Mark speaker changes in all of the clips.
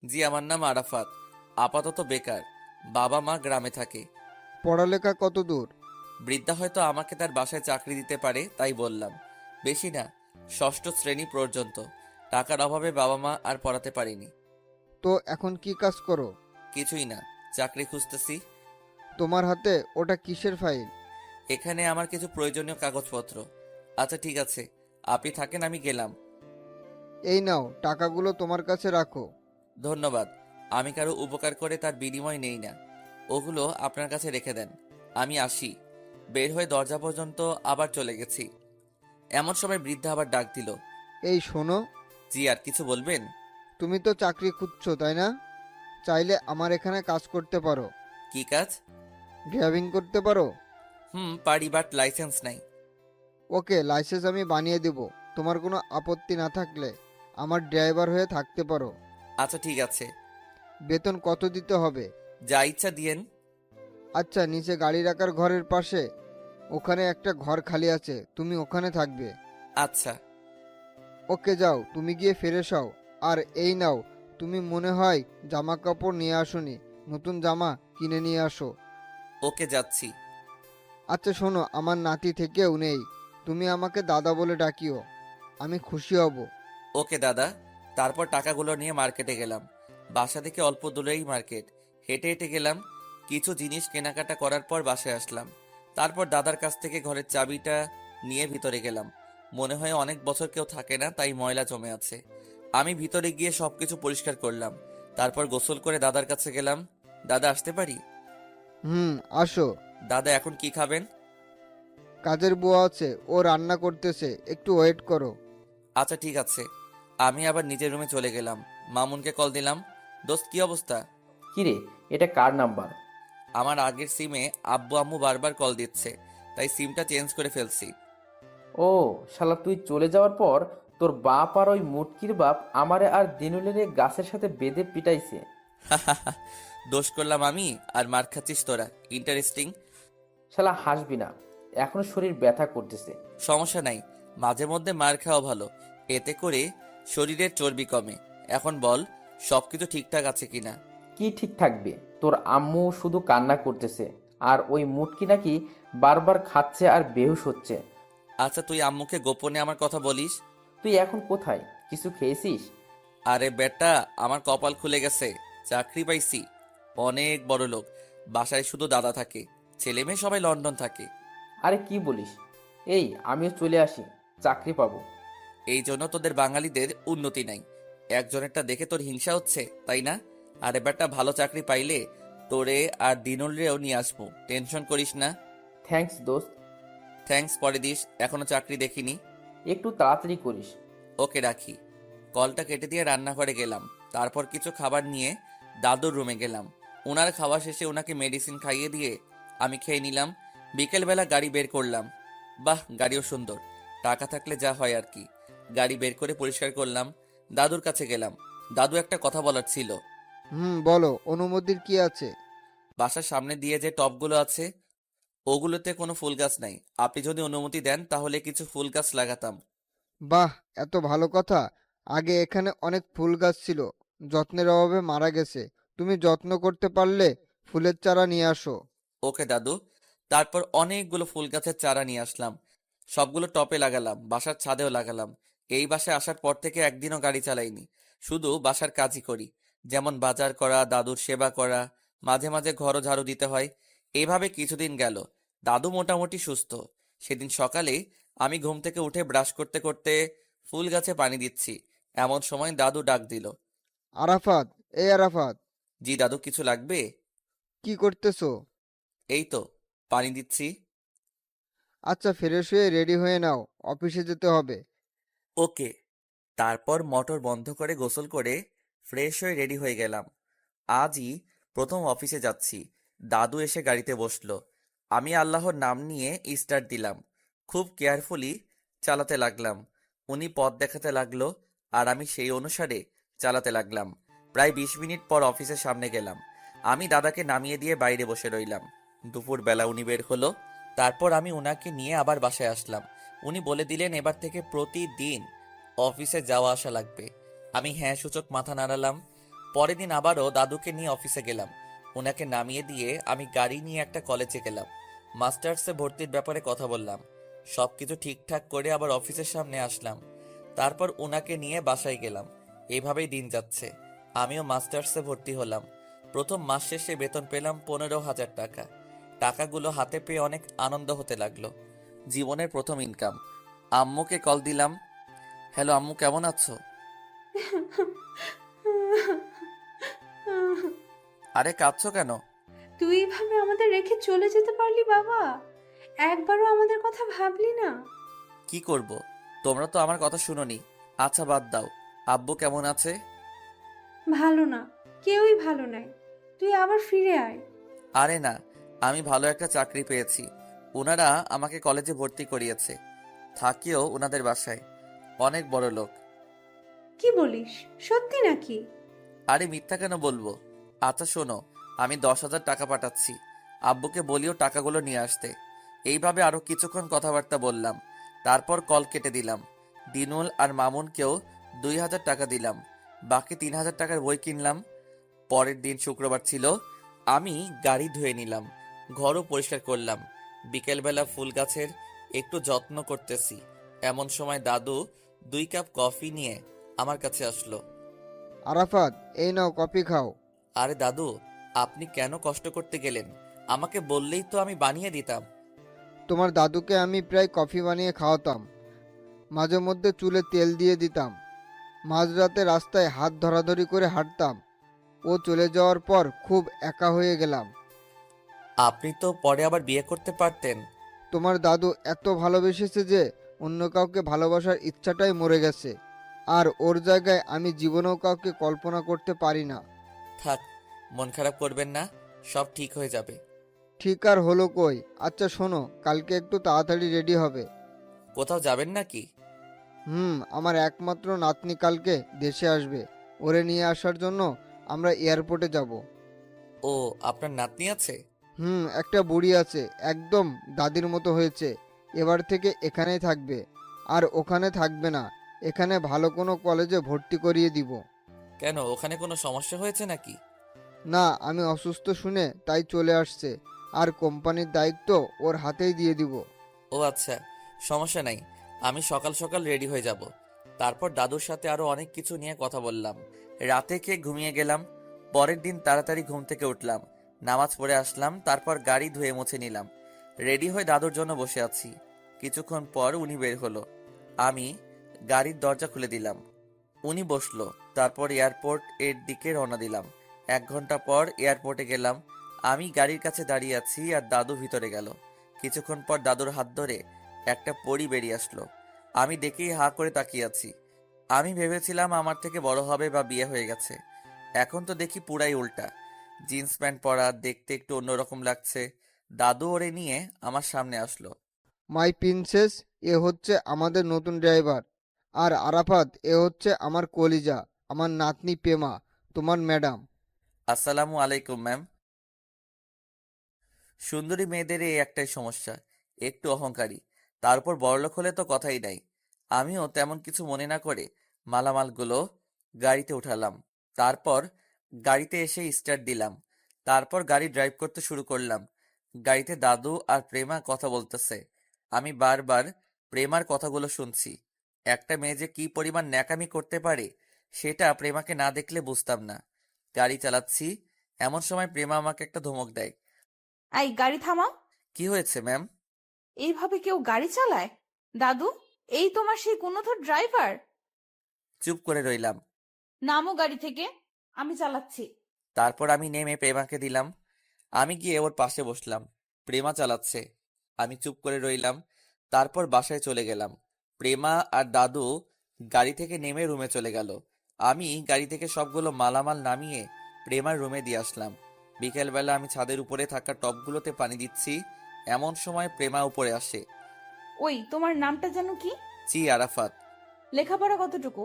Speaker 1: জি, আমার নাম আরাফাত। আপাতত বেকার। বাবা মা গ্রামে থাকে।
Speaker 2: পড়ালেখা কত দূর?
Speaker 1: বৃদ্ধা হয়তো আমাকে তার বাসায় চাকরি দিতে পারে, তাই বললাম। বেশি না, ষষ্ঠ শ্রেণী পর্যন্ত। টাকার অভাবে বাবা মা আর পড়াতে পারিনি।
Speaker 2: তো এখন কি কাজ করো?
Speaker 1: কিছুই না, চাকরি খুঁজতেছি।
Speaker 2: তোমার হাতে ওটা কিসের ফাইল?
Speaker 1: এখানে আমার কিছু প্রয়োজনীয় কাগজপত্র। আচ্ছা ঠিক আছে, আপনি থাকেন, আমি গেলাম।
Speaker 2: এই নাও, টাকাগুলো তোমার কাছে রাখো।
Speaker 1: ধন্যবাদ। আমি কারো উপকার করে তার বিনিময় নেই না। ওগুলো আপনার কাছে রেখে দেন। আমি আসি। বের হয়ে দরজা পর্যন্ত আবার চলে গেছি। এমন সময় বৃদ্ধা আবার ডাক দিল।
Speaker 2: এই শোনো,
Speaker 1: জি, আর কিছু বলবেন?
Speaker 2: তুমি তো চাকরি খুঁজছো তাই না? চাইলে আমার এখানে কাজ করতে পারো।
Speaker 1: কি কাজ?
Speaker 2: ড্রাইভিং করতে পারো?
Speaker 1: পারি, বাট লাইসেন্স নাই।
Speaker 2: ওকে, লাইসেন্স আমি বানিয়ে দেব। তোমার কোনো আপত্তি না থাকলে আমার ড্রাইভার হয়ে থাকতে পারো।
Speaker 1: আচ্ছা ঠিক আছে।
Speaker 2: বেতন কত দিতে হবে?
Speaker 1: যা ইচ্ছা দিয়েন।
Speaker 2: আচ্ছা, নিচে গাড়ি রাখার ঘরের পাশে ওখানে একটা ঘর খালি আছে, তুমি ওখানে থাকবে।
Speaker 1: আচ্ছা।
Speaker 2: ওকে, যাও, তুমি গিয়ে ফ্রেশ হও। আর এই নাও, তুমি মনে হয় জামা কাপড় নিয়ে আসোনি, নতুন জামা কিনে নিয়ে আসো।
Speaker 1: ওকে, যাচ্ছি।
Speaker 2: আচ্ছা শোনো, আমার নাতি থেকেও নেই, তুমি আমাকে দাদা বলে ডাকিও, আমি খুশি হব।
Speaker 1: ওকে দাদা। তারপর টাকাগুলো নিয়ে মার্কেটে গেলাম। বাসা থেকে অল্প দূরেই মার্কেট। হেঁটে হেঁটে গেলাম। কিছু জিনিস কেনাকাটা করার পর বাসায় আসলাম। তারপর দাদার কাছ থেকে ঘরের চাবিটা নিয়ে ভিতরে গেলাম। মনে হয় অনেক বছর কেউ থাকে না, তাই ময়লা জমে আছে। আমি ভিতরে গিয়ে সবকিছু পরিষ্কার করলাম। তারপর গোসল করে দাদার কাছে গেলাম। দাদা, আসতে পারি?
Speaker 2: হুম, আসো।
Speaker 1: দাদা, এখন কি খাবেন?
Speaker 2: কাজের বুয়া আছে, ও রান্না করতেছে, একটু ওয়েট করো।
Speaker 1: আচ্ছা ঠিক আছে। আমি আবার নিজের রুমে চলে গেলাম। মামুনকে কল দিলাম। দোস্ত, কি অবস্থা?
Speaker 3: কিরে, এটা কার নাম্বার?
Speaker 1: আমার আগের সিমে আব্বু আম্মু বারবার কল দিচ্ছে, তাই সিমটা চেঞ্জ করে ফেলছি।
Speaker 3: ও শালা, তুই চলে যাওয়ার পর তোর বাপ আর ওই মুটকির বাপ আমারে আর দিনুলেরে গাছের সাথে বেঁধে পিটাইছে।
Speaker 1: দোষ করলাম আমি, আর মার খাচ্ছিস তোরা। ইন্টারেস্টিং।
Speaker 3: শালা হাসবি না, এখনো শরীর ব্যথা করতেছে।
Speaker 1: সমস্যা নাই, মাঝে মধ্যে মার খাওয়া ভালো। এতে করে শরীরের চর্বি কমে। এখন বল, সবকিছু ঠিকঠাক আছে কিনা?
Speaker 3: কি ঠিক থাকবে, তোর আম্মু শুধু কান্না করতেছে, আর ওই মুটকি নাকি বারবার খাচ্ছে আর বেহুশ হচ্ছে।
Speaker 1: আচ্ছা, তুই আম্মুকে গোপনে আমার কথা বলিস?
Speaker 3: তুই এখন কোথায়? কিছু খেয়েছিস?
Speaker 1: আরে বেটা, আমার কপাল খুলে গেছে। চাকরি পাইছি। অনেক বড় লোক। বাসায় শুধু দাদা থাকে। ছেলে মেয়ে সবাই লন্ডন থাকে।
Speaker 3: আরে কি বলিস? এই আমিও চলে আসি, চাকরি পাবো।
Speaker 1: এই জন্য তোদের বাঙালিদের উন্নতি নাই। একজনেরটা দেখে তোর হিংসা হচ্ছে, তাই না? আর এবারটা ভালো চাকরি পাইলে তোরে আর দিনুলরেও নিয়ে আসবো, টেনশন করিস না।
Speaker 3: থ্যাঙ্কস দোস্ত।
Speaker 1: থ্যাঙ্কস পরে দিস, এখনো চাকরি দেখিনি।
Speaker 3: একটু তাড়াতাড়ি করিস।
Speaker 1: ওকে, রাখি। কলটা কেটে দিয়ে রান্নাঘরে গেলাম। তারপর কিছু খাবার নিয়ে দাদুর রুমে গেলাম। ওনার খাওয়া শেষে ওনাকে মেডিসিন খাইয়ে দিয়ে আমি খেয়ে নিলাম। বিকেলবেলা গাড়ি বের করলাম। বাহ, গাড়িও সুন্দর। টাকা থাকলে যা হয় আর কি। গাড়ি বের করে পরিষ্কার করলাম। দাদুর কাছে গেলাম। দাদু, একটা কথা বলার ছিল।
Speaker 2: হুম, বলো, অনুমতির কি আছে?
Speaker 1: বাসার সামনে দিয়ে যে টবগুলো আছে, ওগুলোতে কোনো ফুল গাছ নাই। আপনি যদি অনুমতি দেন তাহলে কিছু ফুল গাছ লাগাতাম।
Speaker 2: বাহ, এত ভালো কথা। আগে এখানে অনেক ফুল গাছ ছিল, যত্নের অভাবে মারা গেছে। তুমি যত্ন করতে পারলে ফুলের চারা নিয়ে আসো।
Speaker 1: ওকে দাদু। তারপর অনেকগুলো ফুল গাছের চারা নিয়ে আসলাম। সবগুলো টপে লাগালাম, বাসার ছাদেও লাগালাম। এই বাসায় আসার পর থেকে একদিনও গাড়ি চালাইনি। শুধু বাসার কাজই করি। যেমন বাজার করা, দাদুর সেবা করা, মাঝে মাঝে ঘরও ঝাড়ু দিতে হয়। এইভাবে কিছুদিন গেল। দাদু মোটামুটি সুস্থ। সেদিন সকালে আমি ঘুম থেকে উঠে ব্রাশ করতে করতে ফুল গাছে পানি দিচ্ছি। এমন সময় দাদু ডাক দিল।
Speaker 2: আরাফাত, এই আরাফাত,
Speaker 1: জি দাদু, কিছু লাগবে?
Speaker 2: কি করতেছো?
Speaker 1: এই তো, পানি দিচ্ছি।
Speaker 2: আচ্ছা, ফ্রেশ হয়ে রেডি হয়ে নাও, অফিসে যেতে হবে।
Speaker 1: ওকে। তারপর মোটর বন্ধ করে গোসল করে ফ্রেশ হয়ে রেডি হয়ে গেলাম। আজই প্রথম অফিসে যাচ্ছি। দাদু এসে গাড়িতে বসলো। আমি আল্লাহর নাম নিয়ে স্টার্ট দিলাম। খুব কেয়ারফুলি চালাতে লাগলাম। উনি পথ দেখাতে লাগলো, আর আমি সেই অনুসারে চালাতে লাগলাম। প্রায় 20 মিনিট পর অফিসের সামনে গেলাম। আমি দাদাকে নামিয়ে দিয়ে বাইরে বসে রইলাম। দুপুরবেলা উনি বের হলো। তারপর আমি উনাকে নিয়ে আবার বাসায় আসলাম। উনি বলে দিলেন এবার থেকে প্রতিদিন অফিসে যাওয়া আসা লাগবে। আমি হ্যাঁ সূচক মাথা নাড়ালাম। পরের দিন আবারও দাদুকে নিয়ে অফিসে গেলাম। ওনাকে নামিয়ে দিয়ে আমি গাড়ি নিয়ে একটা কলেজে গেলাম। মাস্টার্সে ভর্তির ব্যাপারে কথা বললাম। সবকিছু ঠিকঠাক করে আবার অফিসের সামনে আসলাম। তারপর ওনাকে নিয়ে বাসায় গেলাম। এইভাবেই দিন যাচ্ছে। আমিও মাস্টার্সে ভর্তি হলাম। প্রথম মাস শেষে বেতন পেলাম 15,000 টাকা। টাকাগুলো হাতে পেয়ে অনেক আনন্দ হতে লাগলো। জীবনের প্রথম ইনকাম। আম্মুকে কল দিলাম। হ্যালো আম্মু, কেমন আছো? আরে কাঁদছো কেন?
Speaker 4: তুই এইভাবে আমাদের রেখে চলে যেতে পারলি বাবা? একবারও আমাদের কথা ভাবলি না?
Speaker 1: কি করব? তোমরা তো আমার কথা শুনোনি। আচ্ছা বাদ দাও। আব্বু কেমন আছে?
Speaker 4: ভালো না, কেউই ভালো নাই। তুই আবার ফিরে আয়।
Speaker 1: আরে না, আমি ভালো একটা চাকরি পেয়েছি। ওনারা আমাকে কলেজে ভর্তি করিয়েছে। থাকিও ওনাদের বাসায়। অনেক বড় লোক।
Speaker 4: কি বলিস, সত্যি নাকি?
Speaker 1: আরে মিথ্যা কেন বলবো? আচ্ছা শোনো, আমি 10,000 টাকা পাঠাচ্ছি। আব্বুকে বলিও টাকাগুলো নিয়ে আসতে। এইভাবে আরো কিছুক্ষণ কথাবার্তা বললাম। তারপর কল কেটে দিলাম। দিনুল আর মামুনকেও 2,000 টাকা দিলাম। বাকি 3,000 টাকার বই কিনলাম। পরের দিন শুক্রবার ছিল। আমি গাড়ি ধুয়ে নিলাম, ঘরও পরিষ্কার করলাম। বিকেলবেলা ফুল গাছের একটু যত্ন করতেছি। এমন সময় দাদু 2 কাপ কফি নিয়ে আমার কাছে আসলো।
Speaker 2: আরাফাত, এই নাও কফি খাও।
Speaker 1: আরে দাদু, আপনি কেন কষ্ট করতে গেলেন? আমাকে বললেই তো আমি বানিয়ে দিতাম।
Speaker 2: তোমার দাদুকে আমি প্রায় কফি বানিয়ে খাওয়াতাম, মাঝে মধ্যে চুলে তেল দিয়ে দিতাম, মাঝরাতে রাস্তায় হাত ধরাধরি করে হাঁটতাম। ও চলে যাওয়ার পর খুব একা হয়ে গেলাম।
Speaker 1: আপনি তো পরে আবার বিয়ে করতে পারতেন।
Speaker 2: তোমার দাদু এত ভালোবেসেছে যে অন্য কাউকে ভালোবাসার ইচ্ছাটাই মরে গেছে। আর ওর জায়গায় আমি জীবনেও কাউকে কল্পনা করতে পারি না।
Speaker 1: থাক, মন খারাপ করবেন না। সব ঠিক হয়ে যাবে।
Speaker 2: ঠিক আর হলো কই? আচ্ছা শোনো, কালকে একটু তাড়াতাড়ি রেডি হবে।
Speaker 1: কোথাও যাবেন নাকি?
Speaker 2: আমার একমাত্র নাতনি কালকে দেশে আসবে। ওরে নিয়ে আসার জন্য আমরা এয়ারপোর্টে যাব।
Speaker 1: ও, আপনার নাতনি আছে?
Speaker 2: একটা বুড়ি আছে, একদম দাদির মতো হয়েছে। এবার থেকে এখানেই থাকবে, আর ওখানে থাকবে না। এখানে ভালো কোনো কলেজে ভর্তি করিয়ে দিব।
Speaker 1: কেন, ওখানে কোনো সমস্যা হয়েছে নাকি?
Speaker 2: না, আমি অসুস্থ শুনে তাই চলে আসছে। আর কোম্পানির দায়িত্ব ওর হাতেই দিয়ে দিব।
Speaker 1: ও আচ্ছা, সমস্যা নাই। আমি সকাল সকাল রেডি হয়ে যাব। তারপর দাদুর সাথে আরো অনেক কিছু নিয়ে কথা বললাম। রাতে খেয়ে ঘুমিয়ে গেলাম। পরের দিন তাড়াতাড়ি ঘুম থেকে উঠলাম, নামাজ পড়ে আসলাম। তারপর গাড়ি ধুয়ে মুছে নিলাম। রেডি হয়ে দাদুর জন্য বসে আছি। কিছুক্ষণ পর উনি বের হলো। আমি গাড়ির দরজা খুলে দিলাম। উনি বসলো। তারপর এয়ারপোর্ট এর দিকে রওনা দিলাম। 1 ঘন্টা পর এয়ারপোর্টে গেলাম। আমি গাড়ির কাছে দাঁড়িয়ে আছি আর দাদু ভিতরে গেল। কিছুক্ষণ পর দাদুর হাত ধরে একটা পরী বেরিয়ে আসলো। আমি দেখেই হা করে তাকিয়ে আছি। আমি ভেবেছিলাম আমার থেকে বড় হবে বা বিয়ে হয়ে গেছে। এখন তো দেখি পুরাই উল্টা। জিন্স প্যান্ট পরা, দেখতে একটু অন্যরকম লাগছে। দাদু ওরে নিয়ে আমার সামনে আসলো।
Speaker 2: মাই প্রিন্সেস, এ হচ্ছে আমাদের নতুন ড্রাইভার। আর আরাফাত, এ হচ্ছে আমার কলিজা, আমার নাতনি পেমা, তোমার ম্যাডাম।
Speaker 1: আসসালামু আলাইকুম ম্যাম। সুন্দরী মেয়েদের এই একটাই সমস্যা, একটু অহংকারী। তারপর বড়লোক হলে তো কথাই নাই। আমিও তেমন কিছু মনে না করে মালামালগুলো গাড়িতে উঠালাম। তারপর গাড়িতে এসে স্টার্ট দিলাম। তারপর গাড়ি ড্রাইভ করতে শুরু করলাম। গাড়িতে দাদু আর প্রেমা কথা বলতেছে। আমি বারবার প্রেমার কথাগুলো শুনছি। একটা মেয়ে যে কি পরিমাণ ন্যাকামি করতে পারে সেটা প্রেমাকে না দেখলে বুঝতাম না। গাড়ি চালাচ্ছি, এমন সময় প্রেমা আমাকে একটা ধমক দেয়।
Speaker 5: এই গাড়ি থামাও।
Speaker 1: কি হয়েছে ম্যাম?
Speaker 5: এইভাবে কেউ গাড়ি চালায়? দাদু, এই তোমার সেই গুণধর ড্রাইভার?
Speaker 1: চুপ করে রইলাম।
Speaker 5: নামো গাড়ি থেকে, আমি চালাচ্ছি।
Speaker 1: তারপর আমি নেমে প্রেমাকে দিলাম। আমি গিয়ে ওর পাশে বসলাম। প্রেমা চালাচ্ছে। আমি চুপ করে রইলাম। তারপর বাসায় চলে গেলাম। প্রেমা আর দাদু গাড়ি থেকে নেমে রুমে চলে গেল। আমি গাড়ি থেকে সবগুলো মালামাল নামিয়ে প্রেমার রুমে দিয়ে আসলাম। বিকেলবেলা আমি ছাদের উপরে থাকা টবগুলোতে পানি দিচ্ছি। এমন সময় প্রেমা উপরে আসে।
Speaker 5: ওই, তোমার নামটা যেন কি?
Speaker 1: জি আরাফাত।
Speaker 5: লেখাপড়া কতটুকু?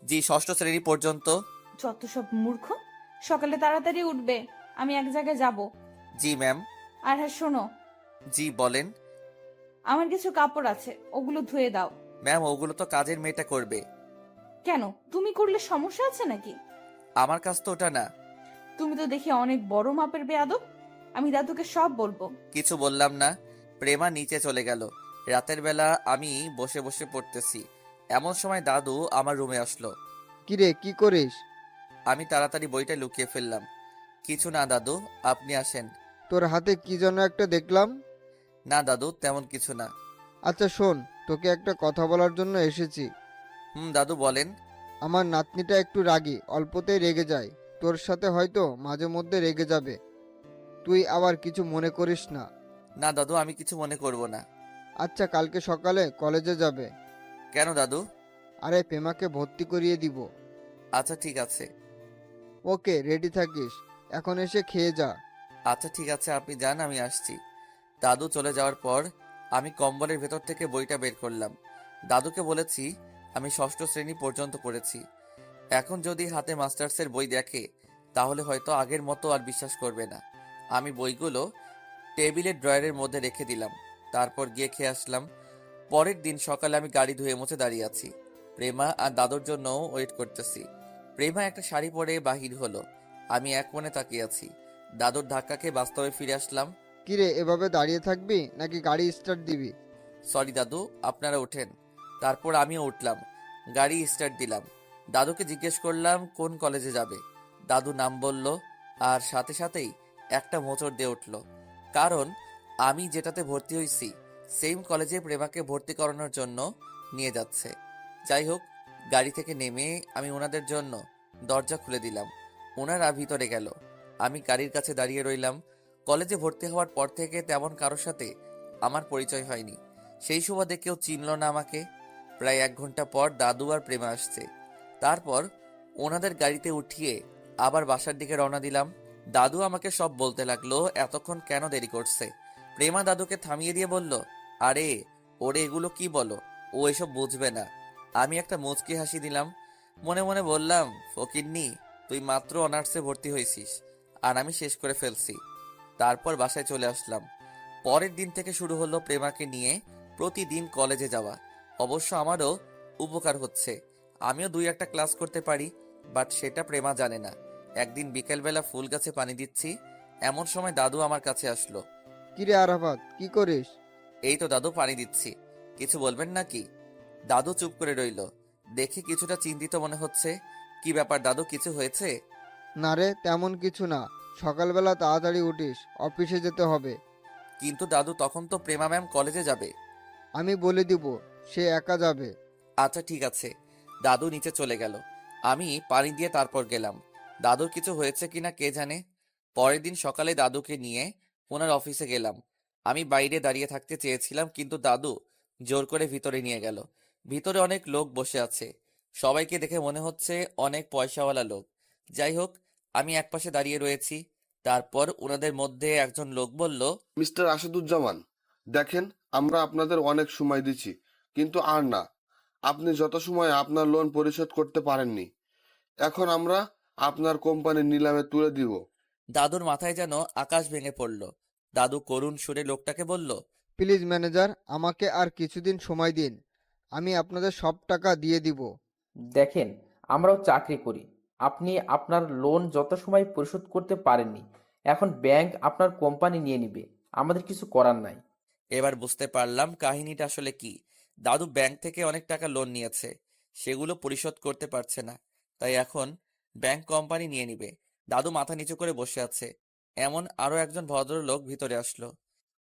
Speaker 1: জি, ষষ্ঠ শ্রেণী পর্যন্ত।
Speaker 5: যত সব মূর্খ। সকালে তাড়াতাড়ি উঠবে, আমি এক জায়গায় যাব।
Speaker 1: জি ম্যাম।
Speaker 5: আর হ্যাঁ শোনো,
Speaker 1: জি বলেন।
Speaker 5: আমার কিছু কাপড় আছে, ওগুলো ধুয়ে দাও।
Speaker 1: ম্যাম, ওগুলো তো কাজের মেয়েটা করবে।
Speaker 5: কেন, তুমি করলে সমস্যা আছে নাকি?
Speaker 1: আমার কাজ তো ওটা না।
Speaker 5: তুমি তো দেখি অনেক বড় মাপের বেয়াদব। আমি দাদুকে সব বলবো।
Speaker 1: কিছু বললাম না। প্রেমা নিচে চলে গেল। রাতের বেলা আমি বসে বসে পড়তেছি, এমন সময় দাদু আমার রুমে আসলো।
Speaker 2: কিরে, কি করিস?
Speaker 1: আমি তাড়াতাড়ি বইটা লুকিয়ে ফেললাম। কিছু না দাদু, আপনি আসেন।
Speaker 2: তোর হাতে কি যেন একটা দেখলাম।
Speaker 1: না দাদু, তেমন কিছু না।
Speaker 2: আচ্ছা শোন, তোকে একটা কথা বলার জন্য এসেছি।
Speaker 1: দাদু বলেন।
Speaker 2: আমার নাতনিটা একটু রাগী, অল্পতেই রেগে যায়। তোর সাথে হয়তো মাঝে মধ্যে রেগে যাবে, তুই আবার কিছু মনে করিস না।
Speaker 1: না দাদু, আমি কিছু মনে করব না।
Speaker 2: আচ্ছা, কালকে সকালে কলেজে যাবে।
Speaker 1: কেন দাদু?
Speaker 2: আরে পেমাকে ভর্তি করিয়ে দিব।
Speaker 1: আচ্ছা ঠিক আছে।
Speaker 2: ওকে, রেডি থাকিস, এখন এসে খেয়ে যা।
Speaker 1: আচ্ছা ঠিক আছে, আপনি যান, আমি আসছি। দাদু চলে যাওয়ার পর আমি কম্বলের ভেতর থেকে বইটা বের করলাম। দাদুকে বলেছি আমি ষষ্ঠ শ্রেণী পর্যন্ত পড়েছি। এখন যদি হাতে মাস্টার্সের বই দেখে তাহলে হয়তো আগের মতো আর বিশ্বাস করবে না। আমি বইগুলো টেবিলের ড্রয়ারের মধ্যে রেখে দিলাম। তারপর গিয়ে খেয়ে আসলাম। পরের দিন সকালে আমি গাড়ি ধুয়ে মুছে দাঁড়িয়ে আছি। প্রেমা আর দাদুর জন্য ওয়েট করতেছি। প্রেমা একটা শাড়ি পরে বাহির হলো। আমি এক মনে তাকিয়ে আছি। দাদুর ধাক্কা খেয়ে বাস্তবে ফিরে আসলাম।
Speaker 2: কিরে, এভাবে দাঁড়িয়ে থাকবি নাকি গাড়ি স্টার্ট দিবি?
Speaker 1: সরি দাদু, আপনারা ওঠেন। তারপর আমিও উঠলাম, গাড়ি স্টার্ট দিলাম। দাদুকে জিজ্ঞেস করলাম কোন কলেজে যাবে। দাদু নাম বলল, আর সাথে সাথেই একটা মোচড় দিয়ে উঠল। কারণ আমি যেটাতে ভর্তি হয়েছি সেম কলেজে প্রেমাকে ভর্তি করানোর জন্য নিয়ে যাচ্ছে। যাই হোক, গাড়ি থেকে নেমে আমি ওনাদের জন্য দরজা খুলে দিলাম। ওনারা ভিতরে গেল। আমি গাড়ির কাছে দাঁড়িয়ে রইলাম। কলেজে ভর্তি হওয়ার পর থেকে তেমন কারোর সাথে আমার পরিচয় হয়নি। সেই সুবাদে কেউ চিনল না আমাকে। প্রায় 1 ঘন্টা পর দাদু আর প্রেমা আসছে। তারপর ওনাদের গাড়িতে উঠিয়ে আবার বাসার দিকে রওনা দিলাম। দাদু আমাকে সব বলতে লাগলো এতক্ষণ কেন দেরি করছে। প্রেমা দাদুকে থামিয়ে দিয়ে বলল, আরে ওরে এগুলো কি বলো, ও এসব বুঝবে না। আমি একটা মুচকি হাসি দিলাম। মনে মনে বললাম, ফকিন্নি, তুই মাত্র অনার্সে ভর্তি হয়েছিস আর আমি শেষ করে ফেলছি। তারপর বাসায় চলে আসলাম। পরের দিন থেকে শুরু হলো প্রেমাকে নিয়ে প্রতিদিন কলেজে যাওয়া। অবশ্য আমারও উপকার হচ্ছে, আমিও 2-1টা ক্লাস করতে পারি, বাট সেটা প্রেমা জানে না। একদিন বিকেলবেলা ফুল গাছে পানি দিচ্ছি, এমন সময় দাদু আমার কাছে আসলো।
Speaker 2: কিরে আরাফাত, কি করিস?
Speaker 1: এই তো দাদু, পানি দিচ্ছি। কিছু বলবেন নাকি? দাদু চুপ করে রইল। দেখে কিছুটা চিন্তিত মনে হচ্ছে। কি ব্যাপার দাদু, কিছু হয়েছে?
Speaker 2: না রে, তেমন কিছু না। সকালবেলা তাড়াতাড়ি উঠিস, অফিসে যেতে হবে।
Speaker 1: কিন্তু দাদু, তখন তো প্রেমা ম্যাম কলেজে যাবে।
Speaker 2: আমি বলে দিব, সে একা যাবে।
Speaker 1: আচ্ছা ঠিক আছে। দাদু নিচে চলে গেল। আমি পানি দিয়ে তারপর গেলাম। দাদুর কিছু হয়েছে কিনা কে জানে। পরের দিন সকালে দাদুকে নিয়ে ওনার অফিসে গেলাম। আমি বাইরে দাঁড়িয়ে থাকতে চেয়েছিলাম, কিন্তু দাদু জোর করে ভিতরে নিয়ে গেল। ভিতরে অনেক লোক বসে আছে। সবাইকে দেখে মনে হচ্ছে অনেক পয়সাওয়ালা লোক। যাই হোক, আমি একপাশে দাঁড়িয়ে রয়েছি। তারপর ওনাদের মধ্যে একজন লোক বলল,
Speaker 6: মিস্টার আসাদুজ্জামান, দেখেন, আমরা আপনাদের অনেক সময় দিচ্ছি, কিন্তু আর না। আপনি যত সময় আপনার লোন পরিশোধ করতে পারেননি, এখন আমরা আপনার কোম্পানি নিলামে তুলে দিব।
Speaker 1: দাদুর মাথায় যেন আকাশ ভেঙে পড়ল। দাদু করুণ সুরে লোকটাকে বলল,
Speaker 2: প্লিজ ম্যানেজার, আমাকে আর কিছুদিন সময় দিন, আমি আপনাদের সব টাকা দিয়ে দিব।
Speaker 3: দেখেন, আমরাও চাকরি করি। আপনি আপনার লোন যত সময় পরিশোধ করতে পারেননি, এখন ব্যাংক আপনার কোম্পানি নিয়ে নিবে। আমাদের কিছু করার নাই।
Speaker 1: এবার বুঝতে পারলাম কাহিনীটা আসলে কি। দাদু ব্যাংক থেকে অনেক টাকা লোন নিয়েছে, সেগুলো পরিশোধ করতে পারছে না, তাই এখন ব্যাংক কোম্পানি নিয়ে নিবে। দাদু মাথা নিচু করে বসে আছে। এমন আরো একজন ভদ্রলোক ভিতরে আসলো।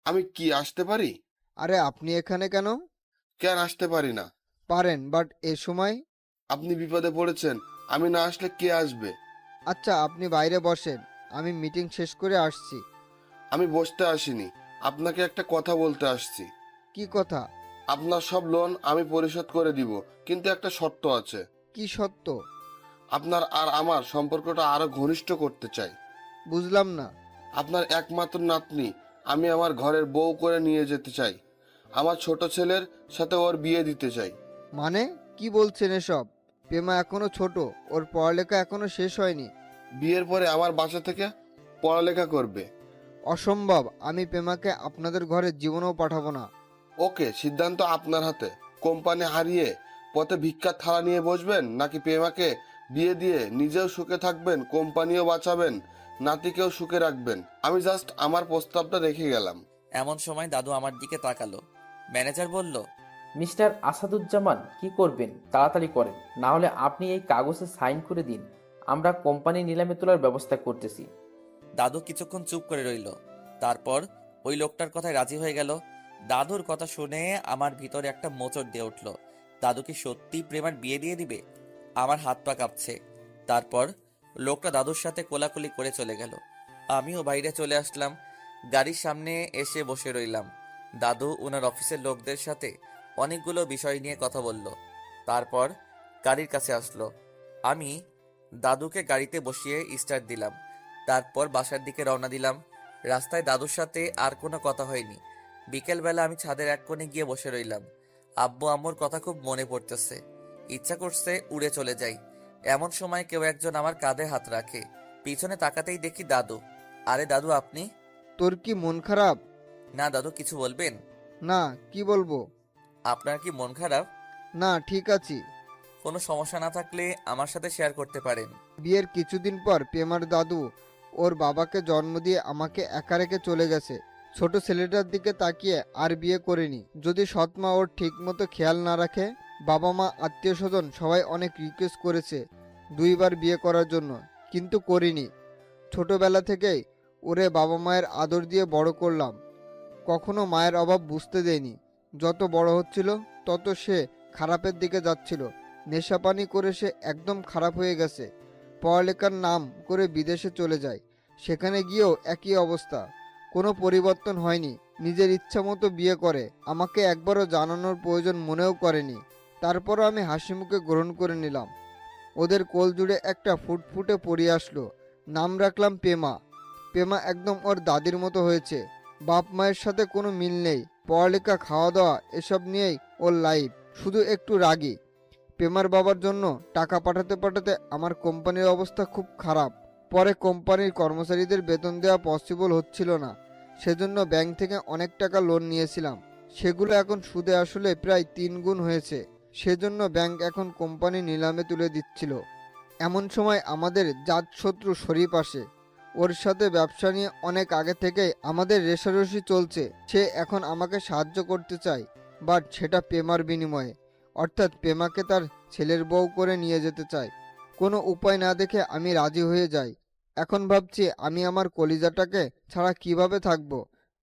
Speaker 6: আমি কি আসতে পারি?
Speaker 2: আরে আপনি এখানে কেন?
Speaker 6: কেন আসতে পারি না?
Speaker 2: পারেন, বাট এ সময়।
Speaker 6: আপনি বিপদে পড়েছেন, আমি না আসলে কে আসবে?
Speaker 2: আচ্ছা, আপনি বাইরে বসেন, আমি মিটিং শেষ করে আসছি।
Speaker 6: আমি বসতে আসিনি, আপনাকে একটা কথা বলতে আসছি।
Speaker 2: কি কথা?
Speaker 6: আপনার সব লোন আমি পরিশোধ করে দিব, কিন্তু একটা শর্ত আছে।
Speaker 2: কি সত্য?
Speaker 6: আপনার আর আমার সম্পর্কটা আরো ঘনিষ্ঠ করতে চাই।
Speaker 2: বুঝলাম না।
Speaker 6: আপনার একমাত্র নাতনি আমি আমার ঘরের বউ করে নিয়ে যেতে চাই। আমার ছোট ছেলের সাথে ওর বিয়ে দিতে চাই।
Speaker 2: মানে কি বলছেন এসব? পেমা এখনো ছোট, ওর পড়ালেখা এখনো শেষ হয়নি।
Speaker 6: বিয়ের পরে আমার বাসা থেকে পড়ালেখা করবে।
Speaker 2: অসম্ভব, আমি পেমাকে আপনাদের ঘরে জীবনেও পাঠাবো না।
Speaker 6: ওকে, সিদ্ধান্ত আপনার হাতে। কোম্পানি হারিয়ে পথে ভিক্ষার থালা নিয়ে বসবেন, নাকি প্রেমাকে বিয়ে দিয়ে নিজেও সুখে থাকবেন, কোম্পানিও বাঁচাবেন, নাতিকেও সুখে রাখবেন? আমি জাস্ট আমার প্রস্তাবটা রেখে গেলাম।
Speaker 1: এমন সময় দাদু আমার দিকে তাকালো। ম্যানেজার বলল,
Speaker 3: মিস্টার আসাদুজ্জামান, কি করবেন তাড়াতাড়ি করেন, না হলে আপনি এই কাগজে সাইন করে দিন। আমরা কোম্পানি নিলামে তোলার ব্যবস্থা করতেছি।
Speaker 1: দাদু কিছুক্ষণ চুপ করে রইল। তারপর ওই লোকটার কথায় রাজি হয়ে গেল। দাদুর কথা শুনে আমার ভিতরে একটা মোচড় দিয়ে উঠল। দাদু কি সত্যি প্রেমার বিয়ে দিয়ে দিবে? আমার হাত পা কাঁপছে। তারপর লোকটা দাদুর সাথে কোলাকুলি করে চলে গেল। আমিও বাইরে চলে আসলাম। গাড়ির সামনে এসে বসে রইলাম। দাদু ওনার অফিসের লোকদের সাথে অনেকগুলো বিষয় নিয়ে কথা বলল। তারপর গাড়ির কাছে আসলো। আমি দাদুকে গাড়িতে বসিয়ে স্টার্ট দিলাম। তারপর বাসার দিকে রওনা দিলাম। রাস্তায় দাদুর সাথে আর কোনো কথা হয়নি। বিকেলবেলা আমি ছাদের এক কোণে গিয়ে বসে রইলাম। আব্বু আম্মুর কথা খুব মনে পড়তেছে। ইচ্ছা করছে উড়ে চলে যাই। এমন সময় কেউ একজন আমার কাঁধে হাত রাখে। পিছনে তাকাতেই দেখি দাদু। আরে দাদু, আপনি?
Speaker 2: তোর কি মন খারাপ?
Speaker 1: না দাদু, কিছু বলবেন?
Speaker 2: না, কি বলবো?
Speaker 1: আপনার কি মন খারাপ?
Speaker 2: না, ঠিক আছি।
Speaker 1: কোনো সমস্যা না থাকলে আমার সাথে শেয়ার করতে পারেন।
Speaker 2: বিয়ের কিছুদিন পর প্রেমার দাদু ওর বাবাকে জন্ম দিয়ে আমাকে একা রেখে চলে গেছে। ছোট ছেলেটার দিকে তাকিয়ে আর বিয়ে করেনি। যদি সৎমা ওর ঠিক মতো খেয়াল না রাখে। বাবা মা আত্মীয় স্বজন সবাই অনেক রিকোয়েস্ট করেছে 2বার বিয়ে করার জন্য, কিন্তু করিনি। ছোটবেলা থেকেই ওরে বাবা মায়ের আদর দিয়ে বড় করলাম। কখনো মায়ের অভাব বুঝতে দেয়নি। যত বড় হচ্ছিল তত সে খারাপের দিকে যাচ্ছিল। নেশাপানি করে সে একদম খারাপ হয়ে গেছে। পড়ালেখার নাম করে বিদেশে চলে যায়। সেখানে গিয়েও একই অবস্থা, কোনো পরিবর্তন হয়নি। নিজের ইচ্ছা মতো বিয়ে করে, আমাকে একবারও জানানোর প্রয়োজন মনেও করেনি। তারপরও আমি হাসি মুখে গ্রহণ করে নিলাম। ওদের কোল জুড়ে একটা ফুটফুটে পরি আসলো। নাম রাখলাম পেমা। পেমা একদম ওর দাদির মতো হয়েছে। বাপ মায়ের সাথে কোনো মিল নেই। পড়ালেখা, খাওয়া দাওয়া এসব নিয়েই ওর লাইফ। শুধু একটু রাগী। পেমার বাবার জন্য টাকা পাঠাতে পাঠাতে আমার কোম্পানির অবস্থা খুব খারাপ। পরে কোম্পানির কর্মচারীদের বেতন দেওয়া পসিবল হচ্ছিল না। সেজন্য ব্যাংক থেকে অনেক টাকা লোন নিয়েছিলাম। সেগুলো এখন সুদে আসলে প্রায় 3 গুণ হয়েছে। সেজন্য ব্যাংক এখন কোম্পানি নিলামে তুলে দিচ্ছিল। এমন সময় আমাদের জাত শত্রু শরীফ আসে। ওর সাথে ব্যবসা নিয়ে অনেক আগে থেকেই আমাদের রেষারেষি চলছে। সে এখন আমাকে সাহায্য করতে চায়, বাট সেটা পেমার বিনিময়ে। অর্থাৎ পেমাকে তার ছেলের বউ করে নিয়ে যেতে চায়। কোনো উপায় না দেখে আমি রাজি হয়ে যাই। এখন ভাবছি আমি আমার কলিজাটাকে ছাড়া কিভাবে থাকবো।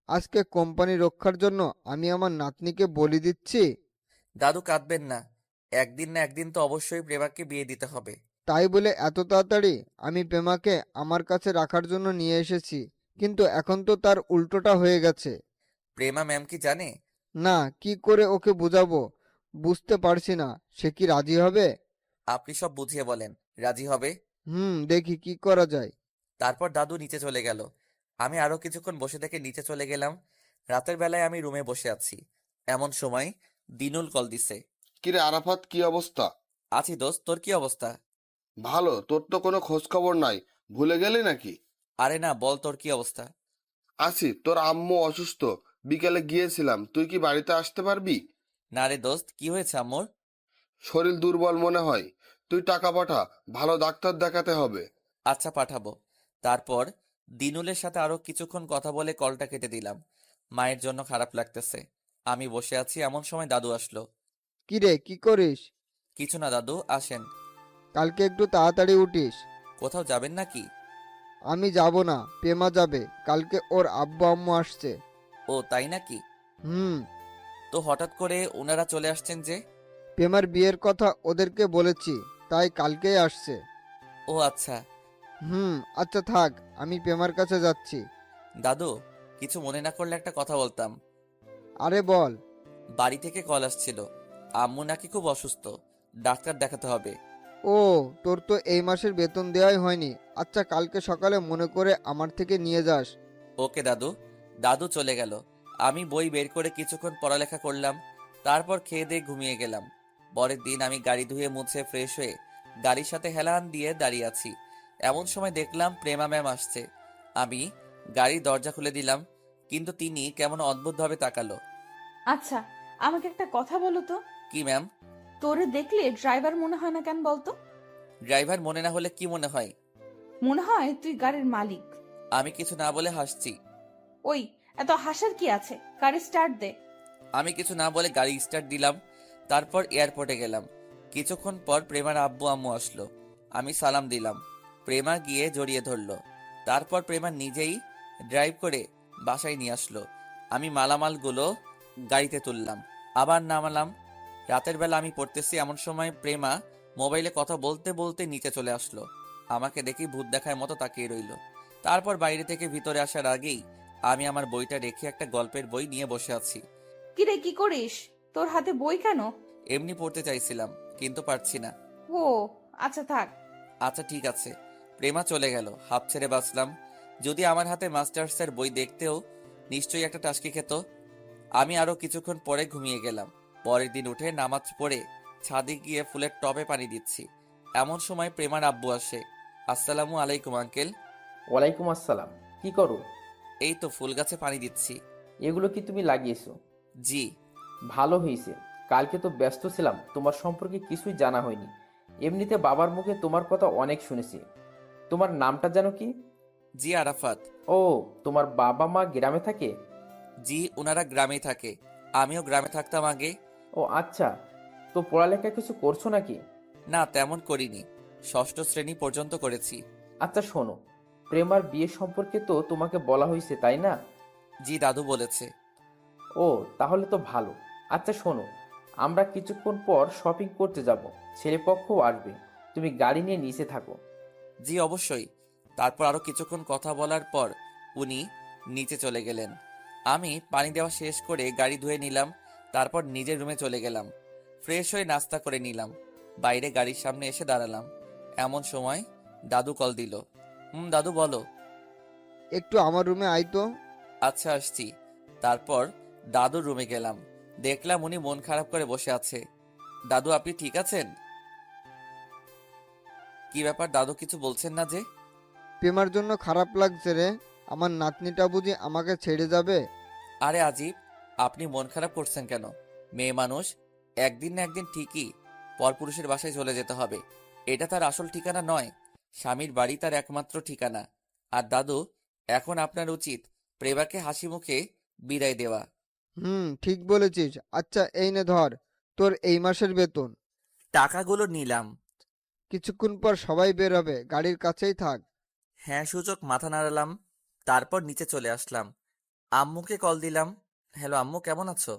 Speaker 2: আজকে কোম্পানি রক্ষার জন্য আমি আমার নাতনিকে বলি দিচ্ছি।
Speaker 1: দাদু, কাঁদবেন না। একদিন না একদিন তো অবশ্যই প্রেমাকে বিয়ে দিতে হবে।
Speaker 2: তাই বলে এত তাড়াতাড়ি? আমি প্রেমাকে আমার কাছে রাখার জন্য নিয়ে এসেছি, কিন্তু এখন তো তার উল্টোটা হয়ে গেছে।
Speaker 1: প্রেমা ম্যাম কি জানে?
Speaker 2: না, কি করে ওকে বোঝাবো বুঝতে পারছি না। সে কি রাজি হবে?
Speaker 1: আপনি সব বুঝিয়ে বলেন, রাজি হবে।
Speaker 2: দেখি কি করা যায়।
Speaker 1: তারপর দাদু নিচে চলে গেল। আমি আরো কিছুক্ষণ বসে থেকে নিচে চলে গেলাম। রাতের বেলায় আমি রুমে বসে আছি। এমন সময় দিনুল কল দিছে।
Speaker 6: কিরে আরাফাত, কি অবস্থা?
Speaker 1: আছি দোস্ত, তোর কি অবস্থা?
Speaker 6: ভালো। তোর তো কোনো খোঁজ খবর নাই, ভুলে গেলি নাকি?
Speaker 1: আরে না, বল তোর কি অবস্থা?
Speaker 6: আছি। তোর আম্মু অসুস্থ, বিকেলে গিয়েছিলাম। তুই কি বাড়িতে আসতে পারবি?
Speaker 1: না রে দোস্ত, কি হয়েছে আম্মুর?
Speaker 6: শরীর দুর্বল মনে হয়। তুই টাকা পাঠা, ভালো ডাক্তার দেখাতে হবে।
Speaker 1: আচ্ছা, পাঠাবো। তারপর দিনুলের সাথে আরো কিছুক্ষণ কথা বলে কলটা কেটে দিলাম। মায়ের জন্য খারাপ লাগতেছে। আমি বসে আছি, এমন সময় দাদু আসলো।
Speaker 2: কি রে, কি করিস?
Speaker 1: কিছু না দাদু, আসেন।
Speaker 2: কালকে একটু তাড়াতাড়ি উঠিস।
Speaker 1: কোথাও যাবেন নাকি?
Speaker 2: আমি যাব না, পেমা যাবে। কালকে ওর আব্বু আম্মু আসছে।
Speaker 1: ও তাই নাকি?
Speaker 2: হুম।
Speaker 1: তো হঠাৎ করে ওনারা চলে আসছেন যে?
Speaker 2: পেমার বিয়ের কথা ওদেরকে বলেছি, তাই কালকেই আসছে।
Speaker 1: ও আচ্ছা।
Speaker 2: আচ্ছা থাক, আমি পেমার কাছে যাচ্ছি।
Speaker 1: দাদু, কিছু মনে না করলে একটা কথা বলতাম।
Speaker 2: আরে বল।
Speaker 1: বাড়ি থেকে কল আসছিল। আম্মু নাকি খুব অসুস্থ, ডাক্তার দেখাতে হবে।
Speaker 2: ও, তোর তো এই মাসের বেতন দেওয়াই হয়নি। আচ্ছা, কালকে সকালে মনে করে আমার থেকে নিয়ে যাস।
Speaker 1: ওকে দাদু। দাদু চলে গেল। আমি বই বের করে কিছুক্ষণ পড়ালেখা করলাম। তারপর খেয়ে দিয়ে ঘুমিয়ে গেলাম। পরের দিন আমি গাড়ি ধুয়ে মুছে ফ্রেশ হয়ে গাড়ির সাথে হেলান দিয়ে দাঁড়িয়ে আছি। এমন সময় দেখলাম প্রেমা ম্যাম আসছে। আমি গাড়ির দরজা খুলে দিলাম, কিন্তু তিনি কেমন অদ্ভুতভাবে তাকালো।
Speaker 5: আচ্ছা, আমাকে একটা কথা বলো তো।
Speaker 1: কি ম্যাম?
Speaker 5: তোরে দেখলে ড্রাইভার মনে হয় না কেন বলতো?
Speaker 1: ড্রাইভার মনে না হলে কি মনে হয়?
Speaker 5: মনে হয় তুই গাড়ির মালিক।
Speaker 1: আমি কিছু না বলে হাসছি।
Speaker 5: ওই, এত হাসার কি আছে? গাড়ি স্টার্ট দে।
Speaker 1: আমি কিছু না বলে গাড়ি স্টার্ট দিলাম। তারপর এয়ারপোর্টে গেলাম। কিছুক্ষণ পর প্রেমার আব্বু আম্মু আসলো। আমি সালাম দিলাম। প্রেমা গিয়ে জড়িয়ে ধরলো। তারপর প্রেমা নিজেই ড্রাইভ করে বাসায় নিয়ে আসলো। আমি মালামালগুলো গাড়িতে তুললাম, আবার নামালাম। রাতের বেলা আমি পড়তেছি, এমন সময় প্রেমা মোবাইলে কথা বলতে বলতে নিচে চলে আসলো। আমাকে দেখি ভূত দেখার মতো তাকিয়ে রইলো। তারপর বাইরে থেকে ভিতরে আসার আগেই আমি আমার বইটা রেখে একটা গল্পের বই নিয়ে বসে আছি।
Speaker 5: কিরে, কি করিস? তোর হাতে বই কেন?
Speaker 1: এমনি পড়তে চাইছিলাম, কিন্তু পারছি না।
Speaker 5: ও আচ্ছা, থাক।
Speaker 1: আচ্ছা ঠিক আছে। প্রেমা চলে গেল, হাফ ছেড়ে বাঁচলাম। যদি আমার হাতে মাস্টার্সের বই দেখতেও নিশ্চয়ই একটা টাসকি খেত। আমি আরো কিছুক্ষণ পরে ঘুমিয়ে গেলাম। পরের দিন উঠে নামাজ পড়ে ছাদে গিয়ে ফুলের টবে পানি দিচ্ছি। এমন সময় প্রেমার আব্বু আসে। আসসালামু আলাইকুম আঙ্কেল।
Speaker 3: ওয়ালাইকুম আসসালাম। কি করো?
Speaker 1: এই তো ফুল গাছে পানি দিচ্ছি।
Speaker 3: এগুলো কি তুমি লাগিয়েছো?
Speaker 1: জি।
Speaker 3: ভালো হয়েছে। কালকে তো ব্যস্ত ছিলাম, তোমার সম্পর্কে কিছুই জানা হয়নি। এমনিতে বাবার মুখে তোমার কথা অনেক শুনেছি। তোমার নামটা যেন কি?
Speaker 1: জি আরাফাত।
Speaker 3: ও, তোমার বাবা মা গ্রামে থাকে?
Speaker 1: জি, ওনারা গ্রামেই থাকে। আমিও গ্রামে থাকতাম আগে।
Speaker 3: ও আচ্ছা, তো পড়ালেখা কিছু করছো নাকি?
Speaker 1: না, তেমন করিনি। ষষ্ঠ শ্রেণী পর্যন্ত করেছি।
Speaker 3: আচ্ছা শোনো, প্রেমার বিয়ে সম্পর্কে তো তোমাকে বলা হয়েছে তাই না?
Speaker 1: জি, দাদু বলেছে।
Speaker 3: ও তাহলে তো ভালো। আচ্ছা শোনো, আমরা কিছুক্ষণ পর শপিং করতে যাব, ছেলেপক্ষও আসবে। তুমি গাড়ি নিয়ে নিচে থাকো।
Speaker 1: জি অবশ্যই। তারপর আরো কিছুক্ষণ কথা বলার পর উনি নিচে চলে গেলেন। আমি পানি দেওয়া শেষ করে গাড়ি ধুয়ে নিলাম। তারপর নিজের রুমে চলে গেলাম। ফ্রেশ হয়ে নাস্তা করে নিলাম। বাইরে গাড়ির সামনে এসে দাঁড়ালাম। এমন সময় দাদু কল দিল। দাদু বলো।
Speaker 2: একটু আমার রুমে আয় তো।
Speaker 1: আচ্ছা আসছি। তারপর দাদুর রুমে গেলাম। দেখলাম উনি মন খারাপ করে বসে আছে। দাদু, আপনি ঠিক আছেন? কি ব্যাপার দাদু, কিছু বলছেন না যে?
Speaker 2: প্রেমার জন্য খারাপ লাগছে রে। আমার নাতনিটা বুঝি আমাকে ছেড়ে যাবে?
Speaker 1: আরে আজিব, আপনি মন খারাপ করছেন কেন? মেয়ে মানুষ, একদিন না একদিন ঠিকই পরপুরুষের বাসায় চলে যেতে হবে। এটা তার আসল ঠিকানা নয়, স্বামীর বাড়ি তার একমাত্র ঠিকানা। আর দাদু, এখন আপনার উচিত প্রেমাকে হাসি মুখে বিদায় দেওয়া।
Speaker 2: ঠিক বলেছিস। আচ্ছা এই নে ধর, তোর এই মাসের বেতন।
Speaker 1: টাকাগুলো নিলাম।
Speaker 2: কিছুক্ষণ পর সবাই বের হবে, গাড়ির কাছেই থাক।
Speaker 1: হ্যাঁ সূচক মাথা নাড়ালাম। তারপর নিচে চলে আসলাম। আম্মুকে কল দিলাম। হ্যালো আম্মু, কেমন আছো?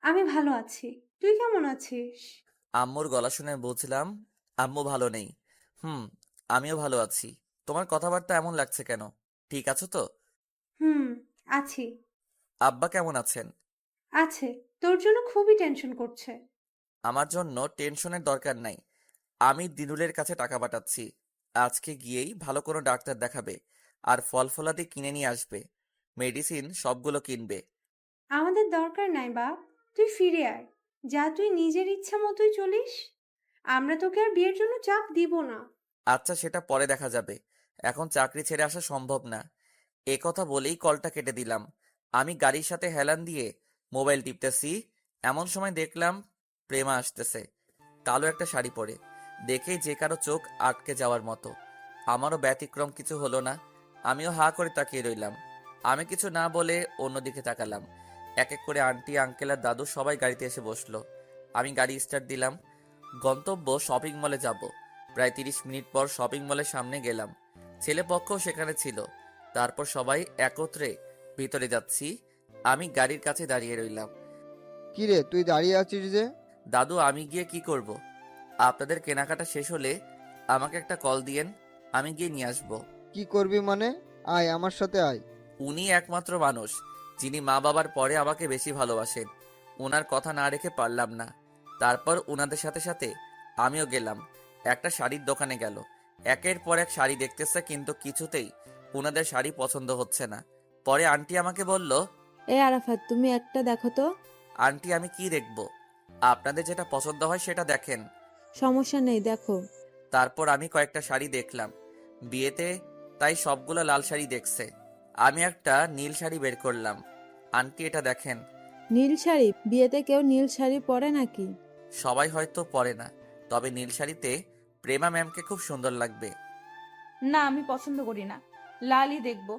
Speaker 4: আমি ভালো আছি। তুই কেমন আছিস?
Speaker 1: আম্মুর গলা শুনে বুঝলাম আম্মু ভালো নেই। হুম, আমিও ভালো আছি। তোমার কথাবার্তা এমন লাগছে কেন? ঠিক আছো তো?
Speaker 4: হুম, আছি।
Speaker 1: আব্বা কেমন আছেন?
Speaker 4: আছে। তোর জন্য খুবই টেনশন করছে।
Speaker 1: আমার জন্য টেনশনের দরকার নাই। আমি দিনুলের কাছে টাকা পাঠাচ্ছি। আজকে গিয়েই ভালো কোনো ডাক্তার দেখাবে, আর ফল ফলাদি কিনে নিয়ে আসবে। মেডিসিন সবগুলো কিনবে।
Speaker 4: আমাদের দরকার নাই বাপ। তুই ফিরে আয়। যা, তুই নিজের ইচ্ছা মতোই চলিস। আমরা তোকে আর বিয়ের জন্য চাপ দিব না।
Speaker 1: আচ্ছা সেটা পরে দেখা যাবে, এখন চাকরি ছেড়ে আসা সম্ভব না। এ কথা বলেই কলটা কেটে দিলাম। আমি গাড়ির সাথে হেলান দিয়ে মোবাইল টিপতেছি। এমন সময় দেখলাম প্রেমা আসতেছে, কালো একটা শাড়ি পরে। দেখেই যে কারো চোখ আটকে যাওয়ার মতো। আমারও ব্যতিক্রম কিছু হলো না। আমিও হা করে তাকিয়ে রইলাম। আমি কিছু না বলে অন্যদিকে তাকালাম। এক এক করে আন্টি, আঙ্কেল আর দাদু সবাই গাড়িতে এসে বসলো। আমি গাড়ি স্টার্ট দিলাম। গন্তব্য শপিং মলে যাব। প্রায় 30 মিনিট পর শপিং মলের সামনে গেলাম। ছেলেপক্ষও সেখানে ছিল। তারপর সবাই একত্রে ভিতরে যাচ্ছি। আমি গাড়ির কাছে দাঁড়িয়ে রইলাম।
Speaker 2: কি রে, তুই দাঁড়িয়ে আছিস যে?
Speaker 1: দাদু, আমি গিয়ে কি করব? আপনাদের কেনাকাটা শেষ হলে আমাকে একটা কল দিয়েন, আমি গিয়ে নিয়ে আসবো।
Speaker 2: কি করবি মানে? আয় আমার সাথে আয়।
Speaker 1: উনি একমাত্র মানুষ যিনি মা বাবার পরে আমাকে বেশি ভালোবাসেন। ওনার কথা না রেখে পারলাম না। তারপর ওনাদের সাথে সাথে আমিও গেলাম। একটা শাড়ির দোকানে গেল। একের পর এক শাড়ি দেখতেছে, কিন্তু কিছুতেই ওনাদের শাড়ি পছন্দ হচ্ছে না। পরে আন্টি আমাকে বলল,
Speaker 7: এ আরাফাত, তুমি একটা দেখো তো।
Speaker 1: আন্টি আমি কি দেখব? আপনাদের যেটা পছন্দ হয় সেটা দেখেন।
Speaker 7: সমস্যা নেই, দেখো।
Speaker 1: তারপর আমি কয়েকটা শাড়ি দেখলাম। বিয়েতে তাই সবগুলো লাল শাড়ি দেখছে। আমি একটা নীল শাড়ি বের করলাম। আন্টি এটা দেখেন।
Speaker 7: নীল শাড়ি? বিয়েতে কেউ নীল শাড়ি পরে নাকি?
Speaker 1: সবাই হয়তো পরে না, তবে নীল শাড়িতে প্রেমা ম্যামকে খুব সুন্দর লাগবে।
Speaker 5: না, আমি পছন্দ করি না, লালই দেখবো।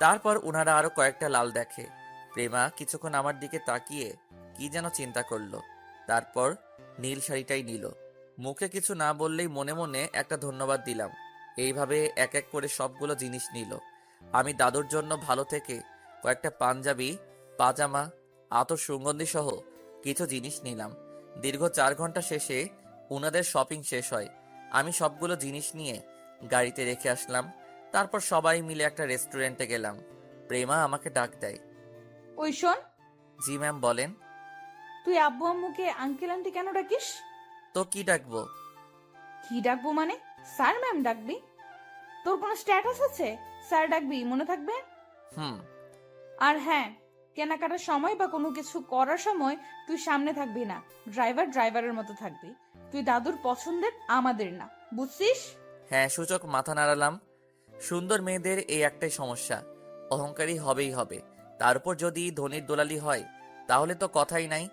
Speaker 1: তারপর ওনারা আরো কয়েকটা লাল দেখে। প্রেমা কিছুক্ষণ আমার দিকে তাকিয়ে কি যেন চিন্তা করলো, তারপর নীল শাড়িটাই নিল। মুখে কিছু না বললেই মনে মনে একটা ধন্যবাদ দিলাম। এইভাবে এক এক করে সবগুলো জিনিস নিল। আমি দাদুর জন্য ভালো থেকে কয়েকটা পাঞ্জাবি, পাজামা, আতর, সুগন্ধি সহ কিছু জিনিস নিলাম। দীর্ঘ 4 ঘন্টা শেষে ওনাদের শপিং শেষ হয়। আমি সবগুলো জিনিস নিয়ে গাড়িতে রেখে আসলাম। তারপর সবাই মিলে একটা রেস্টুরেন্টে গেলাম। প্রেমা আমাকে ডাক দেয়।
Speaker 5: ওই শোন,
Speaker 1: জি ম্যাম, বলেন।
Speaker 5: তুই আব্বু আম্মুকে আঙ্কেল আন্টি কেন ডাকিস?
Speaker 1: তো কি ডাকবো?
Speaker 5: কি ডাকবো মানে? স্যার ম্যাম ডাকবি? তোর কোনো স্ট্যাটাস আছে? স্যার ডাকবি, মনে থাকবে।
Speaker 1: হুম।
Speaker 5: আর হ্যাঁ, কেনাকাটার সময় বা কোনো কিছু করার সময় তুই সামনে থাকবি না, ড্রাইভারের মতো থাকবি। তুই দাদুর পছন্দের, আমাদের না, বুঝছিস?
Speaker 1: হ্যাঁ, সূচক মাথা নাড়ালাম। সুন্দর মেয়েদের এই একটাই সমস্যা, অহংকারী হবেই হবে। তার উপর যদি ধনির দোলালি হয় তাহলে তো কথাই নাই।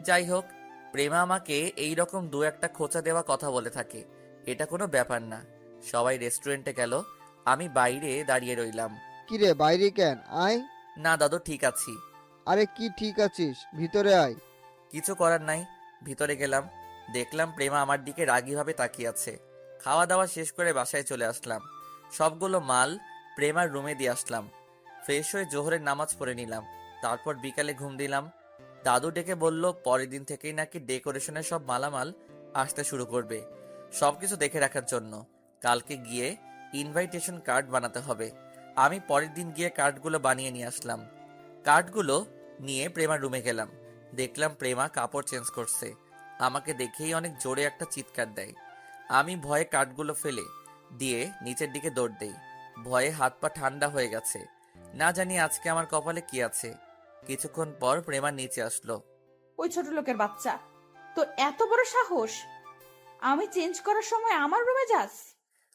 Speaker 1: যাই হোক, প্রেমা আমাকে এই রকম দু একটা খোঁচা দেওয়া কথা বলে থাকে, এটা কোনো ব্যাপার না। সবাই রেস্টুরেন্টে গেল, আমি বাইরে দাঁড়িয়ে রইলাম।
Speaker 2: কিরে বাইরে কেন? আয়।
Speaker 1: না দাদু, ঠিক আছি।
Speaker 2: আরে কি ঠিক আছিস? ভিতরে আয়।
Speaker 1: কিছু করার নাই, ভিতরে গেলাম। দেখলাম প্রেমা আমার দিকে রাগীভাবে তাকিয়ে আছে। খাওয়া দাওয়া শেষ করে বাসায় চলে আসলাম। সবগুলো মাল প্রেমার রুমে দিয়ে আসলাম। ফ্রেশ হয়ে জোহরের নামাজ পড়ে নিলাম। তারপর বিকালে ঘুম দিলাম। দাদু ডেকে বলল পরের দিন থেকেই নাকি ডেকোরেশনের সব মালামাল আসতে শুরু করবে, সবকিছু দেখে রাখার জন্য। কালকে গিয়ে ইনভাইটেশন কার্ড বানাতে হবে। আমি পরের দিন গিয়ে কার্ডগুলো বানিয়ে নিয়ে আসলাম। কার্ডগুলো নিয়ে প্রেমার রুমে গেলাম। দেখলাম প্রেমা কাপড় চেঞ্জ করছে। আমাকে দেখেই অনেক জোরে একটা চিৎকার দেয়। আমি ভয়ে কার্ডগুলো ফেলে দিয়ে নিচের দিকে দৌড় দেই। ভয়ে হাত পা ঠান্ডা হয়ে গেছে। না জানি আজকে আমার কপালে কি আছে। কিছুক্ষণ পর প্রেমা নিচে আসলো।
Speaker 5: ওই ছোট লোকের বাচ্চা, তোর এত বড় সাহস! আমি চেঞ্জ করার সময় আমার রুমে যাস?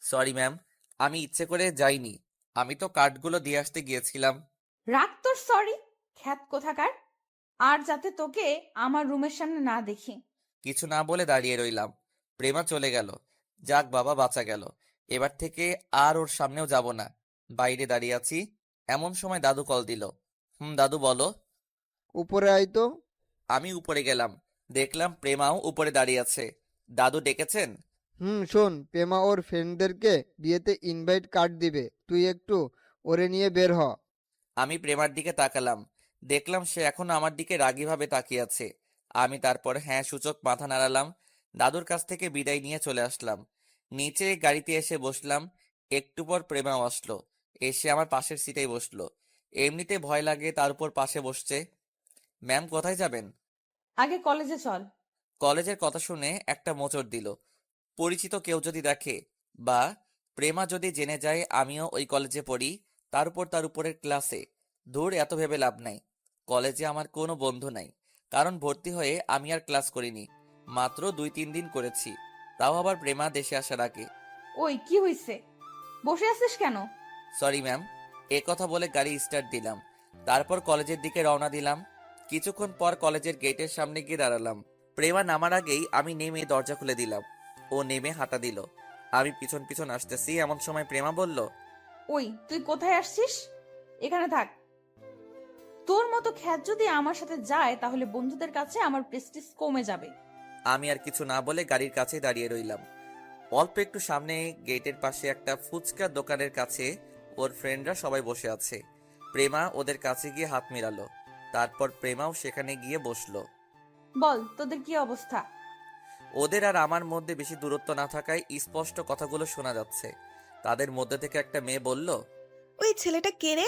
Speaker 1: সরি ম্যাম, আমি ইচ্ছে করে যাইনি, আমি তো কার্ডগুলো দিয়ে আসতে গিয়েছিলাম।
Speaker 5: রাগ তোর সরি, খ্যাত কোথাকার! আর যাতে তোকে আমার রুমের সামনে না দেখি।
Speaker 1: কিছু না বলে দাঁড়িয়ে রইলাম। প্রেমা চলে গেল। যাক বাবা, বাঁচা গেল। এবার থেকে আর ওর সামনেও যাব না। বাইরে দাঁড়িয়ে আছি, এমন সময় দাদু কল দিল। দাদু বলো।
Speaker 2: উপরে আয় তো।
Speaker 1: আমি উপরে গেলাম, দেখলাম প্রেমাও উপরে দাঁড়িয়ে আছে। দাদু ডেকেছেন?
Speaker 2: শোন, প্রেমা ওর ফ্রেন্ডদেরকে বিয়েতে ইনভাইট কার্ড দিবে, তুই একটু ওরে নিয়ে বের হ।
Speaker 1: আমি প্রেমার দিকে তাকালাম, দেখলাম সে এখনো আমার দিকে রাগীভাবে তাকিয়ে আছে। আমি তারপর হ্যাঁ সূচক মাথা নাড়ালাম। দাদুর কাছ থেকে বিদায় নিয়ে চলে আসলাম। নিচে গাড়িতে এসে বসলাম। একটু পর প্রেমাও আসলো, এসে আমার পাশের সিটেই বসলো। এমনিতে ভয় লাগে, তার উপর পাশে বসছে। ম্যাম, কোথায় যাবেন?
Speaker 5: আগে কলেজে চল।
Speaker 1: কলেজের কথা শুনে একটা মোচড় দিল। পরিচিত কেউ যদি দেখে বা প্রেমা যদি জেনে যায় আমিও ওই কলেজে পড়ি, তার উপরের ক্লাসে, দূর এত ভেবে লাভ নাই। কলেজে আমার কোনো বন্ধু নাই, কারণ ভর্তি হয়ে আমি আর ক্লাস করিনি, মাত্র 2-3 দিন করেছি, তাও আবার প্রেমা দেশে আসার আগে।
Speaker 5: ওই কি হইছে? বসে আছিস কেন?
Speaker 1: সরি ম্যাম, এ কথা বলে গাড়ি স্টার্ট দিলাম। তারপর কলেজের দিকে রওনা দিলাম। কিছুক্ষণ পর কলেজের গেটের সামনে গিয়ে দাঁড়ালাম। প্রেমা নামার আগেই আমি নেমে দরজা খুলে দিলাম। ও নেমে হাঁটা দিল। আমি পিছন পিছন আসতেছি, এমন সময় প্রেমা বলল,
Speaker 5: ওই তুই কোথায় আসছিস? এখানে থাক। তোর মতো খ্যাত যদি আমার সাথে যায় তাহলে বন্ধুদের কাছে আমার প্রেস্টিজ কমে যাবে।
Speaker 1: আমি আর কিছু না বলে গাড়ির কাছে দাঁড়িয়ে রইলাম। অল্প একটু সামনে গেটের পাশে একটা ফুচকা দোকানের কাছে ওর ফ্রেন্ডরা সবাই বসে আছে। প্রেমা ওদের কাছে গিয়ে হাত মেলালো। তারপর প্রেমাও সেখানে গিয়ে বসলো।
Speaker 5: বল, তোদের কি অবস্থা?
Speaker 1: ওদের আর আমার মধ্যে বেশি দূরত্ব না থাকায় স্পষ্ট কথাগুলো শোনা যাচ্ছে। তাদের মধ্যে থেকে একটা মেয়ে বলল,
Speaker 8: ওই ছেলেটা কে রে?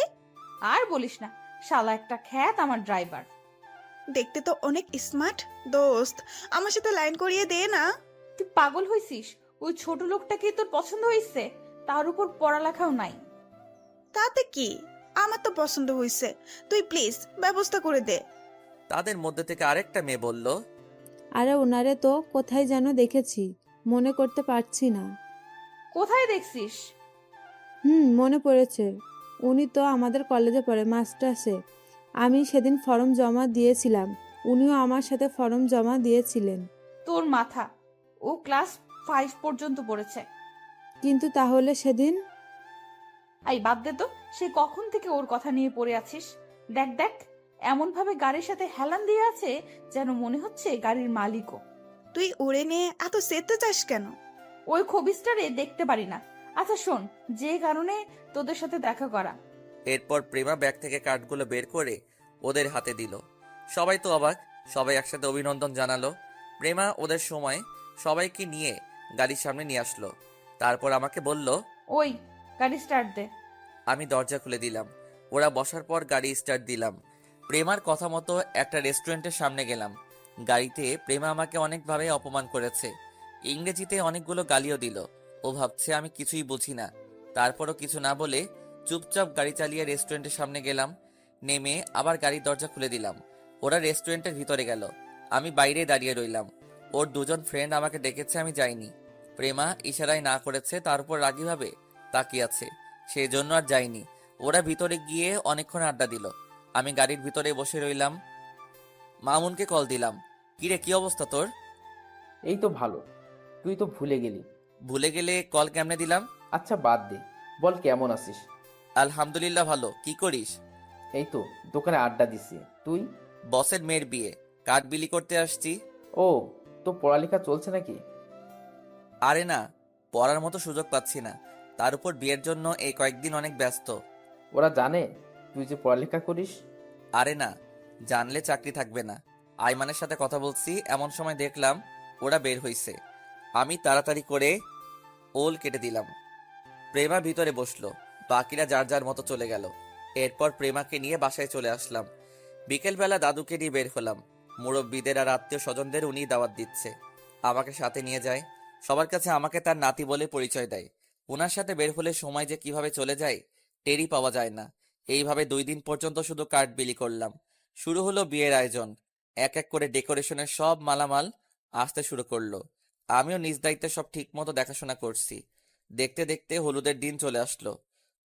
Speaker 5: আর বলিস না, শালা একটা খ্যাত আমার ড্রাইভার।
Speaker 8: দেখতে তো অনেক স্মার্ট। দোস্ত, আমার সাথে লাইন করিয়ে দে না।
Speaker 5: তুই পাগল হইছিস? ওই ছোট লোকটাকে তোর পছন্দ হইছে? তার উপর পড়ালেখাও নাই।
Speaker 8: তাতে কি, আমার তো পছন্দ হয়েছে। তুই প্লিজ ব্যবস্থা করে দে।
Speaker 1: তাদের মধ্যে থেকে আরেকটা মেয়ে বলল,
Speaker 7: আরে ওনারে তো কোথায় যেন দেখেছি, মনে করতে পারছি না।
Speaker 5: কোথায় দেখছিস?
Speaker 7: মনে পড়েছে, উনি তো আমাদের কলেজে পড়ে, মাস্টার্সে। আমি সেদিন ফর্ম জমা দিয়েছিলাম, উনিও আমার সাথে ফর্ম জমা দিয়েছিলেন।
Speaker 5: তোর মাথা। ও ক্লাস 5 পর্যন্ত পড়েছে।
Speaker 7: কিন্তু তাহলে সেদিন?
Speaker 5: এই বাদ দে তো, সে কখন থেকে ওর কথা নিয়ে পড়ে আছিস? দেখ দেখ, এমন ভাবে গাড়ির সাথে হেলান দিয়ে আছে যেন মনে হচ্ছে গাড়ির মালিকও।
Speaker 8: তুই ওরে নিয়ে এত সেতে চাস কেন?
Speaker 5: ওই খবিসটারে দেখতে পারি না। আচ্ছা শোন, যে কারণে তোদের সাথে দেখা করা।
Speaker 1: এরপর প্রেমা ব্যাগ থেকে কার্ডগুলো বের করে ওদের হাতে দিল। সবাই তো অবাক, সবাই একসাথে অভিনন্দন জানালো। প্রেমা ওদের সময় সবাইকে নিয়ে গাড়ির সামনে নিয়ে আসলো। তারপর আমাকে বলল,
Speaker 5: ওই গাড়ি স্টার্ট দে।
Speaker 1: আমি দরজা খুলে দিলাম। ওরা বসার পর গাড়ি স্টার্ট দিলাম। প্রেমার কথা মতো একটা রেস্টুরেন্টের সামনে গেলাম। গাড়িতে প্রেমা আমাকে অনেকভাবে অপমান করেছে, ইংরেজিতে অনেকগুলো গালিও দিল। ও ভাবছে আমি কিছুই বুঝি না। তারপরও কিছু না বলে চুপচাপ গাড়ি চালিয়ে রেস্টুরেন্টের সামনে গেলাম। নেমে আবার গাড়ির দরজা খুলে দিলাম। ওরা রেস্টুরেন্টের ভিতরে গেল, আমি বাইরে দাঁড়িয়ে রইলাম। ওর দুজন ফ্রেন্ড আমাকে ডেকেছে, আমি যাইনি। প্রেমা ইশারায় না করেছে, তার উপর রাগীভাবে তাকিয়ে আছে, সেই জন্য আর যাইনি। ওরা ভিতরে গিয়ে অনেকক্ষণ আড্ডা দিল। আমি গাড়ির ভিতরে বসে রইলাম। মামুনকে কল দিলাম, কিরে কি অবস্থা তোর?
Speaker 3: এই তো ভালো। তুই তো ভুলে গেলি।
Speaker 1: ভুলে গেলে কল কেমনে দিলাম?
Speaker 3: আচ্ছা বাদ দে, বল কেমন আছিস?
Speaker 1: আলহামদুলিল্লাহ ভালো। কি করিস?
Speaker 3: এই তো দোকানে আড্ডা দিছি। তুই?
Speaker 1: বসের মেয়ের বিয়ে, কার্ড বিলি করতে আসছি।
Speaker 3: ও, তো পড়ালেখা চলছে নাকি?
Speaker 1: আরে না, পড়ার মতো সুযোগ পাচ্ছি না, তার উপর বিয়ের জন্য এই কয়েকদিন অনেক ব্যস্ত।
Speaker 3: ওরা জানে তুই যে পড়ালেখা করিস?
Speaker 1: আরে না, জানলে চাকরি থাকবে না। আইমানের সাথে কথা বলছি, এমন সময় দেখলাম ওরা বের হইছে। আমি তাড়াতাড়ি করে ওল কেটে দিলাম। প্রেমা ভিতরে বসলো, বাকিরা যার যার মতো চলে গেল। এরপর প্রেমাকে নিয়ে বাসায় চলে আসলাম। বিকেলবেলা দাদুকে নিয়ে বের হলাম। মুরব্বীদের আর আত্মীয় স্বজনদের উনি দাওয়াত দিচ্ছে, আমাকে সাথে নিয়ে যায়। সবার কাছে আমাকে তার নাতি বলে পরিচয় দেয়। ওনার সাথে বের হলে সময় যে কিভাবে চলে যায় টেরই পাওয়া যায় না। এইভাবে 2 দিন পর্যন্ত শুধু কার্ড বিলি করলাম। শুরু হলো বিয়ের আয়োজন। এক এক করে ডেকোরেশনের সব মালামাল আসতে শুরু করলো। আমিও নিজ দায়িত্বে সব ঠিক মতো দেখাশোনা করছি। দেখতে দেখতে হলুদের দিন চলে আসলো।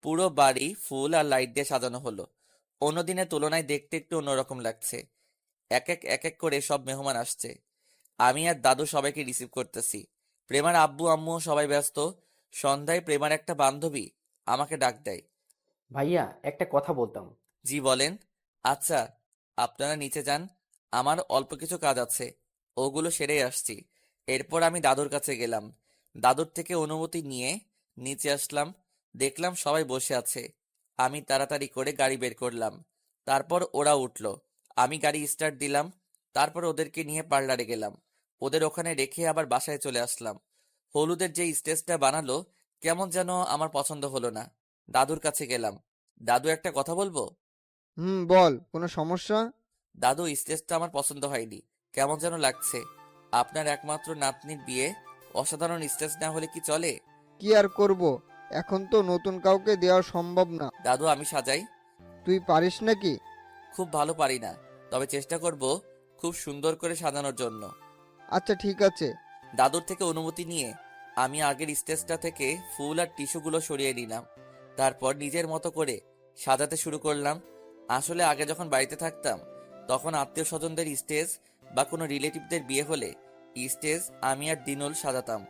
Speaker 1: পুরো বাড়ি ফুল আর লাইট দিয়ে সাজানো হলো। অন্য দিনের তুলনায় দেখতে একটু অন্যরকম লাগছে। এক এক করে সব মেহমান আসছে। আমি আর দাদু সবাইকে রিসিভ করতেছি। প্রেমার আব্বু আম্মু সবাই ব্যস্ত। সন্ধ্যায় প্রেমার একটা বান্ধবী আমাকে ডাক দেয়।
Speaker 3: ভাইয়া, একটা কথা বলতাম।
Speaker 1: জি বলেন। আচ্ছা, আপনারা নিচে যান, আমার অল্প কিছু কাজ আছে, ওগুলো সেরেই আসছি। এরপর আমি দাদুর কাছে গেলাম। দাদুর থেকে অনুমতি নিয়ে নিচে আসলাম। দেখলাম সবাই বসে আছে। আমি তাড়াতাড়ি করে গাড়ি বের করলাম। তারপর ওরা উঠলো। আমি গাড়ি স্টার্ট দিলাম। তারপর ওদেরকে নিয়ে পার্লারে গেলাম। ওদের ওখানে রেখে আবার বাসায় চলে আসলাম। হলুদের যে স্টেজটা বানালো কেমন যেন আমার পছন্দ হলো না। দাদুর কাছে গেলাম। দাদু, একটা কথা বলবো?
Speaker 2: বল, কোনো সমস্যা?
Speaker 1: দাদু, স্টেজটা আমার পছন্দ হয়নি, কেমন যেন লাগছে। আপনার একমাত্র নাতনির বিয়ে, অসাধারণ স্টেজ না হলে কি চলে?
Speaker 2: কি আর করব, এখন তো নতুন কাউকে দেওয়া সম্ভব না।
Speaker 1: দাদু, আমি সাজাই?
Speaker 2: তুই পারিস নাকি?
Speaker 1: খুব ভালো পারি না, তবে চেষ্টা করব খুব সুন্দর করে সাজানোর জন্য।
Speaker 2: আচ্ছা ঠিক আছে।
Speaker 1: দাদুর থেকে অনুমতি নিয়ে আমি আগের স্টেজটা থেকে ফুল আর টিস্যুগুলো সরিয়ে নিলাম। তারপর নিজের মতো করে সাজাতে শুরু করলাম। আসলে আগে যখন বাড়িতে থাকতাম তখন আত্মীয় স্বজনদের স্টেজ বা কোনো রিলেটিভদের বিয়ে হলে স্টেজ আমি আর দিনুল সাজাতাম।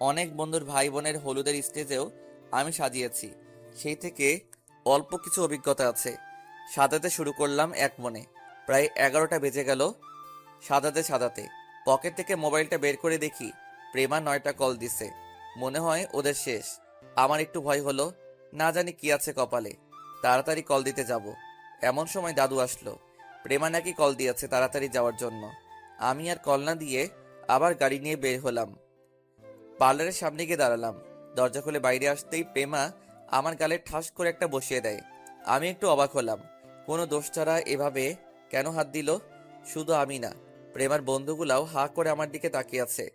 Speaker 1: অনেক বন্ধুর ভাই বোনের হলুদের স্টেজেও আমি সাজিয়েছি, সেই থেকে অল্প কিছু অভিজ্ঞতা আছে। সাজাতে শুরু করলাম এক মনে। প্রায় 11টা বেজে গেল সাজাতে সাজাতে। পকেট থেকে মোবাইলটা বের করে দেখি প্রেমা 9টা কল দিছে। মনে হয় ওদের শেষ। আমার একটু ভয় হলো, না জানি কি আছে কপালে। তাড়াতাড়ি কল দিতে যাব, এমন সময় দাদু আসলো। প্রেমা নাকি কল দিয়েছে তাড়াতাড়ি যাওয়ার জন্য। আমি আর কল না দিয়ে আবার গাড়ি নিয়ে বের হলাম। পার্লারের সামনে গিয়ে দাঁড়ালাম। দরজা খুলে বাইরে আসতেই প্রেমা আমার গালে ঠাস করে একটা বসিয়ে দেয়। আমি একটু অবাক হলাম, কোনো দোষ ছাড়া এভাবে কেন হাত দিল? শুধু আমি না, প্রেমার বন্ধুগুলাও হা করে আমার দিকে তাকিয়ে আছে।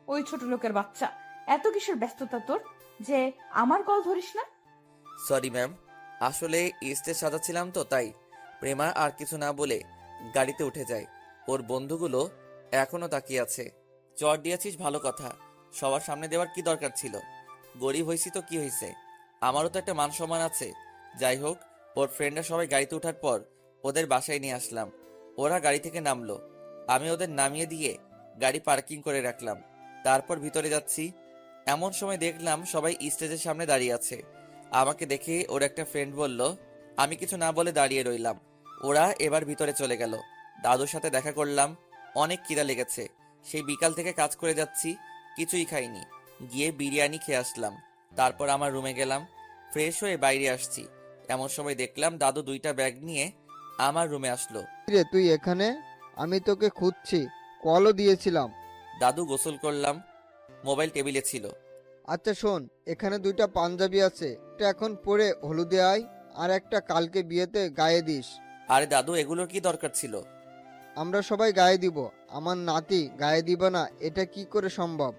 Speaker 5: ওই ছোট লোকের বাচ্চা, এত কিসের ব্যস্ততা তোর যে আমার কল ধরিস না?
Speaker 1: সরি ম্যাম, আসলে স্টেজ সাজাচ্ছিলাম তো তাই। প্রেমা আর কিছু না বলে গাড়িতে উঠে যায়। ওর বন্ধুগুলো এখনো তাকিয়ে আছে। চট দিয়েছিস ভালো কথা, সবার সামনে দেওয়ার কি দরকার ছিল? গরিব হয়েছি তো কি হয়েছে, আমারও তো একটা মান সম্মান আছে। যাই হোক, ওর ফ্রেন্ডরা সবাই গাড়িতে ওঠার পর ওদের বাসায় নিয়ে আসলাম। ওরা গাড়ি থেকে নামলো, আমি ওদের নামিয়ে দিয়ে গাড়ি পার্কিং করে রাখলাম। তারপর ভিতরে যাচ্ছি, এমন সময় দেখলাম সবাই স্টেজের সামনে দাঁড়িয়ে আছে। আমাকে দেখে ওর একটা ফ্রেন্ড বলল। আমি কিছু না বলে দাঁড়িয়ে রইলাম। ওরা এবার ভিতরে চলে গেল। দাদুর সাথে দেখা করলাম। অনেক খিদা লেগেছে, সেই বিকাল থেকে কাজ করে যাচ্ছি, কিছুই খাইনি। গিয়ে বিরিয়ানি খেয়ে আসলাম। তারপর আমার রুমে গেলাম, ফ্রেশ হয়ে বাইরে আসছি। এমন সময় দেখলাম দাদু 2টা ব্যাগ নিয়ে আমার রুমে আসলো।
Speaker 2: রে তুই এখানে? আমি তোকে খুঁজছি, কলও দিয়েছিলাম।
Speaker 1: দাদু গোসল করলাম, মোবাইল টেবিলে ছিল।
Speaker 2: আচ্ছা শোন, এখানে 2টা পাঞ্জাবি আছে, একটা এখন পরে হলুদে আয়, আর একটা কালকে বিয়েতে গায়ে দিস।
Speaker 1: আরে দাদু, এগুলোর কি দরকার ছিল?
Speaker 2: আমরা সবাই গায়ে দিব, আমার নাতি গায়ে দিব না এটা কি করে সম্ভব?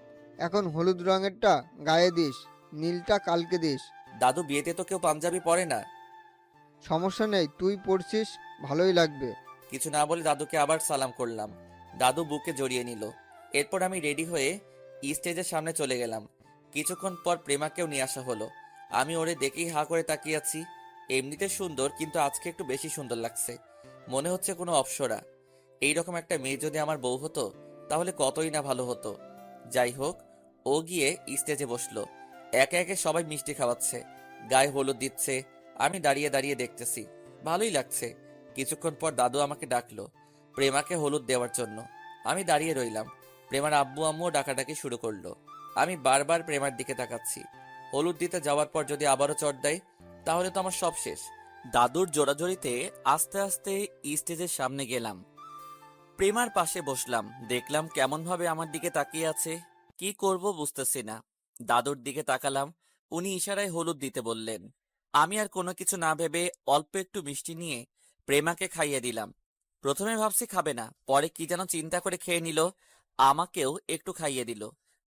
Speaker 2: এখন হলুদ রঙেরটা গায়ে দিস, নীলটা কালকে দিস।
Speaker 1: দাদু, বিয়েতে তো কেউ পাঞ্জাবি পরে না।
Speaker 2: সমস্যা নেই, তুই পড়ছিস, ভালোই লাগবে।
Speaker 1: কিছু না বলে দাদুকে আবার সালাম করলাম। দাদু বুকে জড়িয়ে নিল। এরপর আমি রেডি হয়ে স্টেজের সামনে চলে গেলাম। কিছুক্ষণ পর প্রেমাকেও নিয়ে আসা হলো। আমি ওরে দেখেই হা করে তাকিয়ে আছি। এমনিতে সুন্দর, কিন্তু আজকে একটু বেশি সুন্দর লাগছে। মনে হচ্ছে কোনো অপ্সরা। এইরকম একটা মেয়ে যদি আমার বউ হতো তাহলে কতই না ভালো হতো। যাই হোক, ও গিয়ে স্টেজে বসলো। একে একে সবাই মিষ্টি খাওয়াচ্ছে, গায়ে হলুদ দিচ্ছে। আমি দাঁড়িয়ে দাঁড়িয়ে দেখতেছি, ভালোই লাগছে। কিছুক্ষণ পর দাদু আমাকে ডাকলো প্রেমাকে হলুদ দেওয়ার জন্য। আমি দাঁড়িয়ে রইলাম। প্রেমার আব্বু আম্মুও ডাকাডাকি শুরু করলো। আমি বারবার প্রেমার দিকে তাকাচ্ছি। হলুদ দিতে যাওয়ার পর যদি আবারও চট দেয় তাহলে তো আমার সব শেষ। দাদুর জোরাজোরিতে আস্তে আস্তে স্টেজের সামনে গেলাম। প্রেমার পাশে বসলাম। দেখলাম কেমন ভাবে আমার দিকে তাকিয়ে আছে। কি করব বুঝতেছি না। দাদুর দিকে তাকালাম, উনি ইশারায় হলুদ দিতে বললেন। আমি আর কোনো কিছু না ভেবে অল্প একটু মিষ্টি নিয়ে প্রেমাকে খাইয়ে দিলাম। প্রথমে ভাবছি খাবে না, পরে কি যেন চিন্তা করে খেয়ে নিল। আমাকেও একটু খাইয়ে দিল।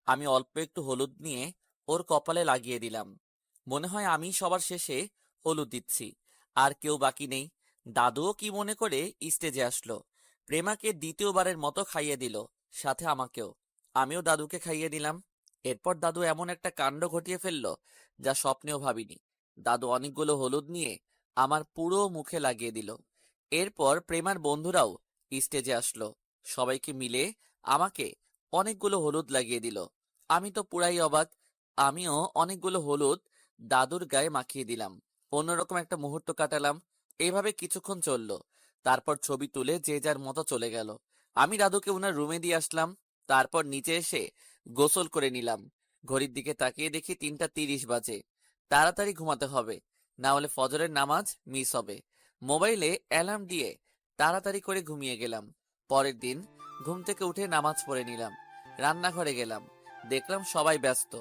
Speaker 1: আমি অল্প একটু হলুদ নিয়ে ওর কপালে লাগিয়ে দিলাম। মনে হয় আমি সবার শেষে হলুদ দিচ্ছি, আর কেউ বাকি নেই। দাদুও কি মনে করে স্টেজে আসলো, প্রেমাকে দ্বিতীয়বারের মতো খাইয়ে দিল, সাথে আমাকেও। আমিও দাদুকে খাইয়ে দিলাম। এরপর দাদু এমন একটা কাণ্ড ঘটিয়ে ফেললো যা স্বপ্নেও ভাবিনি। দাদু অনেকগুলো হলুদ নিয়ে আমার পুরো মুখে লাগিয়ে দিল। এরপর প্রেমার বন্ধুরাও স্টেজে আসলো, সবাইকে মিলে আমাকে অনেকগুলো হলুদ লাগিয়ে দিল। আমি তো পুরাই অবাক। আমিও অনেকগুলো হলুদ দাদুর গায়ে মাখিয়ে দিলাম। অন্যরকম একটা মুহূর্ত কাটালাম। এইভাবে কিছুক্ষণ চললো। তারপর ছবি তুলে যে যার মতো চলে গেল। আমি দাদুকে ওনার রুমে দিয়ে আসলাম। তারপর নিচে এসে গোসল করে নিলাম। ঘড়ির দিকে তাকিয়ে দেখি 3টা 30 বাজে। তাড়াতাড়ি ঘুমাতে হবে, না হলে ফজরের নামাজ মিস হবে। মোবাইলে অ্যালার্ম দিয়ে তাড়াতাড়ি করে ঘুমিয়ে গেলাম। পরের দিন ঘুম থেকে উঠে নামাজ পড়ে নিলাম। রান্নাঘরে গেলাম, দেখলাম সবাই ব্যস্ত।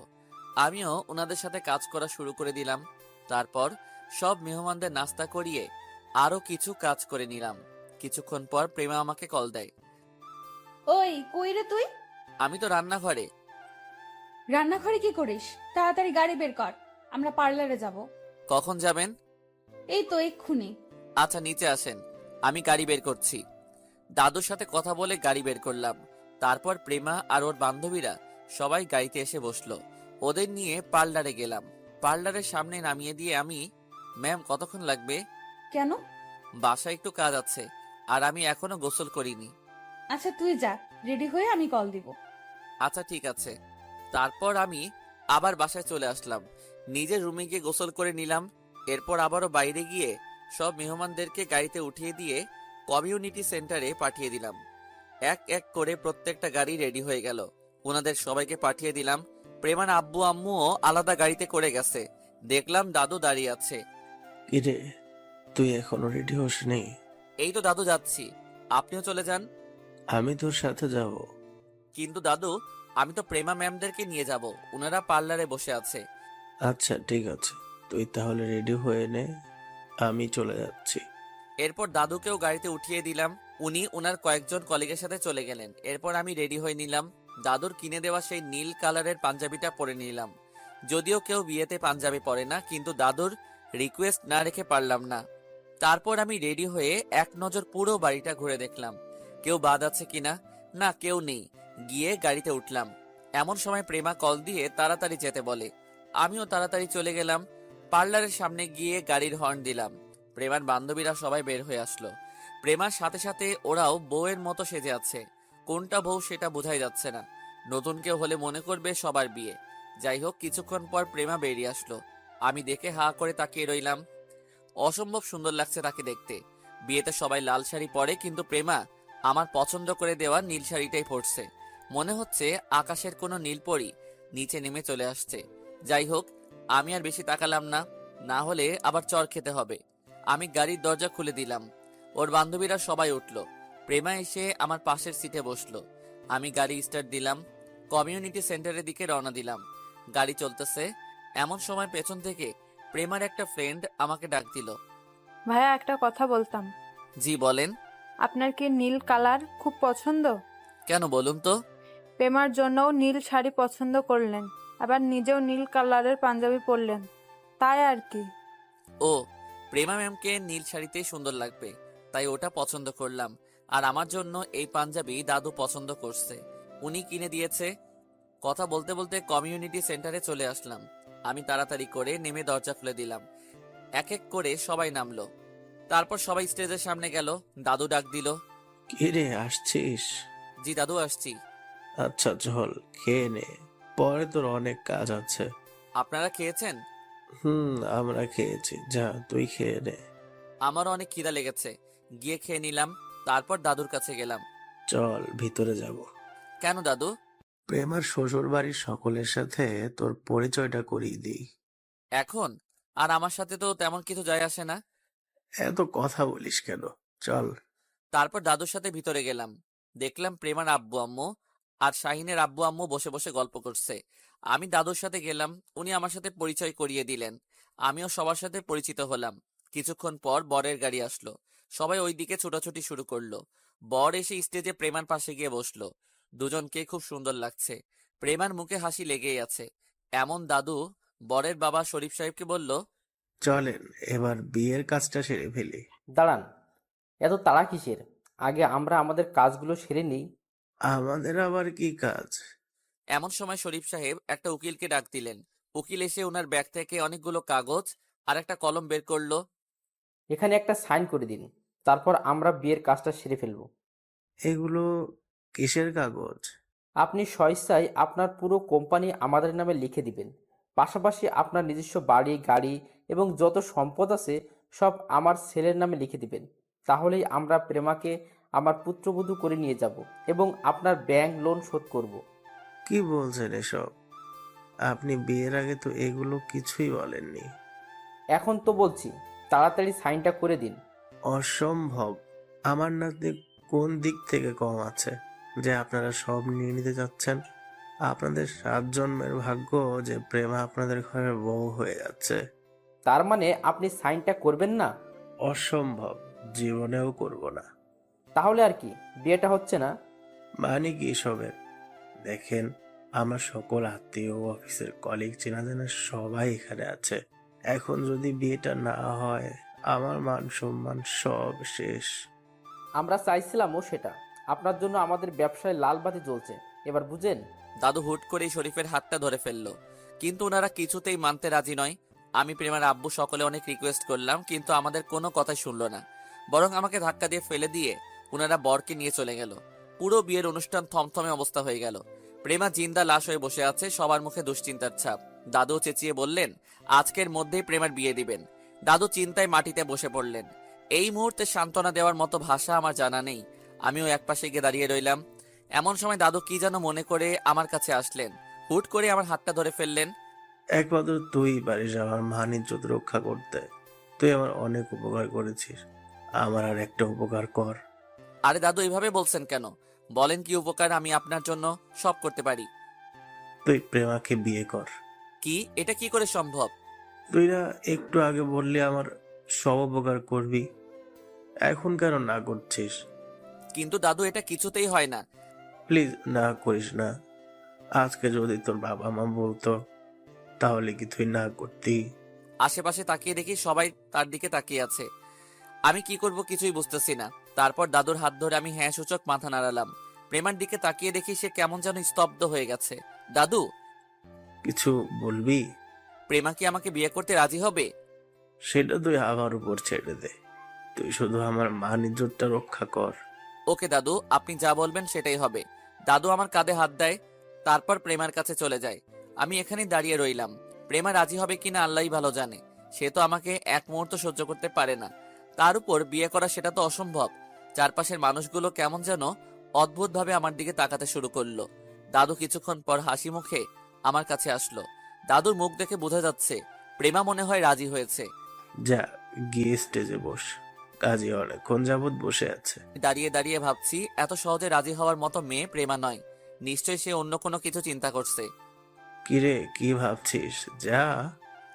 Speaker 1: আমিও ওনাদের সাথে কাজ করা শুরু করে দিলাম। তারপর সব মেহমানদের নাস্তা করিয়ে আরো কিছু কাজ করে নিলাম। কিছুক্ষণ পর প্রেমা আমাকে কল দেয়।
Speaker 5: ওই কই রে তুই?
Speaker 1: আমি তো রান্নাঘরে।
Speaker 5: রান্নাঘরে কি করিস? তাড়াতাড়ি গাড়ি বের কর, আমরা পার্লারে যাব।
Speaker 1: কখন যাবেন?
Speaker 5: এই তো এক্ষুনি।
Speaker 1: আচ্ছা, নিচে আসেন, আমি গাড়ি বের করছি। দাদুর সাথে কথা বলে গাড়ি বের করলাম। তারপর প্রেমা আর ওর বান্ধবীরা সবাই গাড়িতে এসে বসলো। ওদের নিয়ে পার্লারে গেলাম। পার্লারের সামনে নামিয়ে দিয়ে আমি, ম্যাম কতক্ষণ লাগবে?
Speaker 5: কেন?
Speaker 1: বাসায় একটু কাজ আছে, আর আমি এখনো গোসল করিনি।
Speaker 5: আচ্ছা তুই যা, রেডি হয়ে আমি কল দিব।
Speaker 1: আচ্ছা ঠিক আছে। তারপর আমি আবার বাসায় চলে আসলাম। নিজের রুমে গিয়ে গোসল করে নিলাম। এরপর আবারও বাইরে গিয়ে সব মেহমানদেরকে গাড়িতে উঠিয়ে দিয়ে কমিউনিটি সেন্টারে পাঠিয়ে দিলাম। এক এক করে প্রত্যেকটা গাড়ি রেডি হয়ে গেল। ওনাদের সবাইকে পাঠিয়ে দিলাম। প্রেমার আব্বু আম্মুও আলাদা গাড়িতে করে গেছে। দেখলাম দাদু দাঁড়িয়ে আছে।
Speaker 9: কিরে, তুই এখনো রেডি হসনি?
Speaker 1: এই তো দাদু যাচ্ছি, আপনিও চলে যান।
Speaker 9: আমি তোর সাথে যাব।
Speaker 1: কিন্তু দাদু, আমি তো প্রেমা ম্যামদেরকে নিয়ে যাব, ওনারা পার্লারে বসে আছে।
Speaker 9: আচ্ছা ঠিক আছে, তুই তাহলে রেডি হয়ে নে, আমি চলে যাচ্ছি।
Speaker 1: এরপর দাদুকেও গাড়িতে উঠিয়ে দিলাম। উনি ওনার কয়েকজন কলিগের সাথে চলে গেলেন। এরপর আমি রেডি হয়ে নিলাম। দাদুর কিনে দেওয়া সেই নীল কালারের পাঞ্জাবিটা পরে নিলাম। যদিও কেউ বিয়েতে পাঞ্জাবি পরে না, কিন্তু দাদুর রিকোয়েস্ট না রেখে পারলাম না। তারপর আমি রেডি হয়ে এক নজর পুরো বাড়িটা ঘুরে দেখলাম, কেউ বাদ আছে কিনা। না, কেউ নেই। গিয়ে গাড়িতে উঠলাম। এমন সময় প্রেমা কল দিয়ে তাড়াতাড়ি যেতে বলে। আমিও তাড়াতাড়ি চলে গেলাম। পার্লারের সামনে গিয়ে গাড়ির হর্ন দিলাম। প্রেমার বান্ধবীরা সবাই বের হয়ে আসলো। প্রেমার সাথে সাথে ওরাও বউয়ের মতো সেজে আছে। কোনটা বউ সেটা বোঝাই যাচ্ছে না। নতুন কেউ হলে মনে করবে সবার বিয়ে। যাই হোক, কিছুক্ষণ পর প্রেমা বেরিয়ে আসলো। আমি দেখে হা করে তাকিয়ে রইলাম। অসম্ভব সুন্দর লাগছে তাকে দেখতে। বিয়েতে সবাই লাল শাড়ি পরে, কিন্তু প্রেমা আমার পছন্দ করে দেওয়া নীল শাড়িটাই পরছে। মনে হচ্ছে আকাশের কোনো নীলপরি নিচে নেমে চলে আসছে। যাই হোক, আমি আর বেশি তাকালাম না, না হলে আবার চর খেতে হবে। আমি গাড়ির দরজা খুলে দিলাম। ওর বান্ধবীরা সবাই উঠলো। প্রেমা এসে আমার পাশের সিটে বসলো। আমি গাড়ি স্টার্ট দিলাম, কমিউনিটি সেন্টারের দিকে রওনা দিলাম। গাড়ি চলতেছে, এমন সময় পেছন থেকে প্রেমার একটা ফ্রেন্ড আমাকে ডাক দিল।
Speaker 7: ভাইয়া, একটা কথা বলতাম।
Speaker 1: জি বলেন।
Speaker 7: আপনার কি নীল কালার খুব পছন্দ?
Speaker 1: কেন বলুন তো?
Speaker 7: প্রেমার জন্যও নীল শাড়ি পছন্দ করলেন, আবার নিজেও নীল কালারের পাঞ্জাবি পরলেন, তাই আর কি।
Speaker 1: ও, প্রেমা ম্যামকে নীল শাড়িতেই সুন্দর লাগবে, তাই ওটা পছন্দ করলাম। আর আমার জন্য এই পাঞ্জাবি দাদু পছন্দ করছে, উনি কিনে দিয়েছে। কথা বলতে বলতে কমিউনিটি সেন্টারে চলে আসলাম। আমি তাড়াতাড়ি করে নেমে দরজা খুলে দিলাম। এক এক করে সবাই নামলো। তারপর সবাই স্টেজের সামনে গেল। দাদু ডাক দিল।
Speaker 9: কি রে, আসছিস?
Speaker 1: জি দাদু, আসছি।
Speaker 9: আচ্ছা চল, খেয়ে নে, পরে তোর অনেক কাজ আছে।
Speaker 1: আপনারা খেয়েছেন?
Speaker 9: আমরা খেয়েছি, যা তুই খেয়ে নে।
Speaker 1: আমারও অনেক খিদা লেগেছে, গিয়ে খেয়ে নিলাম। তারপর দাদুর কাছে গেলাম।
Speaker 9: চল ভিতরে যাব।
Speaker 1: কেন দাদু?
Speaker 9: প্রেমার শ্বশুর বাড়ির সকলের সাথে তোর পরিচয়টা করিয়ে দিই।
Speaker 1: এখন? আর আমার সাথে তো তেমন কিছু যায় আসে না।
Speaker 9: এত কথা বলিস কেন, চল।
Speaker 1: তারপর দাদুর সাথে ভিতরে গেলাম। দেখলাম প্রেমার আব্বু আম্মু আর শাহিনের আব্বু আম্মু বসে বসে গল্প করছে। আমি দাদুর সাথে গেলাম, উনি আমার সাথে পরিচয় করিয়ে দিলেন। আমিও সবার সাথে পরিচিত হলাম। কিছুক্ষণ পর বরের গাড়ি আসলো। সবাই ওইদিকে ছোটাছুটি শুরু করলো। বর এসে স্টেজে প্রেমার পাশে গিয়ে বসলো। দুজনকে খুব সুন্দর লাগছে। প্রেমার মুখে হাসি লেগেই আছে। এমন দাদু বরের বাবা শরীফ সাহেবকে বলল,
Speaker 9: চলেন এবার বিয়ের কাজটা সেরে ফেলি।
Speaker 3: দাঁড়ান, এত তাড়া কিসের? আগে আমরা আমাদের কাজগুলো সেরে নিই।
Speaker 9: আমাদের আবার কি কাজ?
Speaker 1: এমন সময় শরীফ সাহেব একটা উকিলকে ডাক দিলেন। উকিল এসে ওনার ব্যাগ থেকে অনেকগুলো কাগজ আর একটা কলম বের করলো।
Speaker 3: এখানে একটা সাইন করে দিন, তারপর আমরা বিয়ের কাজটা সেরে ফেলবো।
Speaker 9: এগুলো কিসের কাগজ?
Speaker 3: আপনি স্বেচ্ছায় আপনার পুরো কোম্পানি আমাদের নামে লিখে দিবেন। পাশাপাশি আপনার নিজস্ব বাড়ি, গাড়ি এবং যত সম্পদ আছে সব আমার ছেলের নামে লিখে দিবেন। তাহলেই আমরা প্রেমাকে আমার পুত্রবধূ করে নিয়ে যাব এবং আপনার ব্যাংক লোন শোধ করব।
Speaker 9: কি বলছেন এসব? আপনি বিয়ের আগে তো এগুলো কিছুই বলেননি।
Speaker 3: এখন তো বলছি, তাড়াতাড়ি সাইনটা করে দিন।
Speaker 9: অসম্ভব। আমার নাতনি কোন দিক থেকে কম আছে যে আপনারা সব নিয়ে নিতে যাচ্ছেন? আপনাদের 7 জন্মের ভাগ্য যে প্রেমা আপনাদের ঘরের বউ হয়ে যাচ্ছে।
Speaker 3: তার মানে আপনি সাইনটা করবেন না?
Speaker 9: অসম্ভব, জীবনেও করব না।
Speaker 3: তাহলে আর কি, বিয়েটা হচ্ছে না?
Speaker 9: মানে কি এসবের? দেখেন, আমার সকল আত্মীয়, অফিসের কলিগ, চেনা জানা সবাই এখানে আছে। এখন যদি বিয়েটা না হয়, আমার মান সম্মান সব শেষ।
Speaker 3: আমরা চাইছিলামও সেটা। আপনার জন্য আমাদের ব্যবসায় লাল বাতি জ্বলছে, এবার বুঝেন?
Speaker 1: দাদু হুট করেই শরীফের হাতটা ধরে ফেললো, কিন্তু ওনারা কিছুতেই মানতে রাজি নয়। আমি প্রেমার আব্বু সকলে অনেক রিকোয়েস্ট করলাম, কিন্তু আমাদের কোনো কথাই শুনলো না। বরং আমাকে ধাক্কা দিয়ে ফেলে দিয়ে ওনারা বরকে নিয়ে চলে গেল। পুরো বিয়ের অনুষ্ঠান থমথমে অবস্থা হয়ে গেল। প্রেমা জিন্দা লাশ হয়ে বসে আছে, সবার মুখে দুশ্চিন্তার ছাপ। দাদু চেঁচিয়ে বললেন, আজকের মধ্যেই প্রেমার বিয়ে দিবেন। দাদু চিন্তায় মাটিতে বসে পড়লেন। এই মুহূর্তে সান্ত্বনা দেওয়ার মতো ভাষা আমার জানা নেই। আমিও একপাশে গিয়ে দাঁড়িয়ে রইলাম। এমন সময় দাদু কি যেন মনে করে আমার কাছে আসলেন। হুট করে আমার হাতটা ধরে ফেললেন।
Speaker 9: একমাত্র তুই পারিস আমার মান ইজ্জত রক্ষা করতে। তুই আমার অনেক উপকার করেছিস, আমার আর একটা উপকার কর।
Speaker 1: আরে দাদু, এইভাবে বলছেন কেন? বলেন কি উপকার আমি আপনার জন্য সব করতে পারি।
Speaker 9: তুই প্রেমাকে বিয়ে কর।
Speaker 1: কি? এটা কি করে সম্ভব?
Speaker 9: তুই না একটু আগে বললি আমার সব উপকার করবি, এখন কেন না করছিস?
Speaker 1: কিন্তু দাদু, এটা কিছুতেই হয় না।
Speaker 9: প্লিজ না করিস না। আজকে যদি তোর বাবা মা বলতো, তাহলে কি তুই না করতি?
Speaker 1: আশেপাশে তাকিয়ে দেখি সবাই তার দিকে তাকিয়ে আছে। আমি কি করব কিছুই বুঝতেছি না। তারপর দাদুর হাত ধরে আমি হ্যাঁ সূচক মাথা নাড়ালাম। প্রেমার দিকে তাকিয়ে দেখি সে কেমন যেন স্তব্ধ হয়ে গেছে। দাদু,
Speaker 9: কিছু বলবি?
Speaker 1: প্রেমা কি আমাকে বিয়ে করতে রাজি হবে?
Speaker 9: সেটা তুই আমার উপর ছেড়ে দে। তুই শুধু আমার মান ইজ্জতটা রক্ষা কর।
Speaker 1: ওকে দাদু, আপনি যা বলবেন সেটাই হবে। দাদু আমার কাঁধে হাত দেয়, তারপর প্রেমার কাছে চলে যায়। আমি এখানেই দাঁড়িয়ে রইলাম। প্রেমা রাজি হবে কিনা আল্লাহই ভালো জানে। সে তো আমাকে এক মুহূর্ত সহ্য করতে পারে না, তার উপর বিয়ে করা সেটা তো অসম্ভব। চারপাশের মানুষগুলো কেমন যেন অদ্ভুতভাবে আমার দিকে তাকাতে শুরু করলো। দাদু কিছুক্ষণ পর হাসি মুখে আমার কাছে আসলো। দাদুর মুখ দেখে বোঝা যাচ্ছে প্রেমা মনে হয় রাজি হয়েছে।
Speaker 9: যা, গিয়ে স্টেজে বস। কাজী অনেকক্ষণ যাবৎ বসে আছে।
Speaker 1: দাঁড়িয়ে দাঁড়িয়ে ভাবছি এত সহজে রাজি হওয়ার মতো মেয়ে প্রেমা নয়। নিশ্চয়ই সে অন্য কোনো কিছু চিন্তা করছে।
Speaker 9: কিরে, কি ভাবছিস? যা।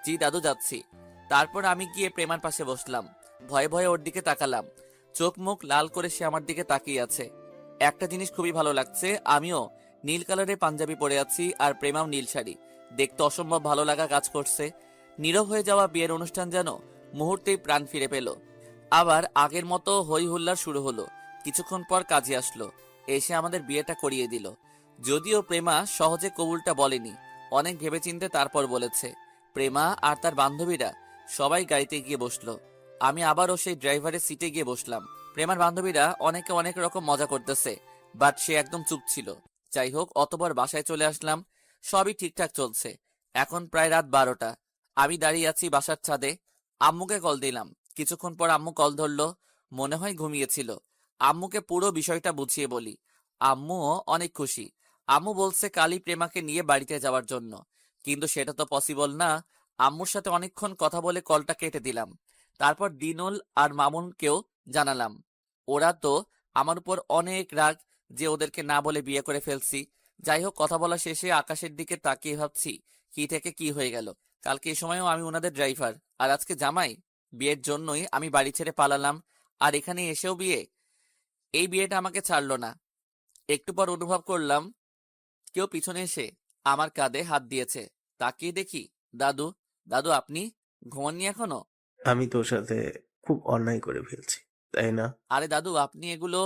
Speaker 1: জি দাদু, যাচ্ছি। তারপর আমি গিয়ে প্রেমার পাশে বসলাম। ভয়ে ভয়ে ওর দিকে তাকালাম। চোখ মুখ লাল করে সে আমার দিকে তাকিয়ে আছে। একটা জিনিস খুবই ভালো লাগছে, আমিও নীল কালারের পাঞ্জাবি পরে আছি আর প্রেমাও নীল শাড়ি। দেখতে অসম্ভব ভালো লাগা কাজ করছে। নীরব হয়ে যাওয়া বিয়ের অনুষ্ঠান যেন মুহূর্তেই প্রাণ ফিরে পেল। আবার আগের মতো হই হুল্লার শুরু হলো। কিছুক্ষণ পর কাজী আসলো, এসে আমাদের বিয়েটা করিয়ে দিল। যদিও প্রেমা সহজে কবুলটা বলেনি, অনেক ভেবেচিন্তে তারপর বলেছে। প্রেমা আর তার বান্ধবীরা সবাই গাড়িতে গিয়ে বসলো। আমি আবারও সেই ড্রাইভারের সিটে গিয়ে বসলাম। প্রেমার বান্ধবীরা অনেকে অনেক রকম মজা করতেছে, বাট সে একদম চুপ ছিল। যাই হোক, অতবার বাসায় চলে আসলাম। সবই ঠিকঠাক চলছে। এখন প্রায় রাত 12টা। আমি দাঁড়িয়ে আছি বাসার ছাদে। আম্মুকে কল দিলাম। কিছুক্ষণ পর আম্মু কল ধরলো। মনে হয় ঘুমিয়েছিল। আম্মুকে পুরো বিষয়টা বুঝিয়ে বলি। আম্মুও অনেক খুশি। আম্মু বলছে কালই প্রেমাকে নিয়ে বাড়িতে যাওয়ার জন্য, কিন্তু সেটা তো পসিবল না। আম্মুর সাথে অনেকক্ষণ কথা বলে কলটা কেটে দিলাম। তারপর দিনুল আর মামুনকেও জানালাম। ওরা তো আমার উপর অনেক রাগ যে ওদেরকে না বলে বিয়ে করে ফেলছি। যাই হোক, কথা বলা শেষে আকাশের দিকে তাকিয়ে ভাবছি কি থেকে কি হয়ে গেল। কালকে এই সময়ও আমি ওনাদের ড্রাইভার, আর আজকে জামাই। বিয়ের জন্যই আমি বাড়ি ছেড়ে পালালাম, আর এখানে এসেও বিয়ে। এই বিয়েটা আমাকে ছাড়লো না। একটু পর অনুভব করলাম কেউ পিছনে এসে আমার কাঁধে হাত দিয়েছে। তাকিয়ে দেখি দাদু। দাদু, আপনি ঘুমাননি এখনো?
Speaker 9: আমি তোর সাথে খুব অন্যায় করে ফেলছি, তাই না?
Speaker 1: আরে দাদু, আপনি এগুলো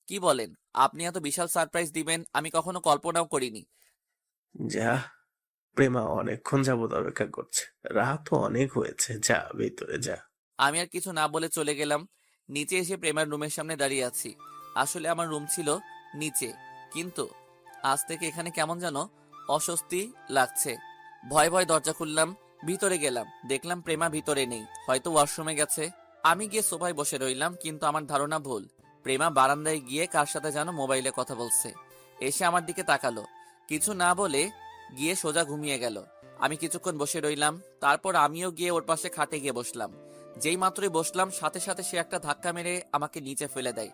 Speaker 1: কি বলেন? আপনি এত বিশাল সারপ্রাইজ দিবেন আমি কখনো কল্পনাও করিনি।
Speaker 9: যা, প্রেমা অনেকক্ষণ যাবৎ অপেক্ষা করছে। রাতও অনেক হয়েছে, যা ভেতরে যা।
Speaker 1: আমি আর কিছু না বলে চলে গেলাম। নিচে এসে প্রেমার রুমের সামনে দাঁড়িয়ে আছি। আসলে আমার রুম ছিল নিচে, কিন্তু আজ থেকে এখানে কেমন যেন অস্বস্তি লাগছে। ভয় ভয় দরজা খুললাম, ভিতরে গেলাম। দেখলাম প্রেমা ভিতরে নেই, হয়তো ওয়াশরুমে গেছে। আমি গিয়ে সোফায় বসে রইলাম, কিন্তু আমার ধারণা ভুল। প্রেমা বারান্দায় গিয়ে কার সাথে যেন মোবাইলে কথা বলছে। এসে আমার দিকে তাকালো, কিছু না বলে গিয়ে সোজা ঘুমিয়ে গেল। আমি কিছুক্ষণ বসে রইলাম, তারপর আমিও গিয়ে ওর পাশে খাটে গিয়ে বসলাম। যেই মাত্রই বসলাম সাথে সাথে সে একটা ধাক্কা মেরে আমাকে নিচে ফেলে দেয়।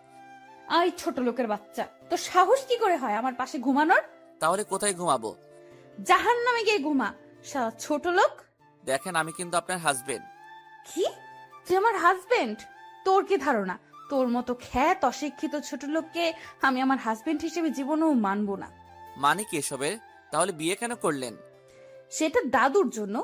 Speaker 5: আই ছোট লোকের বাচ্চা, তো সাহস কি করে হয় আমার পাশে ঘুমানোর?
Speaker 1: তাহলে কোথায় ঘুমাবো?
Speaker 5: জাহান্নামে গিয়ে ঘুমা, শালা ছোট লোক।
Speaker 1: দেখেন, আমি কিন্তু আপনার হাজবেন্ড।
Speaker 5: কি? তুই আমার হাজবেন্ড? তোর কি ধারণা তোর মতো খ্যাত অশিক্ষিত ছোট লোককে আমি আমার হাজবেন্ড হিসেবে জীবনেও মানবো না?
Speaker 1: মানে কি এসবের? তাহলে বিয়ে কেন করলেন?
Speaker 5: সেটা দাদুর জন্য।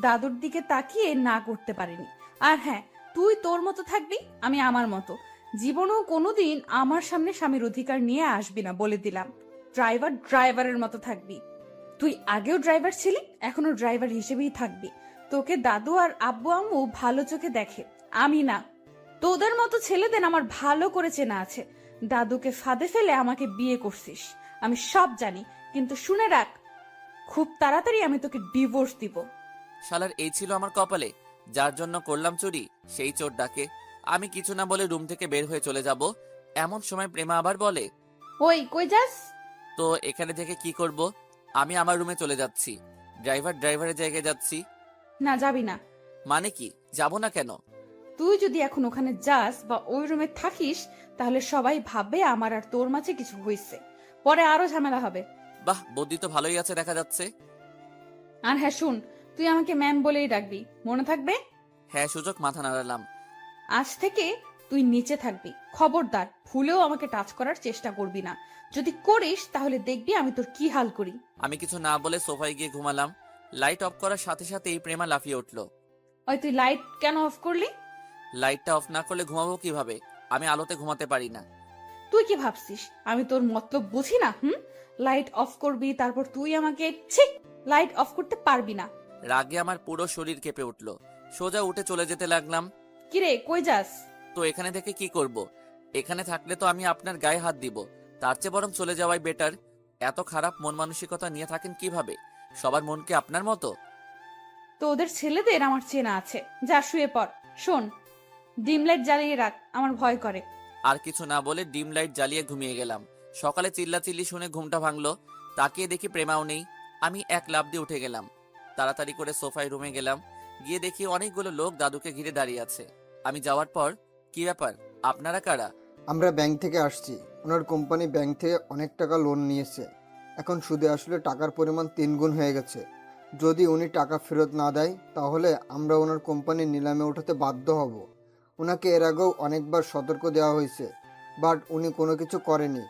Speaker 5: দাদুর দিকে তাকিয়ে না করতে পারিনি। আর হ্যাঁ, তুই তোর মতো থাকবি, আমি আমার মতো। জীবনেও কোনোদিন আমার সামনে স্বামীর অধিকার নিয়ে আসবি না, বলে দিলাম। ড্রাইভার ড্রাইভারের মতো থাকবি। তুই আগেও ড্রাইভার ছিলি, এখনো ড্রাইভার হিসেবেই থাকবি। তোকে দাদু আর আব্বু আম্মু ভালো চোখে দেখে, আমি না। তোদের মতো ছেলেদের আমার ভালো করে চেনা আছে। দাদুকে ফাঁদে ফেলে আমাকে বিয়ে করছিস, আমি সব জানি। কিন্তু শুনে রাখ, খুব তাড়াতাড়ি আমি তোকে ডিভোর্স দিব।
Speaker 1: শালার এই ছিল আমার কপালে, যার জন্য করলাম চুরি সেই চোর ডাকে। আমি কিছু না বলে রুম থেকে বের হয়ে চলে যাব। এমন সময় প্রেমা আবার বলে,
Speaker 5: ওই কই যাস?
Speaker 1: তো এখানে থেকে কি করব? আমি আমার রুমে চলে যাচ্ছি। ড্রাইভারের জায়গায় যাচ্ছি।
Speaker 5: না, যাবি না।
Speaker 1: মানে কি, যাব না কেন?
Speaker 5: তুই যদি এখন ওখানে যাস বা ওই রুমে থাকিস, তাহলে সবাই ভাববে আমার আর তোর মাঝে কিছু হয়েছে। পরে আরো ঝামেলা হবে।
Speaker 1: বাহ, বুদ্ধি তো ভালোই আছে দেখা যাচ্ছে।
Speaker 5: আর হ্যাঁ শুন, তুই আমাকে ম্যাম বলেই ডাকবি, মনে থাকবে?
Speaker 1: হ্যাঁ, সুযোগ মাথা নাড়ালাম।
Speaker 5: আজ থেকে তুই নিচে থাকবি, খবরদার ভুলেও আমাকে টাচ করার চেষ্টা করবি না। যদি করিস তাহলে দেখবি আমি তোর কি হাল করি।
Speaker 1: আমি কিছু না বলে সোফায় গিয়ে ঘুমালাম। লাইট অফ করার সাথে সাথেই প্রেমা লাফিয়ে উঠল।
Speaker 5: ওই তুই লাইট কেন অফ করলি?
Speaker 1: লাইটটা অফ না করলে ঘুমাবো কিভাবে? আমি আলোতে ঘুমাতে পারি না।
Speaker 5: তুই কি ভাবছিস আমি তোর মতলব বুঝি না? লাইট অফ করবি, তারপর তুই আমাকে ছি, লাইট অফ করতে পারবি না।
Speaker 1: রাগে আমার পুরো শরীর কেঁপে উঠল। সোজা উঠে চলে যেতে লাগলাম।
Speaker 5: কিরে কই যাস?
Speaker 1: তো এখানে থেকে কি করব? এখানে থাকলে তো আমি আপনার গায়ে হাত দিব, তার চেয়ে বরং চলে যাওয়াই বেটার। এত খারাপ মন মানসিকতা নিয়ে থাকেন কিভাবে? সবার মন কি আপনার মতো?
Speaker 5: তো ওদের ছেলেদের আমার চেনা আছে। যা শুয়ে পড়। শোন, ডিম লাইট জ্বালিয়ে রাখ, আমার ভয় করে।
Speaker 1: আর কিছু না বলে ডিম লাইট জ্বালিয়ে ঘুমিয়ে গেলাম। সকালে চিল্লাচিল্লি শুনে ঘুমটা ভাঙলো। তাকিয়ে দেখি প্রেমাও নেই। আমি এক লাফ দিয়ে উঠে গেলাম। তাড়াতাড়ি করে সোফায় রুমে গেলাম। গিয়ে দেখি অনেকগুলো লোক দাদুকে ঘিরে দাঁড়িয়ে আছে। আমি যাওয়ার পর, কি ব্যাপার, আপনারা কারা?
Speaker 2: আমরা ব্যাংক থেকে আসছি। ওনার কোম্পানি ব্যাংক থেকে অনেক টাকা লোন নিয়েছে। এখন সুদে আসলে টাকার পরিমাণ 3 গুণ হয়ে গেছে। যদি উনি টাকা ফেরত না দেয় তাহলে আমরা ওনার কোম্পানি নিলামে ওঠাতে বাধ্য হব। ওনাকে এর আগেও অনেকবার সতর্ক দেওয়া হয়েছে, বাট উনি কোনো কিছু করেনি।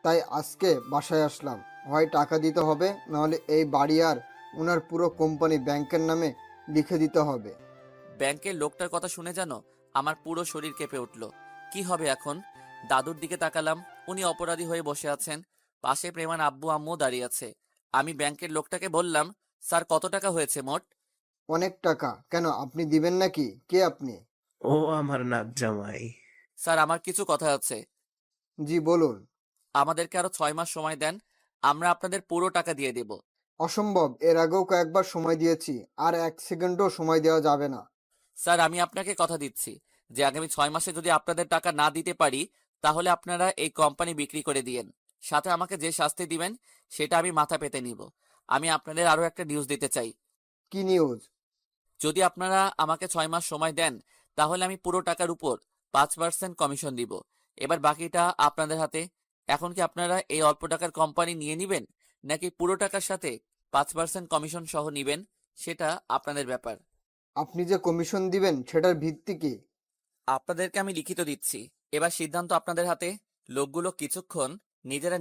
Speaker 2: তাই আজকে বাসায় আসলাম। হয় টাকা দিতে হবে, নাহলে এই বাড়ি আর ওনার পুরো কোম্পানি ব্যাংকের নামে লিখে দিতে হবে।
Speaker 1: ব্যাংকের লোকটার কথা শুনে জানো আমার পুরো শরীর কেঁপে উঠল। কি হবে এখন? দাদুর দিকে তাকালাম। উনি অপরাধী হয়ে বসে আছেন। পাশে প্রেমার আব্বু আম্মু দাঁড়িয়ে আছে। আমি ব্যাংকের লোকটাকে বললাম, স্যার কত টাকা হয়েছে মোট?
Speaker 2: অনেক টাকা। কেন, আপনি দিবেন নাকি? কে আপনি?
Speaker 9: ও আমার নাত জামাই।
Speaker 1: স্যার আমার কিছু কথা আছে।
Speaker 2: জি বলুন।
Speaker 1: আমাদেরকে আরো 6 মাস সময় দেন, আমরা আপনাদের পুরো টাকা দিয়ে দেব।
Speaker 2: অসম্ভব, এর আগেও কয়েকবার সময় দিয়েছি, আর 1 সেকেন্ডও সময় দেওয়া যাবে না।
Speaker 1: স্যার আমি আপনাকে কথা দিচ্ছি যে আগামী 6 মাসে যদি আপনাদের টাকা না দিতে পারি তাহলে আপনারা এই কোম্পানি বিক্রি করে দিয়েন। সাথে আমাকে যে শাস্তি দিবেন সেটা আমি মাথা পেতে নিব। আমি আপনাদের আরো একটা নিউজ দিতে চাই।
Speaker 2: কি নিউজ?
Speaker 1: যদি আপনারা আমাকে 6 মাস সময় দেন তাহলে আমি পুরো টাকার উপর 5% কমিশন দিব। এবার বাকিটা আপনাদের হাতে। এখন কি আপনারা এই অল্প টাকার কোম্পানি নিয়ে নিবেন, নাকি পুরো টাকার সাথে 5% কমিশন সহ নিবেন? সেটা আপনাদের ব্যাপার।
Speaker 2: আপনি যে কমিশন দিবেন সেটার ভিত্তি কি?
Speaker 1: আপনাদেরকে আমি লিখিত দিচ্ছি। এবার সিদ্ধান্ত আপনাদের হাতে। লোকগুলো কিছুক্ষণ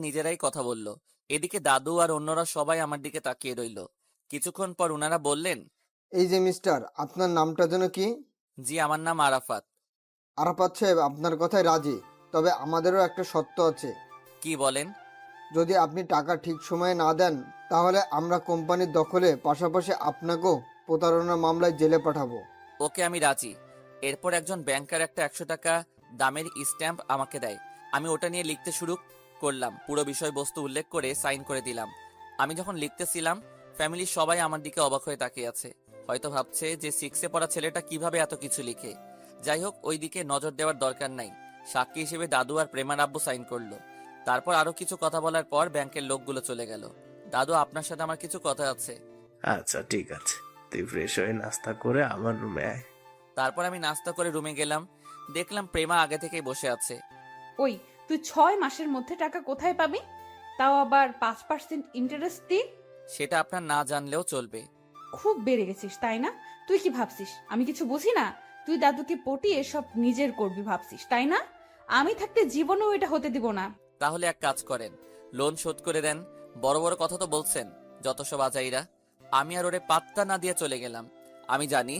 Speaker 1: নিজেরাই কথা বলল। এদিকে দাদু আর অন্যরা সবাই আমার দিকে তাকিয়ে রইল। কিছুক্ষণ পর উনারা বললেন,
Speaker 2: এই যে মিস্টার, আপনার নামটা যেন কি?
Speaker 1: জি আমার নাম আরাফাত।
Speaker 2: আরাফাত সাহেব, আপনার কথায় রাজি, তবে আমাদেরও একটা শর্ত আছে।
Speaker 1: কি বলেন?
Speaker 2: যদি আপনি টাকা ঠিক সময়ে না দেন তাহলে আমরা কোম্পানির দখলে, পাশাপাশি আপনাকেও প্রতারণা মামলায় জেলে পাঠাবো।
Speaker 1: ওকে আমি রাজি। এরপর একজন ব্যাংকার একটা 100 টাকা দামের স্ট্যাম্প আমাকে দেয়। আমি ওটা নিয়ে লিখতে শুরু করলাম। পুরো বিষয়বস্তু উল্লেখ করে সাইন করে দিলাম। আমি যখন লিখতেছিলাম ফ্যামিলির সবাই আমার দিকে অবাক হয়ে তাকিয়ে আছে। হয়তো ভাবছে যে 6-এ পড়া ছেলেটা কিভাবে এত কিছু লিখে। যাই হোক, ওই দিকে নজর দেওয়ার দরকার নাই। সাক্ষী হিসেবে দাদু আর প্রেমার আব্বু সাইন করলো। তারপর আরো কিছু কথা বলার পর ব্যাংকের লোকগুলো চলে গেল। দাদু আপনার সাথে আমার কিছু কথা আছে।
Speaker 9: আচ্ছা ঠিক আছে, তুই ফ্রেশ হয়ে নাস্তা করে আমার রুমে আয়।
Speaker 1: তারপর আমি নাস্তা করে রুমে গেলাম। দেখলাম প্রেমা আগে থেকেই বসে আছে।
Speaker 5: ওই, তুই 6 মাসের মধ্যে টাকা কোথায় পাবি? তাও আবার 5% ইন্টারেস্ট দিন।
Speaker 1: সেটা আপনার না জানলেও চলবে।
Speaker 5: খুব বেড়ে গেছিস তাই না? তুই কি ভাবছিস আমি কিছু বুঝি না? তুই দাদুকে পটিয়ে সব নিজের করবি ভাবছিস তাই না? আমি থাকতে জীবনেও এটা হতে দিব না।
Speaker 1: তাহলে এক কাজ করেন, লোন শোধ করে দেন। বড় বড় কথা তো বলছেন, যত সব আজাইরা। আমি আর ওরে পাত্তা না দিয়ে চলে গেলাম। আমি জানি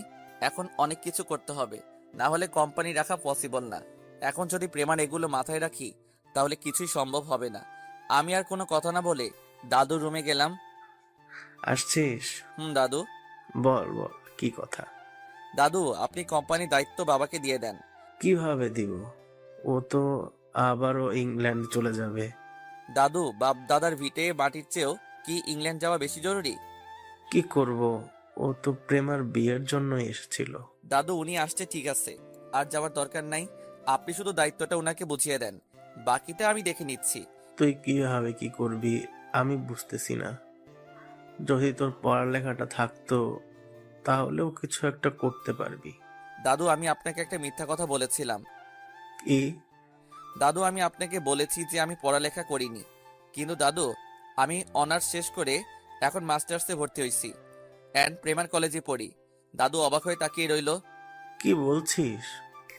Speaker 1: এখন অনেক কিছু করতে হবে, না হলে কোম্পানি রাখা পসিবল না। এখন যদি প্রেমার এগুলো মাথায় রাখি তাহলে কিছুই সম্ভব হবে না। আমি আর কোনো কথা না বলে দাদুর রুমে গেলাম।
Speaker 9: আসছিস?
Speaker 1: দাদু।
Speaker 9: বল বল, কি কথা?
Speaker 1: দাদু আপনি কোম্পানির দায়িত্ব বাবাকে দিয়ে দেন।
Speaker 9: কিভাবে দিব? ও তো আবারও ইংল্যান্ড চলে যাবে।
Speaker 1: দাদু, বাপ দাদার ভিটে মাটির চেয়েও কি ইংল্যান্ড যাওয়া বেশি জরুরি?
Speaker 9: কি করব, ও তো প্রেমার বিয়ের জন্য এসেছিল।
Speaker 1: দাদু উনি আসছে ঠিক আছে, আর যাওয়ার দরকার নাই। আপনি শুধু দায়িত্বটা উনাকে বুঝিয়ে দেন, বাকিটা আমি দেখে নিচ্ছি।
Speaker 9: তুই কিভাবে কি করবি আমি বুঝতেছি না। যদি তোর পড়ালেখাটা থাকতো তাহলেও কিছু একটা করতে পারবি।
Speaker 1: দাদু আমি আপনাকে একটা মিথ্যা কথা বলেছিলাম।
Speaker 9: কি?
Speaker 1: দাদু আমি আপনাকে বলেছি যে আমি পড়ালেখা করিনি, কিন্তু দাদু আমি অনার্স শেষ করে এখন মাস্টার্সে ভর্তি হয়েছি অ্যান্ড প্রেমার কলেজে পড়ি। দাদু অবাক হয়ে তাকিয়ে রইল।
Speaker 9: কি বলছিস?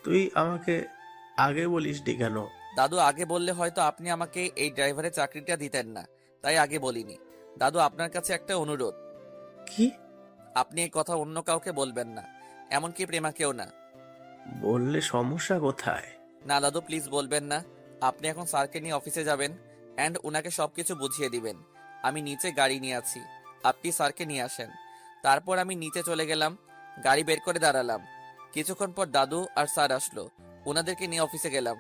Speaker 9: তুই আমাকে আগে বলিসনি কেন?
Speaker 1: দাদু আগে বললে হয়তো আপনি আমাকে এই ড্রাইভারের চাকরিটা দিতেন না, তাই আগে বলিনি। দাদু আপনার কাছে একটা অনুরোধ,
Speaker 9: কি?
Speaker 1: আপনি এই কথা অন্য কাউকে বলবেন না, এমনকি প্রেমাকেও না।
Speaker 9: বললে সমস্যা কোথায়?
Speaker 1: না দাদু প্লিজ বলবেন না। আপনি এখন স্যারকে নিয়ে অফিসে যাবেন অ্যান্ড ওনাকে সবকিছু বুঝিয়ে দিবেন। আমি নিচে গাড়ি নিয়ে আছি, আপনি স্যারকে নিয়ে আসেন। তারপর আমি নিচে চলে গেলাম, গাড়ি বের করে দাঁড়ালাম। কিছুক্ষণ পর দাদু আর স্যার আসলো, ওনাদেরকে নিয়ে অফিসে গেলাম।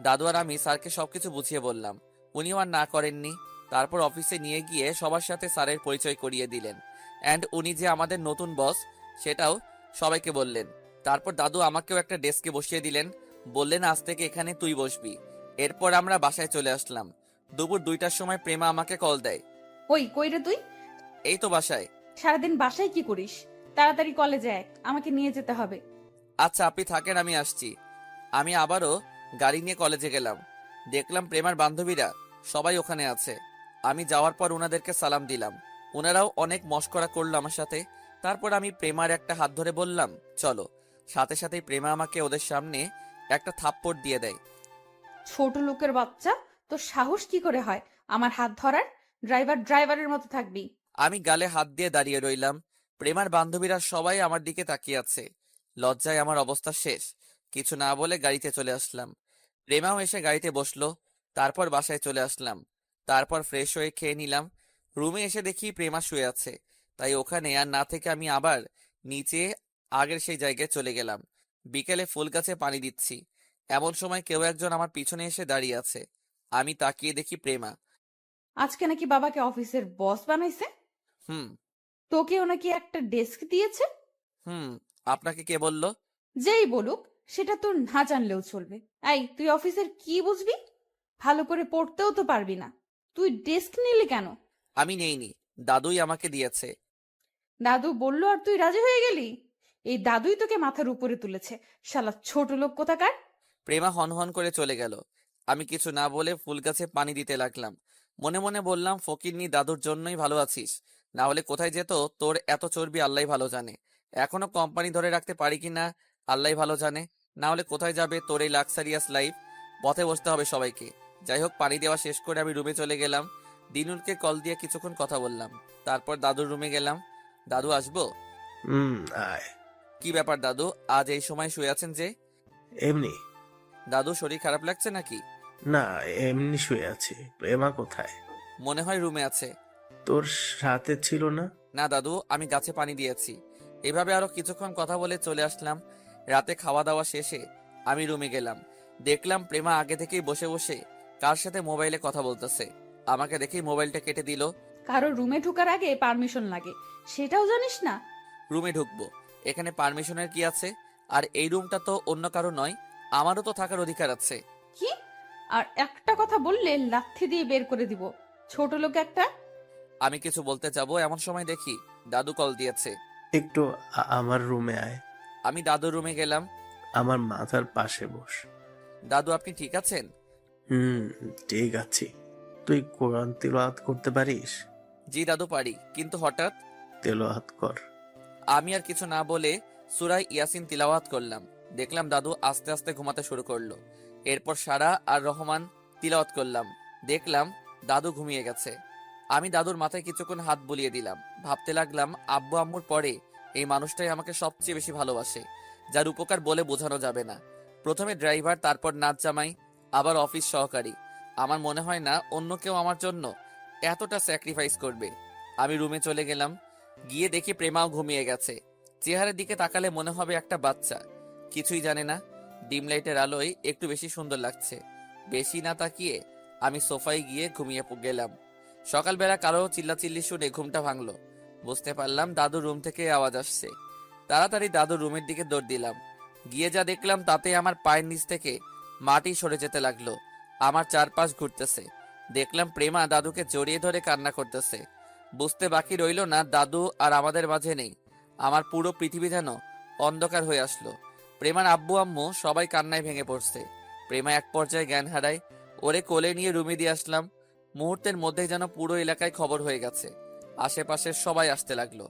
Speaker 1: দাদু আর আমি স্যারকে সবকিছু বুঝিয়ে বললাম। উনিও আর না করেননি। তারপর অফিসে নিয়ে গিয়ে সবার সাথে স্যারের পরিচয় করিয়ে দিলেন। অ্যান্ড উনি যে আমাদের নতুন বস সেটাও সবাইকে বললেন। তারপর দাদু আমাকেও একটা ডেস্কে বসিয়ে দিলেন, বললেন আজ থেকে এখানে তুই বসবি। এরপর আমরা বাসায় চলে আসলাম। দুপুর 2টার সময় প্রেমা আমাকে কল দেয়।
Speaker 5: ওই কই রে তুই?
Speaker 1: এই তো বাসায়।
Speaker 5: সারাদিন বাসায় কি করিস? তাড়াতাড়ি কলেজে আয়, আমাকে নিয়ে যেতে হবে।
Speaker 1: আচ্ছা আপনি থাকেন, আমি আসছি। আমি আবারও গাড়ি নিয়ে কলেজে গেলাম। দেখলাম প্রেমার বান্ধবীরা সবাই ওখানে আছে। আমি যাওয়ার পর ওনাদেরকে সালাম দিলাম। ওনারাও অনেক মশকরা করলো আমার সাথে। তারপর আমি প্রেমার একটা হাত ধরে বললাম চলো। সাথে সাথেই প্রেমা আমাকে ওদের সামনে একটা থাপ্পড় দিয়ে দেয়।
Speaker 5: ছোট লোকের বাচ্চা, তোর সাহস কি করে হয় আমার হাত ধরার? ড্রাইভারের মতো থাকবি।
Speaker 1: আমি গালে হাত দিয়ে দাঁড়িয়ে রইলাম। প্রেমার বান্ধবীরা সবাই আমার দিকে তাকিয়ে আছে। লজ্জায় আমার অবস্থা শেষ। কিছু না বলে গাড়িতে চলে আসলাম। প্রেমাও এসে গাড়িতে বসলো। তারপর বাসায় চলে আসলাম। তারপর ফ্রেশ হয়ে খেয়ে নিলাম। রুমে এসে দেখি প্রেমা শুয়ে আছে। তাই ওখানে আর না থেকে আমি আবার নিচে আগের সেই জায়গায় চলে গেলাম। বিকেলে ফুল গাছে পানি দিচ্ছি। এমন সময় কেউ একজন আমার পিছনে এসে দাঁড়িয়ে আছে। আমি তাকিয়ে দেখি প্রেমা।
Speaker 5: আজকে নাকি বাবাকে অফিসের বস বানাইছে?
Speaker 1: হুম।
Speaker 5: তোকেও নাকি একটা ডেস্ক দিয়েছে?
Speaker 1: হুম। আপনাকে কে বলল?
Speaker 5: যেই বলুক, সেটা তোর না জানলেও চলবে। এই, তুই অফিসের কি বুঝবি? ভালো করে পড়তেও তো পারবি না। তুই ডেস্ক নিলি কেন?
Speaker 1: আমি নেইনি, দাদুই আমাকে দিয়েছে।
Speaker 5: দাদু বললো আর তুই রাজি হয়ে গেলি? এই দাদুই তোকে মাথার উপরে তুলেছে, শালা ছোট লোক কোথাকার।
Speaker 1: প্রেমা হনহন করে চলে গেল। আমি কিছু না বলে ফুল গাছে পানি দিতে লাগলাম। মনে মনে বললাম ফকিন্নি, দাদুর জন্যই ভালো আছিস, না হলে কোথায় যেত তোর এত চর্বি আল্লাহ ভালো জানে। এখনো কোম্পানি ধরে রাখতে পারি কিনা আল্লাহ ভালো জানে, না হলে কোথায় যাবে তোর এই লাক্সারিয়াস লাইফ। পথে বসতে হবে সবাইকে। যাই হোক, পানি দেওয়া শেষ করে আমি রুমে চলে গেলাম। দিনুরকে কল দিয়ে কিছুক্ষণ কথা বললাম। তারপর দাদুর রুমে গেলাম। দাদু আসবো?
Speaker 9: হুম, আয়।
Speaker 1: কি ব্যাপার দাদু, আজ এই সময় শুয়ে আছেন যে?
Speaker 9: এমনি।
Speaker 1: দাদু শরীর খারাপ লাগছে নাকি?
Speaker 9: না, এমনি শুয়ে আছি। প্রেমা কোথায়?
Speaker 1: মনে হয় রুমে আছে।
Speaker 9: তোর সাথে ছিল না?
Speaker 1: না দাদু, আমি গাছে পানি দিয়েছি। এভাবে আরো কিছুক্ষণ কথা বলে চলে আসলাম। রাতে খাওয়া দাওয়া শেষে আমি রুমে গেলাম। দেখলাম প্রেমা আগে থেকেই বসে বসে কার সাথে মোবাইলে কথা বলতেছে। আমাকে দেখেই মোবাইলটা কেটে দিল।
Speaker 5: কারো রুমে ঢোকার আগে পারমিশন লাগে, সেটাও জানিস না?
Speaker 1: রুমে ঢুকবো, এখানে পারমিশনের কি আছে? আর এই রুমটা তো অন্য কারো নয়, আমারও তো থাকার অধিকার আছে।
Speaker 5: কি? আর একটা কথা বললে লাথি দিয়ে বের করে দিব, ছোট লোক একটা।
Speaker 1: আমি কিছু বলতে যাব এমন সময় দেখি দাদু কল দিয়েছে।
Speaker 9: একটু আমার রুমে আয়।
Speaker 1: আমি দাদুর রুমে গেলাম।
Speaker 9: আমার মাথার পাশে বস।
Speaker 1: দাদু আপনি ঠিক আছেন?
Speaker 9: হুম, ঠিক আছি। তুই কোরআন তিলাওয়াত করতে পারিস?
Speaker 1: জি দাদু পারি, কিন্তু হঠাৎ।
Speaker 9: তিলাওয়াত কর।
Speaker 1: আমি আর কিছু না বলে সূরা ইয়াসিন তিলাওয়াত করলাম। দেখলাম দাদু আস্তে আস্তে ঘুমাতে শুরু করলো। এরপর সারা আর রহমান তিলাওয়াত করলাম। দেখলাম দাদু ঘুমিয়ে গেছে। আমি দাদুর মাথায় কিছুক্ষণ হাত বুলিয়ে দিলাম। ভাবতে লাগলাম আব্বু আম্মুর পরে এই মানুষটাই আমাকে সবচেয়ে বেশি ভালোবাসে, যার উপকার বলে বোঝানো যাবে না। প্রথমে ড্রাইভার, তারপর নাচ জামাই, আবার অফিস সহকারী। আমার মনে হয় না অন্য কেউ আমার জন্য এতটা স্যাক্রিফাইস করবে। আমি রুমে চলে গেলাম। গিয়ে দেখি প্রেমাও ঘুমিয়ে গেছে। চেহারার দিকে তাকালে মনে হবে একটা বাচ্চা, কিছুই জানে না। ডিম লাইটের আলোয় একটু বেশি সুন্দর লাগছে। বেশি না তাকিয়ে আমি সোফায় গিয়ে ঘুমিয়ে গেলাম। সকালবেলা কারো চিল্লাচিল্লি শুনে ঘুমটা ভাঙলো। বুঝতে পারলাম দাদুর রুম থেকে আওয়াজ আসছে। তাড়াতাড়ি দাদুর রুমের দিকে দৌড় দিলাম। গিয়ে যা দেখলাম তাতে আমার পায়ের নিচ থেকে মাটি সরে যেতে লাগলো। আমার চারপাশ ঘুরতেছে। দেখলাম প্রেমা দাদুকে জড়িয়ে ধরে কান্না করতেছে। বুঝতে বাকি রইল না দাদু আর আমাদের মাঝে নেই। আমার পুরো পৃথিবী যেন অন্ধকার হয়ে আসলো। প্রেমার আব্বু আম্মু সবাই কান্নায় ভেঙে পড়ছে। প্রেমা এক পর্যায়ে জ্ঞান হারায়। ওরে কোলে নিয়ে রুমে দিয়ে আসলাম। মুহূর্তের মধ্যেই যেন পুরো এলাকায় খবর হয়ে গেছে। আশেপাশের সবাই আসতে লাগলো।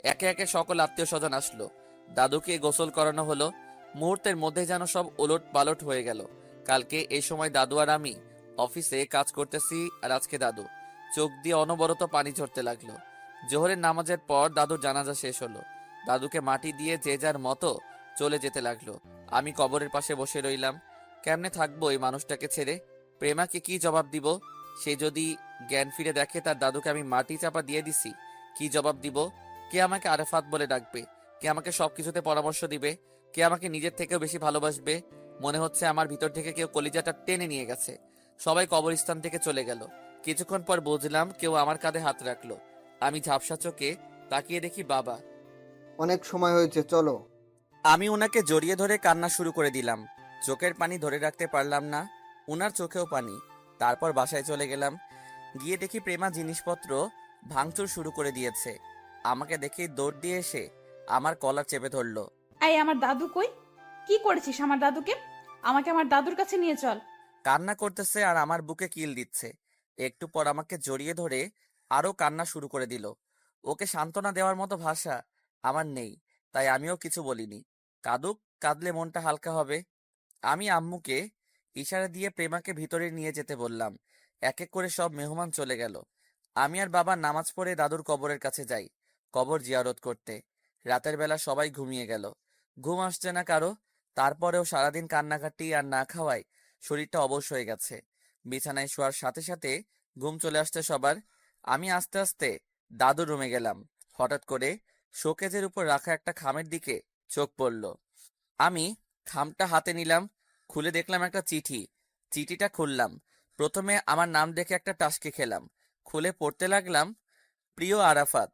Speaker 1: একে একে সকল আত্মীয় স্বজন আসলো। দাদুকে গোসল করানো হলো। মুহূর্তের মধ্যে যেন সব ওলট পালট হয়ে গেল। কালকে এই সময় দাদু আর আমি অফিসে কাজ করতেছি, আর আজকে দাদু। চোখ দিয়ে অনবরত পানি ঝরতে লাগলো। জোহরের নামাজের পর দাদুর জানাজা শেষ হলো। দাদুকে মাটি দিয়ে যে যার মতো চলে যেতে লাগলো। আমি কবরের পাশে বসে রইলাম। কেমনে থাকবো এই মানুষটাকে ছেড়ে? প্রেমাকে কি জবাব দিব? সে যদি জ্ঞান ফিরে দেখে তার দাদুকে আমি মাটি চাপা দিয়ে দিছি, কি জবাব দিব? কে আমাকে আরেফাত বলে ডাকবে? কে আমাকে সবকিছুতে পরামর্শ দিবে? কে আমাকে নিজের থেকেও বেশি ভালোবাসবে? মনে হচ্ছে আমার ভিতর থেকে কেউ কলিজাটা টেনে নিয়ে গেছে। সবাই কবরস্থান থেকে চলে গেল। কিছুক্ষণ পর বুঝলাম কেউ আমার কাঁধে হাত রাখলো। আমি ঝাপসা চোখে তাকিয়ে দেখি বাবা।
Speaker 2: অনেক সময় হয়েছে, চলো।
Speaker 1: আমি ওনাকে জড়িয়ে ধরে কান্না শুরু করে দিলাম। চোখের পানি ধরে রাখতে পারলাম না, ওনার চোখেও পানি। তারপর বাসায় চলে গেলাম। গিয়ে দেখি প্রেমা জিনিসপত্র ভাঙচুর শুরু করে দিয়েছে। আমাকে দেখেই দৌড় দিয়ে এসে আমার কলার চেপে ধরলো।
Speaker 5: এই আমার দাদু কই? কি করেছিস আমার দাদুকে? আমাকে আমার দাদুর কাছে নিয়ে চল।
Speaker 1: কান্না করতেছে আর আমার বুকে কিল দিচ্ছে। একটু পর আমাকে জড়িয়ে ধরে আরো কান্না শুরু করে দিল। ওকে সান্ত্বনা দেওয়ার মতো ভাষা আমার নেই, তাই আমিও কিছু বলিনি। কাঁদুক, কাঁদলে মনটা হালকা হবে। আমি আম্মুকে ইশারা দিয়ে প্রেমাকে ভিতরে নিয়ে যেতে বললাম। এক এক করে সব মেহমান চলে গেল। আমি আর বাবা নামাজ পড়ে দাদুর কবরের কাছে যাই, কবর জিয়ারত করতে। রাতের বেলা সবাই ঘুমিয়ে গেল। ঘুম আসছে না কারো। তারপরেও সারাদিন কান্নাকাটি আর না খাওয়ায় শরীরটা অবশ হয়ে গেছে। বিছানায় শোয়ার সাথে সাথে ঘুম চলে আসছে সবার। আমি আস্তে আস্তে দাদুর রুমে গেলাম। হঠাৎ করে শোকেজের উপর রাখা একটা খামের দিকে চোখ পড়ল। আমি খামটা হাতে নিলাম, খুলে দেখলাম একটা চিঠি। চিঠিটা খুললাম। প্রথমে আমার নাম দেখে একটা টাসকি খেলাম। খুলে পড়তে লাগলাম, প্রিয় আরাফাত,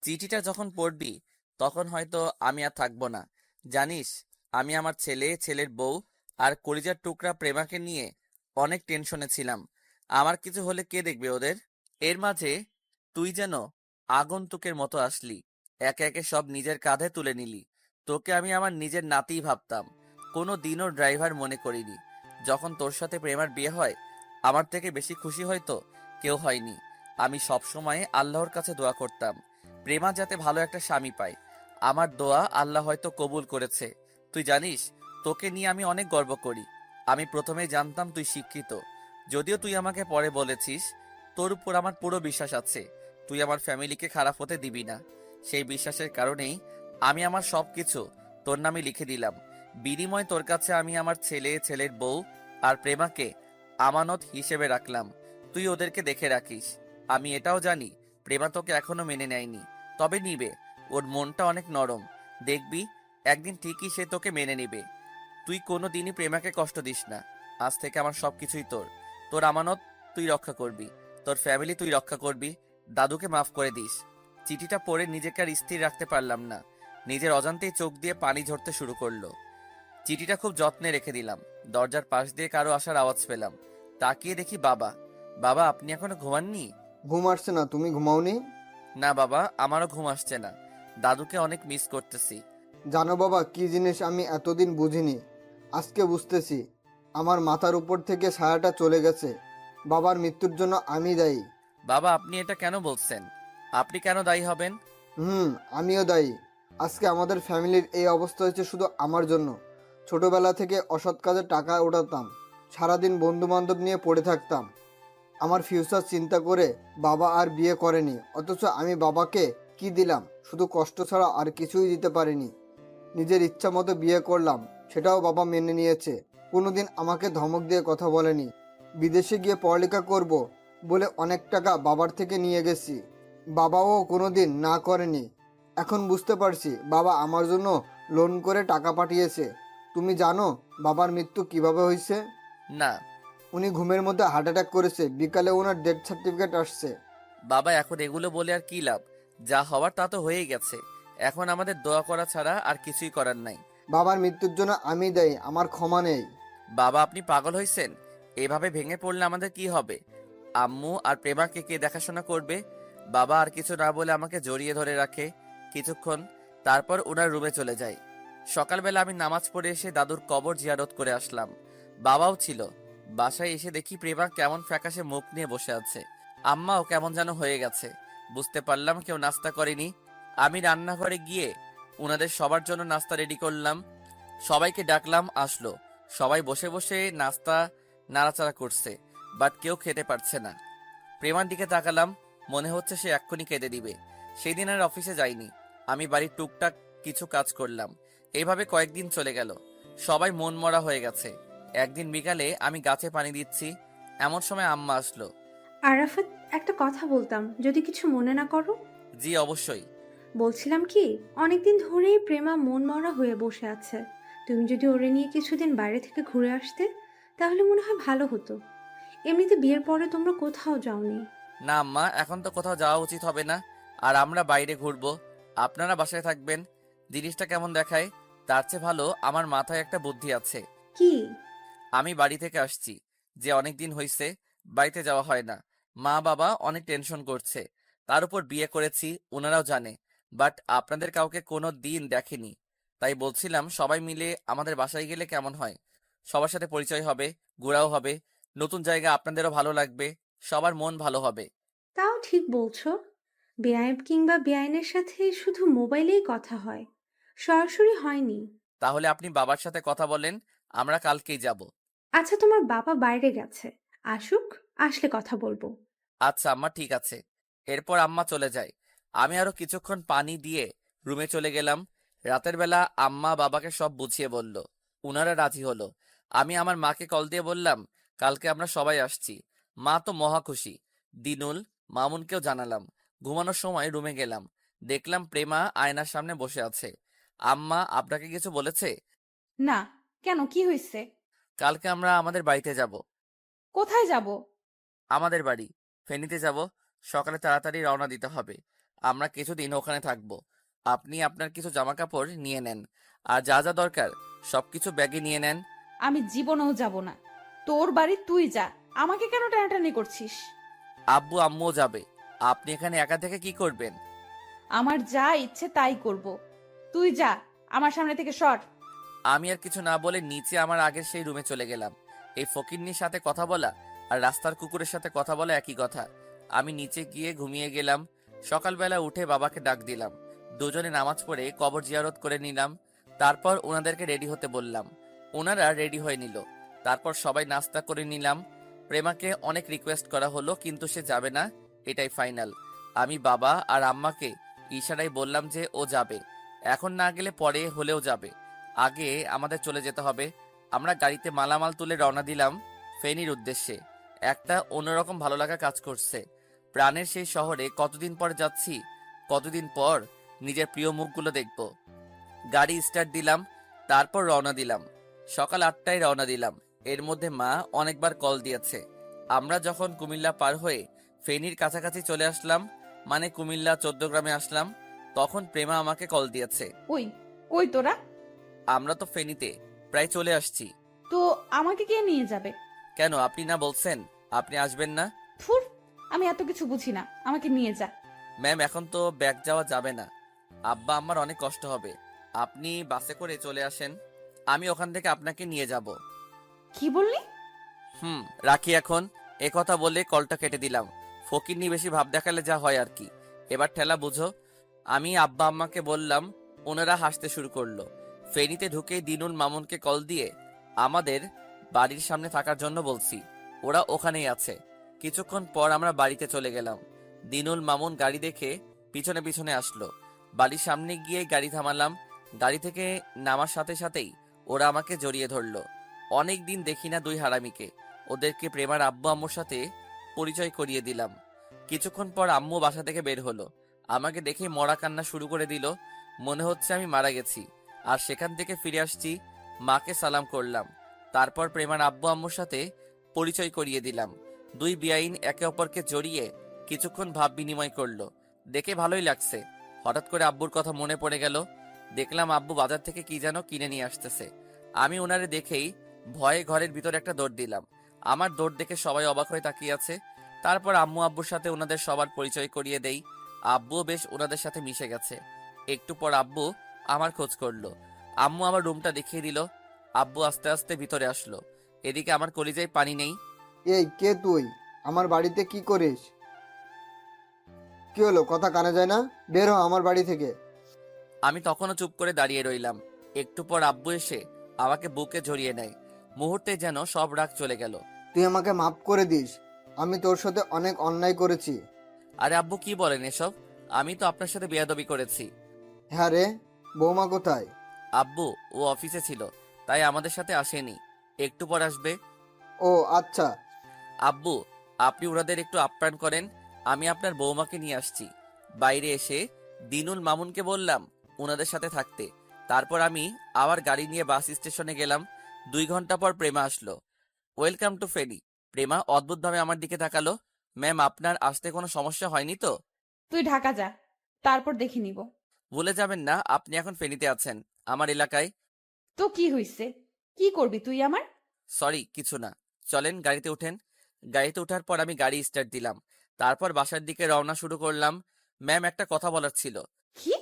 Speaker 1: চিঠিটা যখন পড়বি তখন হয়তো আমি আর থাকবো না। জানিস, আমি আমার ছেলে, ছেলের বউ আর কলিজার টুকরা প্রেমাকে নিয়ে অনেক টেনশনে ছিলাম। আমার কিছু হলে কে দেখবে ওদের? এর মাঝে তুই যেন আগন্তুকের মতো আসলি, একে একে সব নিজের কাঁধে তুলে নিলি। তোকে আমি আমার নিজের নাতিই ভাবতাম, কোনো দিনও ড্রাইভার মনে করিনি। যখন তোর সাথে প্রেমার বিয়ে হয়, আমার থেকে বেশি খুশি হয়তো কেউ হয়নি। আমি সবসময় আল্লাহর কাছে দোয়া করতাম প্রেমা যাতে ভালো একটা স্বামী পায়। আমার দোয়া আল্লাহ হয়তো কবুল করেছে। তুই জানিস, তোকে নিয়ে আমি অনেক গর্ব করি। আমি প্রথমেই জানতাম তুই শিক্ষিত, যদিও তুই আমাকে পরে বলেছিস। তোর উপর আমার পুরো বিশ্বাস আছে, তুই আমার ফ্যামিলিকে খারাপ হতে দিবি না। সেই বিশ্বাসের কারণেই আমি আমার সবকিছু তোর নামে লিখে দিলাম। বিনিময় তোর কাছে আমি আমার ছেলে, ছেলের বউ আর প্রেমাকে আমানত হিসেবে রাখলাম। তুই ওদেরকে দেখে রাখিস। আমি এটাও জানি প্রেমা তোকে এখনো মেনে নেয়নি, তবে নিবে। ওর মনটা অনেক নরম, দেখবি একদিন ঠিকই সে তোকে মেনে নিবে। তুই কোনো দিনই প্রেমাকে কষ্ট দিস না। আজ থেকে আমার সবকিছুই তোর। তোর আমানত তুই রক্ষা করবি, তোর ফ্যামিলি তুই রক্ষা করবি। দাদুকে মাফ করে দিস। চিঠিটা পড়ে নিজেকে আর স্থির রাখতে পারলাম না। নিজের অজান্তেই চোখ দিয়ে পানি ঝরতে শুরু করলো। চিঠিটা খুব যত্নে রেখে দিলাম। দরজার পাশ দিয়ে কারো আসার আওয়াজ পেলাম। তাকিয়ে দেখি বাবা। বাবা, আপনি এখনো ঘুমাননি?
Speaker 2: ঘুম আসছে না? তুমি ঘুমাওনি?
Speaker 1: না বাবা, আমারও ঘুম আসছে না। দাদুকে অনেক মিস করতেছি।
Speaker 2: জানো বাবা, কি জিনিস আমি এতদিন বুঝিনি, আজকে বুঝতেছি। আমার মাথার উপর থেকে ছায়াটা চলে গেছে। বাবার মৃত্যুর জন্য আমি দায়ী।
Speaker 1: বাবা, আপনি এটা কেন বলছেন? আপনি কেন দায়ী হবেন?
Speaker 2: আমিও দায়ী। আজকে আমাদের ফ্যামিলির এই অবস্থা হয়েছে শুধু আমার জন্য। ছোটবেলা থেকে অসৎ কাজে টাকা ওঠাতাম, সারাদিন বন্ধু বান্ধব নিয়ে পড়ে থাকতাম। আমার ফিউচার চিন্তা করে বাবা আর বিয়ে করেনি, অথচ আমি বাবাকে কি দিলাম? শুধু কষ্ট ছাড়া আর কিছুই দিতে পারিনি। নিজের ইচ্ছা মতো বিয়ে করলাম, সেটাও বাবা মেনে নিয়েছে। কোনোদিন আমাকে ধমক দিয়ে কথা বলেনি। বিদেশে গিয়ে পড়ালেখা করব বলে অনেক টাকা বাবার থেকে নিয়ে গেছি, বাবাও কোনোদিন না করেনি। এখন বুঝতে পারছি বাবা আমার জন্য লোন করে টাকা পাঠিয়েছে। তুমি জানো বাবার মৃত্যু কিভাবে হয়েছে?
Speaker 1: না।
Speaker 2: উনি ঘুমের মধ্যে হার্ট অ্যাটাক করেছে, বিকালে ওনার ডেথ সার্টিফিকেট আসছে।
Speaker 1: বাবা, এখন এগুলো বলে আর কি লাভ? যা হওয়ার তা তো হয়েই গেছে। এখন আমাদের দোয়া করা ছাড়া আর কিছুই করার নাই।
Speaker 2: বাবার মৃত্যুর জন্য আমি দায়ী, আমার ক্ষমা নেই।
Speaker 1: বাবা, আপনি পাগল হয়েছেন? এভাবে ভেঙে পড়লে আমাদের কি হবে? আম্মু আর প্রেমাকে কে দেখাশোনা করবে? বাবা আর কিছু না বলে আমাকে জড়িয়ে ধরে রাখে কিছুক্ষণ, তারপর ওনার রুমে চলে যায়। সকালবেলা আমি নামাজ পড়ে এসে দাদুর কবর জিয়ারত করে আসলাম। বাবাও ছিল। বাসায় এসে দেখি প্রেমা কেমন ফ্যাকাশে মুখ নিয়ে বসে আছে। আম্মাও কেমন যেন হয়ে গেছে। বুঝতে পারলাম কেউ নাস্তা করেনি। আমি রান্নাঘরে গিয়ে ওনাদের সবার জন্য নাস্তা রেডি করলাম। সবাইকে ডাকলাম, আসলো। সবাই বসে বসে নাস্তা নাড়াচাড়া করছে, বাট কেউ খেতে পারছে না। প্রেমার দিকে তাকালাম, মনে হচ্ছে সে এক্ষুনি কেঁদে দিবে। সেই দিন আর অফিসে যাইনি। আমি বাড়ির টুকটাক কিছু কাজ করলাম। এইভাবে কয়েকদিন চলে গেল। সবাই মন মরা হয়ে গেছে। একদিন বিকালে আমি গাছে পানি দিচ্ছি, এমন সময় আম্মা আসলো।
Speaker 4: আরাফাত, একটা কথা বলতাম, যদি কিছু মনে না করো।
Speaker 1: জি অবশ্যই।
Speaker 4: বলছিলাম কি, অনেকদিন ধরেই প্রেমা মন মরা হয়ে বসে আছে। তুমি যদি ওরে নিয়ে কিছুদিন বাইরে থেকে ঘুরে আসতে তাহলে মনে হয় ভালো হতো। এমনিতে বিয়ের পরে তোমরা কোথাও যাওনি।
Speaker 1: না আম্মা, এখন তো কোথাও যাওয়া উচিত হবে না। আর আমরা বাইরে ঘুরবো, আপনারা বাসায় থাকবেন। জিনিসটা কেমন দেখায়? তার চেয়ে ভালো আমার মাথায় একটা বুদ্ধি আছে।
Speaker 4: কি?
Speaker 1: আমি বাড়ি থেকে আসছি, যে অনেক দিন হইছে বাড়িতে যাওয়া হয় না। মা বাবা অনেক টেনশন করছে। তার উপর বিয়ে করেছি, ওনারাও জানে, বাট আপনাদের কাউকে কোনো দিন দেখেনি। তাই বলছিলাম সবাই মিলে আমাদের বাসায় গেলে কেমন হয়? সবার সাথে পরিচয় হবে, ঘোরাও হবে, নতুন জায়গা আপনাদেরও ভালো লাগবে, সবার মন ভালো হবে।
Speaker 4: তাও ঠিক বলছো। বেআইব কিংবা বেআইনের সাথে শুধু মোবাইলেই কথা হয়, সরাসরি হয়নি।
Speaker 1: তাহলে আপনি বাবার সাথে কথা বলেন, আমরা কালকেই যাব।
Speaker 4: আচ্ছা, তোমার বাবা বাইরে গেছে, আসুক, আসলে কথা বলবো।
Speaker 1: আচ্ছা আম্মা, ঠিক আছে। এরপর আম্মা চলে যায়। আমি আরো কিছুক্ষণ পানি দিয়ে রুমে চলে গেলাম। রাতের বেলা আম্মা বাবাকে সব বুঝিয়ে বলল, উনারা রাজি হলো। আমি আমার মাকে কল দিয়ে বললাম কালকে আমরা সবাই আসছি। মা তো মহা খুশি। দিনুল, মামুনকেও জানালাম। ঘুমানোর সময় রুমে গেলাম, দেখলাম প্রেমা আয়নার সামনে বসে আছে। আম্মা আপনাকে কিছু বলেছে?
Speaker 5: না, কেন, কি হয়েছে?
Speaker 1: কালকে আমরা আমাদের বাড়িতে যাব।
Speaker 5: কোথায় যাব?
Speaker 1: আমাদের বাড়ি, ফেনীতে যাব। সকালে তাড়াতাড়ি রওনা দিতে হবে। আমরা কিছুদিন ওখানে থাকবো। আপনি আপনার কিছু জামা কাপড় নিয়ে নেন, আর যা যা দরকার সবকিছু ব্যাগে নিয়ে নেন।
Speaker 5: আমি জীবনেও যাব না। তোর বাড়ি তুই যা, আমাকে কেন টানাটানি করছিস?
Speaker 1: আব্বু আম্মুও যাবে। আপনি এখানে একা থেকে কি করবেন?
Speaker 5: আমার যা ইচ্ছে তাই করব। তুই যা, আমার সামনে থেকে সর।
Speaker 1: আমি আর কিছু না বলে নিচে আমার আগের সেই রুমে চলে গেলাম। এই ফকিন্নির সাথে কথা বলা আর রাস্তার কুকুরের সাথে কথা বলা একই কথা। আমি নিচে গিয়ে ঘুমিয়ে গেলাম। সকালবেলা উঠে বাবাকে ডাক দিলাম। দুজনে নামাজ পড়ে কবর জিয়ারত করে নিলাম। তারপর ওনাদেরকে রেডি হতে বললাম। ওনারা রেডি হয়ে নিল। তারপর সবাই নাস্তা করে নিলাম। প্রেমাকে অনেক রিকোয়েস্ট করা হলো, কিন্তু সে যাবে না, এটাই ফাইনাল। আমি বাবা আর আম্মাকে ইশারায় বললাম যে ও যাবে, এখন না গেলে পরে হলেও যাবে। আগে আমাদের চলে যেতে হবে। আমরা গাড়িতে মালামাল তুলে রওনা দিলাম ফেনীর উদ্দেশ্যে। একটা অন্যরকম ভালো লাগা কাজ করছে। প্রাণের সেই শহরে কতদিন পর যাচ্ছি, কতদিন পর নিজের প্রিয় মুখগুলো দেখব। গাড়ি স্টার্ট দিলাম, তারপর রওনা দিলাম। সকাল 8টায় রওনা দিলাম। এর মধ্যে মা অনেকবার কল দিয়েছে। আমরা যখন কুমিল্লা পার হয়ে ফেনীর কাছাকাছি চলে আসলাম, মানে কুমিল্লা 14 গ্রামে আসলাম, তখন প্রেমা আমাকে কল দিয়েছে।
Speaker 5: ওই, কই তোরা?
Speaker 1: আমরা তো ফেনীতে প্রায় চলে আসছি।
Speaker 5: তো আমাকে কে নিয়ে যাবে?
Speaker 1: কেন, আপনি না বলছেন আপনি আসবেন না?
Speaker 5: থুর, আমি এত কিছু বুঝি না, আমাকে নিয়ে যা।
Speaker 1: ম্যাম, এখন তো ব্যাগ যাওয়া যাবে না। আব্বা আমার অনেক কষ্ট হবে। আপনি বাসে করে চলে আসেন, আমি ওখান থেকে আপনাকে নিয়ে যাব।
Speaker 5: কি বললি?
Speaker 1: রাখি এখন। এ কথা বলে কলটা কেটে দিলাম। ফকিন্নি বেশি ভাব দেখালে যা হয় আর কি। এবার ঠেলা বুঝো। আমি আব্বা আম্মাকে বললাম, ওনারা হাসতে শুরু করলো। ফেনীতে ঢুকেই দিনুল মামুনকে কল দিয়ে আমাদের বাড়ির সামনে থাকার জন্য বলছি। ওরা ওখানেই আছে। কিছুক্ষণ পর আমরা বাড়িতে চলে গেলাম। দিনুল মামুন গাড়ি দেখে পিছনে পিছনে আসলো। বাড়ির সামনে গিয়ে গাড়ি থামালাম। গাড়ি থেকে নামার সাথে সাথেই ওরা আমাকে জড়িয়ে ধরলো। অনেক দিন দেখি না দুই হারামিকে। ওদেরকে প্রেমার আব্বু আম্মুর সাথে পরিচয় করিয়ে দিলাম। কিছুক্ষণ পর আম্মু বাসা থেকে বের হলো। আমাকে দেখে মরা কান্না শুরু করে দিল। মনে হচ্ছে আমি মারা গেছি। আর সেখান থেকে ফিরে আসছি, মাকে সালাম করলাম। তারপর প্রেমার আব্বু আম্মুর সাথে পরিচয় করিয়ে দিলাম। দুই বেআইন একে অপরকে জড়িয়ে কিছুক্ষণ ভাব বিনিময় করলো। দেখে ভালোই লাগছে। হঠাৎ করে আব্বুর কথা মনে পড়ে গেল। দেখলাম আব্বু বাজার থেকে কি যেন কিনে নিয়ে আসতেছে। আমি ওনারে দেখেই ভয়ে ঘরের ভিতর একটা দৌড় দিলাম। আমার দৌড় দেখে সবাই অবাক হয়ে তাকিয়ে আছে। তারপর আম্মু আব্বুর সাথে ওনাদের সবার পরিচয় করিয়ে দেই। আব্বুও বেশ ওনাদের সাথে মিশে গেছে। একটু পর আব্বু আমার খোঁজ করলো। আম্মু আমার রুমটা দেখিয়ে দিল। আব্বু আস্তে আস্তে ভিতরে আসলো। এদিকে আমার কলিজায় পানি নেই।
Speaker 2: এই কে তুই? আমার বাড়িতে কি করিস? কি হলো, কথা কানে যায় না? বের হ আমার বাড়ি থেকে।
Speaker 1: আমি তখনও চুপ করে দাঁড়িয়ে রইলাম। একটু পর আব্বু এসে আমাকে বুকে জড়িয়ে নেয়। মুহূর্তে যেন সব রাগ চলে গেল।
Speaker 2: তুই আমাকে মাফ করে দিস, আমি তোর সাথে অনেক অন্যায় করেছি।
Speaker 1: আরে আব্বু, কি বলেন এসব? আমি তো আপনার সাথে বেয়াদবি করেছি।
Speaker 2: হ্যাঁ রে, বৌমা কোথায়?
Speaker 1: আব্বু, ও অফিসে ছিল, তাই আমাদের সাথে আসেনি। একটু পর আসবে।
Speaker 2: ও আচ্ছা।
Speaker 1: আব্বু, আপনি ওনাদের একটু আপ্যায়ন করেন, আমি আপনার বৌমাকে নিয়ে আসছি। বাইরে এসে দিনুল মামুনকে বললাম ওনাদের সাথে থাকতে। তারপর আমি আবার গাড়ি নিয়ে বাস স্টেশনে গেলাম। 2 ঘন্টা পর প্রেমা আসলো। Welcome to Feni. প্রেমা অদ্ভুতভাবে আমার দিকে তাকালো। ম্যাম, আপনার আসতে কোনো সমস্যা হয়নি তো?
Speaker 5: তুই ঢাকা যা, তারপর দেখে নিব।
Speaker 1: ভুলে যাবেন না আপনি এখন ফেনীতে আছেন, আমার এলাকায়।
Speaker 5: তো কি হইছে? কি করবি তুই আমার?
Speaker 1: সরি, কিছু না। চলেন গাড়িতে উঠেন। গাড়িতে ওঠার পর আমি গাড়ি স্টার্ট দিলাম। তারপর বাসার দিকে রওনা শুরু করলাম। ম্যাম, একটা কথা বলার ছিল।
Speaker 5: কি?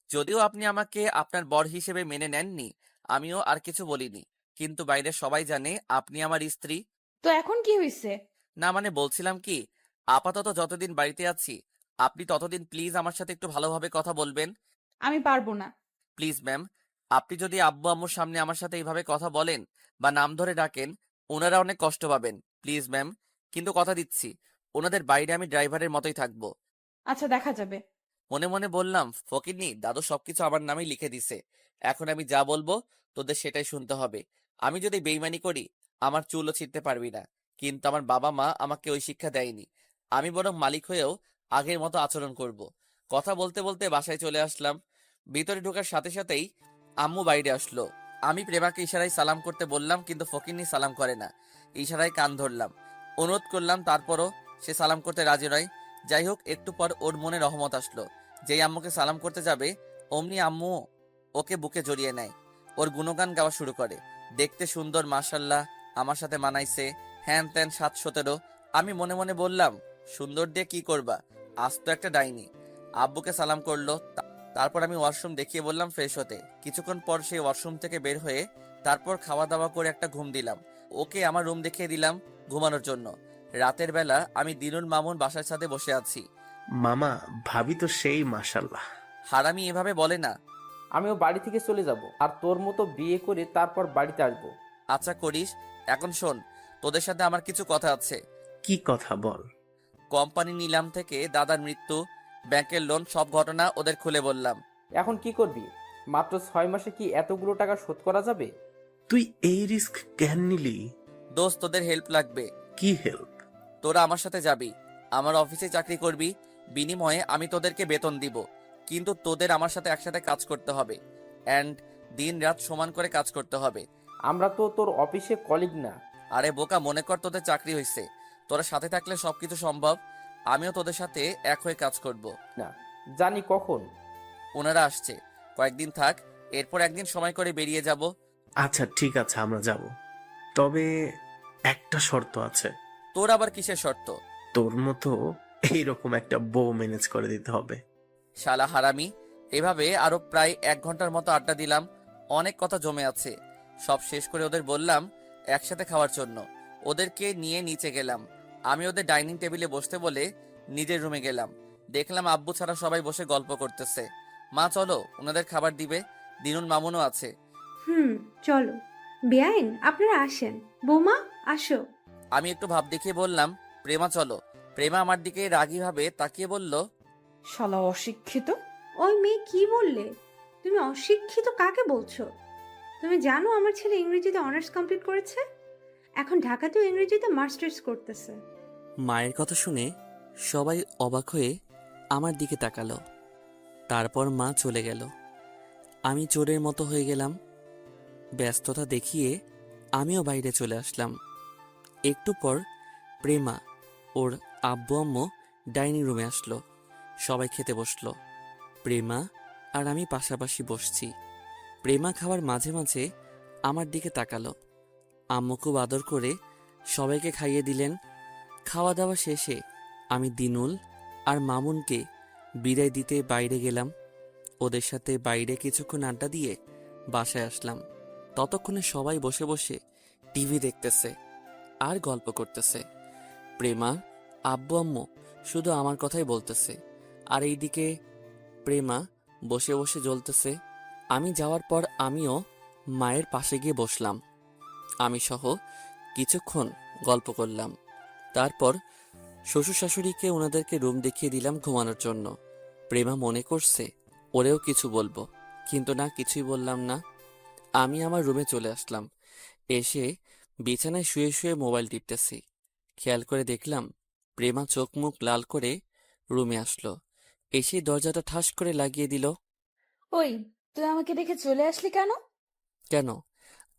Speaker 1: যদিও আপনি আমাকে আপনার বর হিসেবে মেনে নেননি, আমিও আর কিছু বলিনি, কিন্তু বাইরে সবাই জানে আপনি আমার স্ত্রী।
Speaker 5: তো এখন কি হইছে?
Speaker 1: না মানে বলছিলাম কি, আপাতত যতদিন বাড়িতে আছি আপনি ততদিন প্লিজ আমার সাথে একটু ভালোভাবে কথা বলবেন।
Speaker 5: আমি পারবো না।
Speaker 1: প্লিজ ম্যাম, আপনি যদি আব্বু আম্মুর সামনে আমার সাথে এইভাবে কথা বলেন বা নাম ধরে ডাকেন, ওনারা অনেক কষ্ট পাবেন। প্লিজ ম্যাম, কিন্তু কথা দিচ্ছি ওনাদের বাইরে আমি ড্রাইভারের মতোই থাকবো।
Speaker 5: আচ্ছা, দেখা যাবে।
Speaker 1: মনে মনে বললাম, ফকিন্নি, দাদু সবকিছু আমার নামেই লিখে দিছে। এখন আমি যা বলবো তোদের সেটাই শুনতে হবে। আমি যদি বেইমানি করি আমার চুলও ছিঁড়তে পারবি না। কিন্তু আমার বাবা মা আমাকে ওই শিক্ষা দেয়নি। আমি বরং মালিক হয়েও আগের মতো আচরণ করব। কথা বলতে বলতে বাসায় চলে আসলাম। ভিতরে ঢোকার সাথে সাথেই আম্মু বাইরে আসলো। আমি প্রেমাকে ইশারায় সালাম করতে বললাম, কিন্তু ফকিন্নি সালাম করে না। ইশারায় কান ধরলাম, অনুরোধ করলাম, তারপরও সে সালাম করতে রাজি নয়। যাই হোক, একটু পর ওর মনে রহমত আসলো। যেই আম্মুকে সালাম করতে যাবে অমনি আম্মু ওকে বুকে জড়িয়ে নেয়। ওর গুণগান গাওয়া শুরু করে। দেখতে সুন্দর, মাশাল্লাহ, আমার সাথে মানাইছে, হ্যান ত্যান 7-17। আমি মনে মনে বললাম, সুন্দর দিয়ে কি করবা, আজ তো একটা ডাইনি। আব্বুকে সালাম করলো। তারপর আমি ওয়াশরুম দেখিয়ে বললাম ফ্রেশ হতে। কিছুক্ষণ পর সেই ওয়াশরুম থেকে বের হয়ে তারপর খাওয়া দাওয়া করে একটা ঘুম দিলাম। ওকে আমার রুম দেখিয়ে দিলাম ঘুমানোর জন্য। রাতের বেলা আমি দিনুল মামুন বাসার সাথে বসে আছি।
Speaker 9: মামা, ভাবি তো সেই মাশাল্লাহ।
Speaker 1: হারামি এভাবে বলে না।
Speaker 3: আমিও বাড়ি থেকে চলে যাব, আর তোর মতো বিয়ে করে তারপর বাড়িতে আসবো।
Speaker 1: আচ্ছা করিস। এখন শোন, তোদের সাথে আমার কিছু কথা আছে।
Speaker 9: কি কথা বল।
Speaker 1: কোম্পানি নিলাম থেকে দাদার মৃত্যু, ব্যাংকের লোন, সব ঘটনা ওদের খুলে বললাম।
Speaker 3: এখন কি করবি? মাত্র 6 মাসে কি এতগুলো টাকা শোধ করা যাবে?
Speaker 9: তুই এই রিস্ক কেন নিলি?
Speaker 1: দোস্ত, তোদের হেল্প লাগবে।
Speaker 9: কি হেল্প?
Speaker 1: তোরা আমার সাথে যাবি, আমার অফিসে চাকরি করবি। বিনিময়ে আমি তোদেরকে বেতন দিব, কিন্তু তোদের আমার সাথে একসাথে কাজ করতে হবে। অ্যান্ড দিন রাত সমান করে কাজ করতে হবে।
Speaker 3: আমরা তো তোর অফিসে কলিগ না।
Speaker 1: আরে বোকা, মনে কর তোদের চাকরি হয়েছে, তোরা সাথে থাকলে সবকিছু সম্ভব। আমিও তোদের সাথে এক হয়ে কাজ করব।
Speaker 3: না জানি কখন।
Speaker 1: ওনারা আসছে, কয়েকদিন থাক, এরপর একদিন সময় করে বেরিয়ে যাব।
Speaker 9: আচ্ছা ঠিক আছে, আমরা যাব, তবে একটা শর্ত আছে।
Speaker 1: তোর আবার কিসের শর্ত?
Speaker 9: তোর মতো এইরকম একটা বউ ম্যানেজ করে দিতে হবে।
Speaker 1: শালা হারামি। এভাবে আরো প্রায় 1 ঘন্টার মতো আড্ডা দিলাম। অনেক কথা জমে আছে। সব শেষ করে ওদের বললাম একসাথে খাওয়ার জন্য। ওদেরকে নিয়ে নিচে গেলাম। আমি ওদের ডাইনিং টেবিলে বসতে বলে নিজের রুমে গেলাম। দেখলাম আব্বু ছাড়া সবাই বসে গল্প করতেছে। মা চলো, ওনাদের খাবার দিবে। দিনুল মামুনও আছে।
Speaker 4: চলো। বেআইন, আপনারা আসেন। বৌমা, আসো।
Speaker 1: আমি একটু ভাব দেখিয়ে বললাম, প্রেমা চলো। প্রেমা আমার দিকে রাগীভাবে তাকিয়ে বলল,
Speaker 5: শালা অশিক্ষিত।
Speaker 4: ওই মেয়ে, কি বললে? তুমি অশিক্ষিত কাকে বলছো? তুমি জানো আমার ছেলে ইংরেজিতে অনার্স কমপ্লিট করেছে, এখন ঢাকাতেও ইংরেজিতে মাস্টার্স করতেছে।
Speaker 1: মায়ের কথা শুনে সবাই অবাক হয়ে আমার দিকে তাকালো। তারপর মা চলে গেল। আমি চোরের মতো হয়ে গেলাম। ব্যস্ততা দেখিয়ে আমিও বাইরে চলে আসলাম। একটু পর প্রেমা ওর আব্বু আম্মু ডাইনিং রুমে আসলো। সবাই খেতে বসলো। প্রেমা আর আমি পাশাপাশি বসছি। প্রেমা খাওয়ার মাঝে মাঝে আমার দিকে তাকালো। আম্মু খুব আদর করে সবাইকে খাইয়ে দিলেন। খাওয়া দাওয়া শেষে আমি দিনুল আর মামুনকে বিদায় দিতে বাইরে গেলাম। ওদের সাথে বাইরে কিছুক্ষণ আড্ডা দিয়ে বাসায় আসলাম। ততক্ষণে সবাই বসে বসে টিভি দেখতেছে আর গল্প করতেছে। প্রেমা, আব্বু আম্মু শুধু আমার কথাই বলতেছে, আর এইদিকে প্রেমা বসে বসে জ্বলতেছে। আমি যাওয়ার পর আমিও মায়ের পাশে গিয়ে বসলাম। আমি সহ কিছুক্ষণ গল্প করলাম। তারপর শ্বশুর শাশুড়িকে ওনাদেরকে রুম দেখিয়ে দিলাম ঘুমানোর জন্য। প্রেমা মনে করছে ওরেও কিছু বলবো, কিন্তু না, কিছুই বললাম না। আমি আমার রুমে চলে আসলাম। এসে বিছানায় শুয়ে শুয়ে মোবাইল টিপতেছি। খেয়াল করে দেখলাম প্রেমা চোখ মুখ লাল করে রুমে আসলো। এসে দরজাটা ঠাস করে লাগিয়ে দিল।
Speaker 5: ওই, তুই আমাকে রেখে চলে আসলি কেন?
Speaker 1: কেন?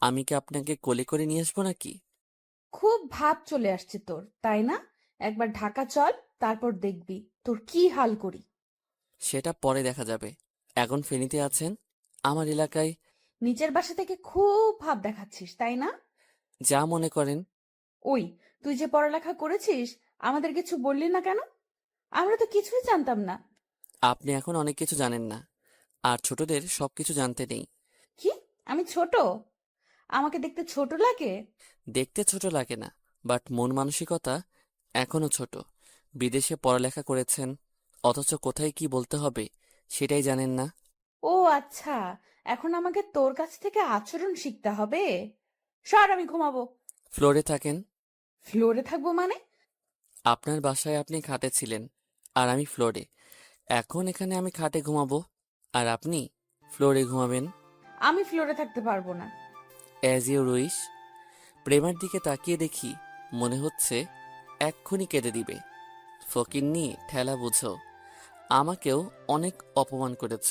Speaker 1: আমি কি আপনাকে কোলে করে নিয়ে আসবো নাকি?
Speaker 5: খুব ভাব চলে আসছে তোর, তাই না? একবার ঢাকা চল, তারপর দেখবি তোর কি হাল করি।
Speaker 1: সেটা পরে দেখা যাবে। এখন ফেনীতে আছেন, আমার এলাকায়।
Speaker 5: নিচের বাসা থেকে খুব ভাব দেখাচ্ছিস, তাই না?
Speaker 1: যা মনে করেন।
Speaker 5: ওই, তুই যে পড়ালেখা করেছিস, আমাদের কিছু বললি না কেন? আমরা তো কিছুই জানতাম না।
Speaker 1: আপনি এখন অনেক কিছু জানেন না, আর ছোটদের সবকিছু জানতে নেই।
Speaker 5: কি? আমি ছোট? আমাকে দেখতে ছোট লাগে?
Speaker 1: দেখতে ছোট লাগে না, বাট মন মানসিকতা এখনো ছোট। বিদেশে পড়ালেখা করেছেন, অথচ কোথায় কি বলতে হবে সেটাই জানেন না।
Speaker 5: ও আচ্ছা, এখন আমাকে তোর কাছ থেকে আচরণ শিখতে হবে। সর, আমি ঘুমাবো।
Speaker 1: ফ্লোরে থাকেন।
Speaker 5: ফ্লোরে থাকবো মানে?
Speaker 1: আপনার বাসায় আপনি খাটে ছিলেন, আর আমি ফ্লোরে। এখন এখানে আমি খাটে ঘুমাবো, আর আপনি ফ্লোরে ঘুমাবেন।
Speaker 5: আমি ফ্লোরে থাকতে পারবো না।
Speaker 1: As you wish. প্রেমার দিকে তাকিয়ে দেখি, মনে হচ্ছে এক্ষুনি কেঁদে দিবে। ফকিন্নি ঠেলা বুঝো, আমাকেও অনেক অপমান করেছ,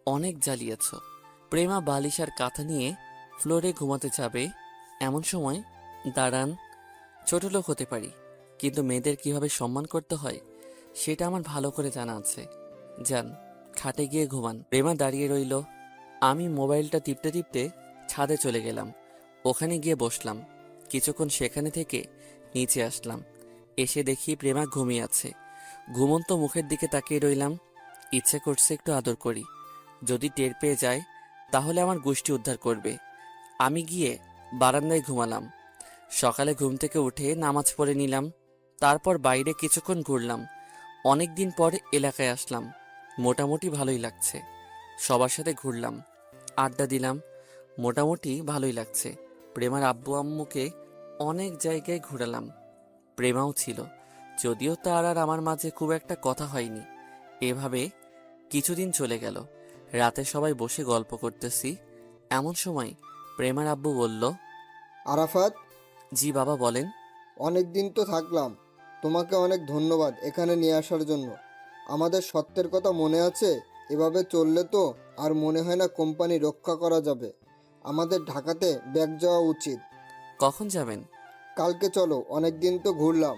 Speaker 1: অনেক জ্বালিয়েছ। প্রেমা বালিশ আর কাঁথা নিয়ে ফ্লোরে ঘুমাতে যাবে, এমন সময় দাঁড়ান। ছোট লোক হতে পারি, কিন্তু মেয়েদের কিভাবে সম্মান করতে হয় সেটা আমার ভালো করে জানা আছে। যান, খাটে গিয়ে ঘুমান। প্রেমা দাঁড়িয়ে রইল। আমি মোবাইলটা টিপতে টিপতে ছাদে চলে গেলাম। ওখানে গিয়ে বসলাম। কিছুক্ষণ সেখানে থেকে নিচে আসলাম। এসে দেখি প্রেমা ঘুমিয়ে আছে। ঘুমন্ত মুখের দিকে তাকিয়ে রইলাম। ইচ্ছে করছে একটু আদর করি। যদি টের পেয়ে যায় তাহলে আমার গোষ্ঠী উদ্ধার করবে। আমি গিয়ে বারান্দায় ঘুমালাম। সকালে ঘুম থেকে উঠে নামাজ পড়ে নিলাম। তারপর বাইরে কিছুক্ষণ ঘুরলাম। অনেক দিন পর এলাকায় আসলাম। মোটামুটি ভালোই লাগছে। সবার সাথে ঘুরলাম, আড্ডা দিলাম। মোটামুটি ভালোই লাগছে। প্রেমার আব্বু আম্মুকে অনেক জায়গায় ঘোরালাম। প্রেমাও ছিল, যদিও তার আর আমার মাঝে খুব একটা কথা হয়নি। এভাবে কিছুদিন চলে গেল। রাতে সবাই বসে গল্প করতেছি, এমন সময় প্রেমার আব্বু বলল,
Speaker 2: আরাফাত,
Speaker 1: জি বাবা বলেন।
Speaker 2: অনেক দিন তো থাকলাম, তোমাকে অনেক ধন্যবাদ এখানে নিয়ে আসার জন্য। আমাদের সত্যের কথা মনে আছে? এভাবে চললে তো আর মনে হয় না কোম্পানি রক্ষা করা যাবে। আমাদের ঢাকাতে ব্যাক যাওয়া উচিত।
Speaker 1: কখন যাবেন?
Speaker 2: কালকে চলো, অনেক দিন তো ঘুরলাম।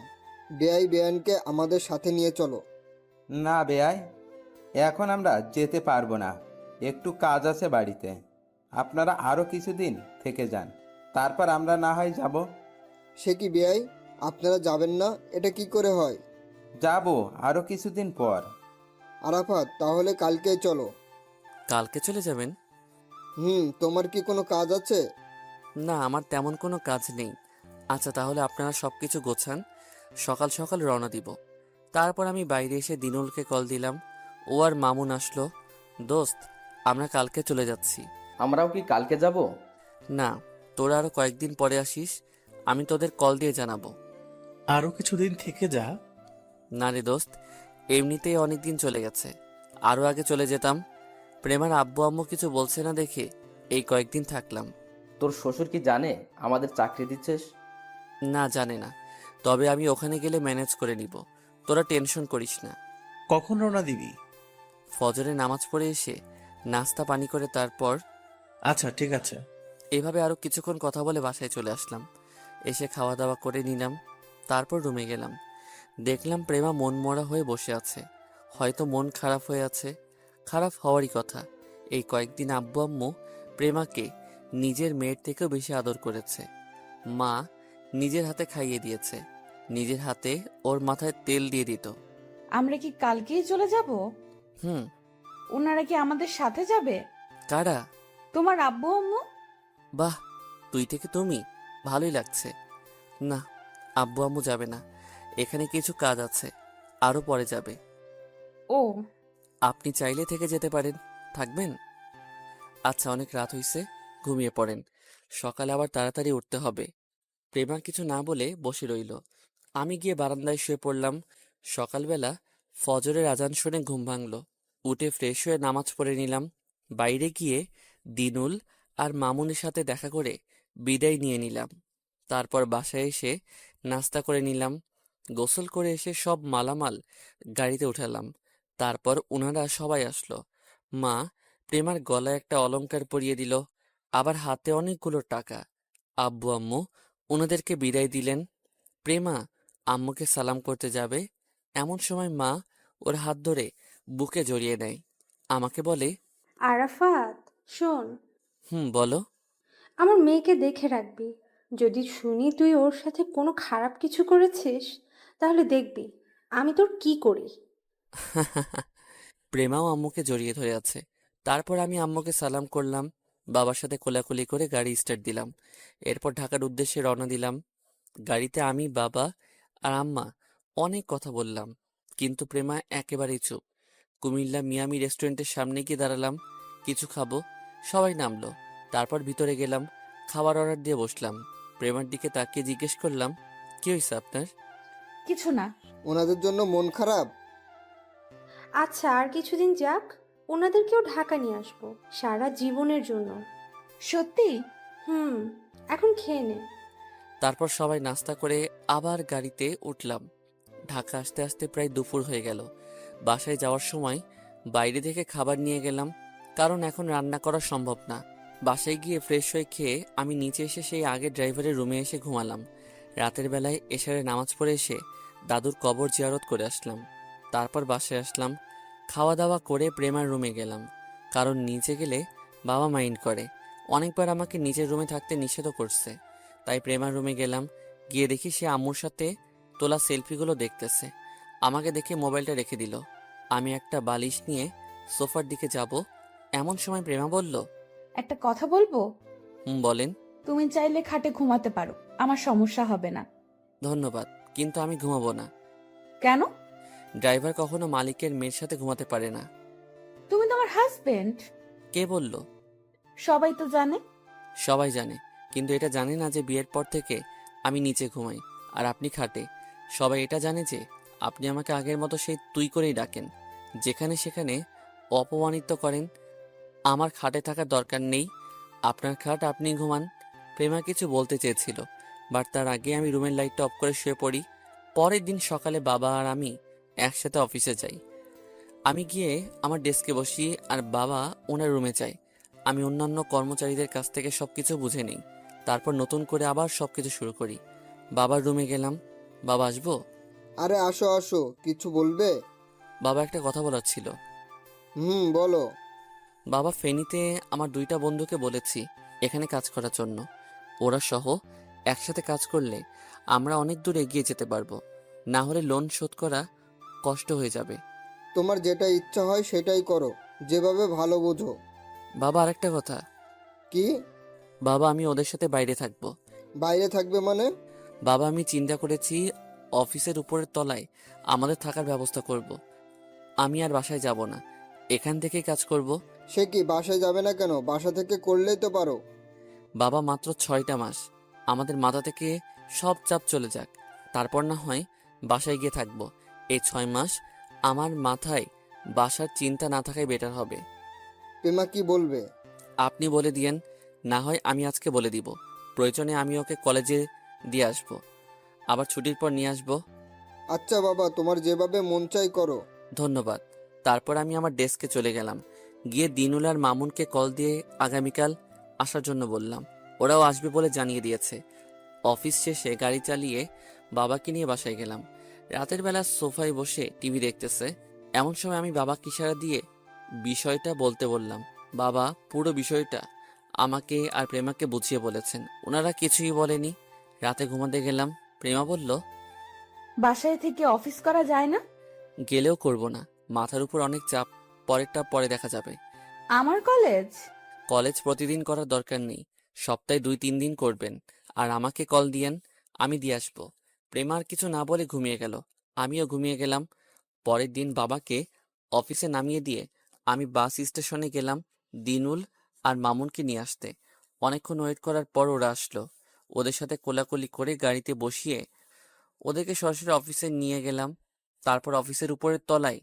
Speaker 2: বেআই বেআইনকে আমাদের সাথে নিয়ে চলো।
Speaker 10: না বেয়াই, এখন আমরা যেতে পারবো না, একটু কাজ আছে বাড়িতে। আপনারা আরও কিছুদিন থেকে যান, তারপর আমরা না হয় যাব।
Speaker 2: সে কি বেআই, আপনারা যাবেন না? এটা কি করে হয়?
Speaker 10: যাব আরও কিছুদিন পর।
Speaker 2: আরাফাত, তাহলে কালকেই চলো।
Speaker 1: কালকে চলে যাবেন?
Speaker 2: তোমার কি কোনো কাজ আছে?
Speaker 1: না, আমার তেমন কোনো কাজ নেই। আচ্ছা, তাহলে আপনারা সবকিছু গোছান, সকাল সকাল রওনা দিব। তারপর আমি বাইরে এসে দিনুলকে কল দিলাম। ও আর মামুন আসলো। দোস্ত, আমরা কালকে চলে যাচ্ছি।
Speaker 3: আমরাও কি কালকে যাব?
Speaker 1: না, তোরা আরো কয়েকদিন পরে আসিস, আমি তোদের কল দিয়ে জানাবো।
Speaker 9: আরো কিছুদিন থেকে যা।
Speaker 1: না রে দোস্ত, এমনিতেই অনেক দিন চলে গেছে, আরো আগে চলে যেতাম। প্রেমার আব্বু আম্মু কিছু বলছে না দেখে এই কয়েকদিন থাকলাম।
Speaker 3: তোর শ্বশুর কি জানে আমাদের চাকরি দিচ্ছিস?
Speaker 1: না, জানে না, তবে আমি ওখানে গেলে ম্যানেজ করে নিব। তোরা টেনশন করিস না।
Speaker 9: কখন রওনা দিবি?
Speaker 1: ফজরে নামাজ পড়ে এসে নাস্তা পানি করে তারপর।
Speaker 9: আচ্ছা ঠিক আছে।
Speaker 1: এভাবে আরো কিছুক্ষণ কথা বলে বাসায় চলে আসলাম। এসে খাওয়া দাওয়া করে নিলাম। তারপর রুমে গেলাম। দেখলাম প্রেমা মনমরা হয়ে বসে আছে। হয়তো মন খারাপ হয়ে আছে। খারাপ হওয়ারই কথা। এই কয়েকদিন আব্বু আম্মু প্রেমাকে নিজের মেয়ের থেকেও বেশি আদর করেছে। মা নিজের হাতে খাইয়ে দিয়েছে, নিজের হাতে ওর মাথায় তেল দিয়ে দিত।
Speaker 5: আমরা কি কালকেই চলে যাব?
Speaker 1: হুম।
Speaker 5: ওনারা কি আমাদের সাথে যাবে?
Speaker 1: কারা?
Speaker 5: তোমার আব্বু আম্মু?
Speaker 1: বাহ, তুই থেকে তুমি, ভালোই লাগছে। না, আব্বু আম্মু যাবে না, এখানে কিছু কাজ আছে, আরো পরে যাবে।
Speaker 5: ও,
Speaker 1: আপনি চাইলে থেকে যেতে পারেন, থাকবেন? আচ্ছা, অনেক রাত হইছে, ঘুমিয়ে পড়েন, সকালে আবার তাড়াতাড়ি উঠতে হবে। প্রেমা কিছু না বলে বসে রইল। আমি গিয়ে বারান্দায় শুয়ে পড়লাম। সকালবেলা ফজরের আজান শুনে ঘুম ভাঙল। উঠে ফ্রেশ হয়ে নামাজ পড়ে নিলাম। বাইরে গিয়ে দিনুল আর মামুনের সাথে দেখা করে বিদায় নিয়ে নিলাম। তারপর বাসায় এসে নাস্তা করে নিলাম। গোসল করে এসে সব মালামাল গাড়িতে উঠালাম। তারপর ওনারা সবাই আসলো। মা প্রেমার গলায় একটা অলংকার পরিয়ে দিল, আবার হাতে অনেকগুলো টাকা। আব্বু আম্মু ওনাদেরকে বিদায় দিলেন। প্রেমা আম্মুকে সালাম করতে যাবে, এমন সময় মা ওর হাত ধরে বুকে জড়িয়ে নেয়। আমাকে বলে,
Speaker 4: আরাফাত, শোন,
Speaker 1: বলো।
Speaker 4: আমার মেয়েকে দেখে রাখবি। যদি শুনি তুই ওর সাথে কোনো খারাপ কিছু করেছিস, তাহলে দেখবি আমি তোর কি করি।
Speaker 1: প্রেমাও আম্মুকে জড়িয়ে ধরে আছে। তারপর আমি আম্মুকে সালাম করলাম, বাবার সাথে কোলাকুলি করে গাড়ি স্টার্ট দিলাম। এরপর ঢাকার উদ্দেশ্যে রওনা দিলাম। গাড়িতে আমি, বাবা আর আম্মা অনেক কথা বললাম, কিন্তু প্রেমা একেবারেই চুপ। কুমিল্লা মিয়ামি রেস্টুরেন্টের সামনে গিয়ে দাঁড়ালাম, কিছু খাবো। সবাই নামলো। তারপর ভিতরে গেলাম, খাবার অর্ডার দিয়ে বসলাম। প্রেমার দিকে তাকিয়ে জিজ্ঞেস করলাম, কি হয়েছে আপনার?
Speaker 5: কিছু না।
Speaker 2: ওনাদের জন্য মন খারাপ?
Speaker 4: আচ্ছা, আর কিছুদিন যাক, ওনাদেরকেও ঢাকা নিয়ে আসবো সারা জীবনের জন্য।
Speaker 5: সত্যি?
Speaker 4: হুম, এখন খেয়ে নে।
Speaker 1: তারপর সবাই নাস্তা করে আবার গাড়িতে উঠলাম। ঢাকা আসতে আসতে প্রায় দুপুর হয়ে গেল। বাসায় যাওয়ার সময় বাইরে থেকে খাবার নিয়ে গেলাম, কারণ এখন রান্না করা সম্ভব না। বাসায় গিয়ে ফ্রেশ হয়ে খেয়ে আমি নিচে এসে সেই আগে ড্রাইভারের রুমে এসে ঘুমালাম। রাতের বেলায় এশারে নামাজ পড়ে এসে দাদুর কবর জিয়ারত করে আসলাম। তারপর বাসায় আসলাম, খাওয়া দাওয়া করে প্রেমার রুমে গেলাম, কারণ নিচে গেলে বাবা মাইন্ড করে। অনেকবার আমাকে নিচের রুমে থাকতে নিষেধ করছে। তাই প্রেমার রুমে গেলাম, গিয়ে দেখি সে আম্মুর সাথে তোলা সেলফিগুলো দেখতেছে। আমাকে দেখে মোবাইলটা রেখে দিল। আমি একটা বালিশ নিয়ে সোফার দিকে যাব, এমন সময় প্রেমা বলল,
Speaker 5: একটা কথা বলবো?
Speaker 1: বলেন।
Speaker 5: তুমি চাইলে খাটে ঘুমাতে পারো, আমার সমস্যা হবে না।
Speaker 1: ধন্যবাদ, কিন্তু আমি ঘুমাবো না।
Speaker 5: কেন?
Speaker 1: ড্রাইভার কখনো মালিকের মেয়ের সাথে ঘুমাতে পারে না।
Speaker 5: তুমি তো আমার হাজবেন্ড।
Speaker 1: কে বলল?
Speaker 5: সবাই তো জানে।
Speaker 1: সবাই জানে, কিন্তু এটা জানে না যে বিয়ের পর থেকে আমি নিচে ঘুমাই আর আপনি খাটে। সবাই এটা জানে যে আপনি আমাকে আগের মতো সেই তুই করেই ডাকেন, যেখানে সেখানে অপমানিত করেন। আমার খাটে থাকার দরকার নেই, আপনার খাট আপনি ঘুমান। প্রেমা কিছু বলতে চেয়েছিল, বাট তার আগে আমি রুমের লাইটটা অফ করে শুয়ে পড়ি। পরের দিন সকালে বাবা আর আমি একসাথে অফিসে যাই। আমি গিয়ে আমার ডেস্কে বসি আর বাবা ওনার রুমে যায়। আমি অন্যান্য কর্মচারীদের কাছ থেকে সবকিছু বুঝে নিই, তারপর নতুন করে আবার সবকিছু শুরু করি। বাবার রুমে গেলাম। বাবা, আসবো?
Speaker 2: আরে আসো আসো, কিছু বলবে?
Speaker 1: বাবা, একটা কথা বলার ছিল।
Speaker 2: বলো।
Speaker 1: বাবা, ফেনীতে আমার 2টা বন্ধুকে বলেছি এখানে কাজ করার জন্য। ওরা সহ একসাথে কাজ করলে আমরা অনেক দূর এগিয়ে যেতে পারবো, না হলে লোন শোধ করা কষ্ট হয়ে যাবে।
Speaker 2: তোমার যেটা ইচ্ছা হয় সেটাই করো, যেভাবে ভালো বোঝো।
Speaker 1: বাবা, আরেকটা কথা।
Speaker 2: কি?
Speaker 1: বাবা, আমি ওদের সাথে বাইরে থাকবো।
Speaker 2: বাইরে থাকবে মানে?
Speaker 1: বাবা, আমি চিন্তা করেছি অফিসের উপরের তলায় আমাদের থাকার ব্যবস্থা করব। আমি আর বাসায় যাব না, এখান থেকেই কাজ করব।
Speaker 2: সে কি, বাসায় যাবে না কেন? বাসা থেকে করলেই তো পারো।
Speaker 1: বাবা, মাত্র 6টা মাস, আমাদের মাথা থেকে সব চাপ চলে যাক, তারপর না হয় বাসায় গিয়ে থাকবো। এই 6 মাস আমার মাথায় বাসার চিন্তা না থাকাই বেটার হবে।
Speaker 2: প্রেমা কি বলবে?
Speaker 1: আপনি বলে দিয়েন, না হয় আমি আজকে বলে দিব। প্রয়োজনে আমি ওকে কলেজে দিয়ে আসবো, আবার ছুটির পর নিয়ে আসবো।
Speaker 2: আচ্ছা বাবা, তোমার যেভাবে মন চাই করো।
Speaker 1: ধন্যবাদ। তারপর আমি আমার ডেস্কে চলে গেলাম, গিয়ে দিনুল আর মামুনকে কল দিয়ে আগামীকাল আসার জন্য বললাম। ওরাও আসবে বলে জানিয়ে দিয়েছে। অফিস শেষে গাড়ি চালিয়ে বাবাকে নিয়ে বাসায় গেলাম। রাতের বেলা সোফায় বসে টিভি দেখতেছে, এমন সময় আমি বাবাকে ইশারা দিয়ে বিষয়টা বলতে বললাম। বাবা পুরো বিষয়টা আমাকে আর প্রেমাকে বুঝিয়ে বলেছেন, ওনারা কিছুই বলেনি। রাতে ঘুমাতে গেলাম, প্রেমা বলল,
Speaker 5: বাসায় থেকে অফিস করা যায় না?
Speaker 1: গেলেও করব না, মাথার উপর অনেক চাপ, পরেরটা পরে দেখা যাবে।
Speaker 5: আমার কলেজ।
Speaker 1: কলেজ প্রতিদিন করার দরকার নেই, সপ্তাহে 2-3 দিন করবেন। আর আমাকে কল দিয়েন, আমি দিয়ে আসবো। প্রেমার কিছু না বলে ঘুমিয়ে গেল, আমিও ঘুমিয়ে গেলাম। পরের দিন বাবাকে অফিসে নামিয়ে দিয়ে আমি বাস স্টেশনে গেলাম দিনুল আর মামুনকে নিয়ে আসতে। অনেকক্ষণ ওয়েট করার পর ওরা আসলো। ওদের সাথে কোলাকুলি করে গাড়িতে বসিয়ে ওদেরকে সরাসরি অফিসে নিয়ে গেলাম। তারপর অফিসের উপরের তলায়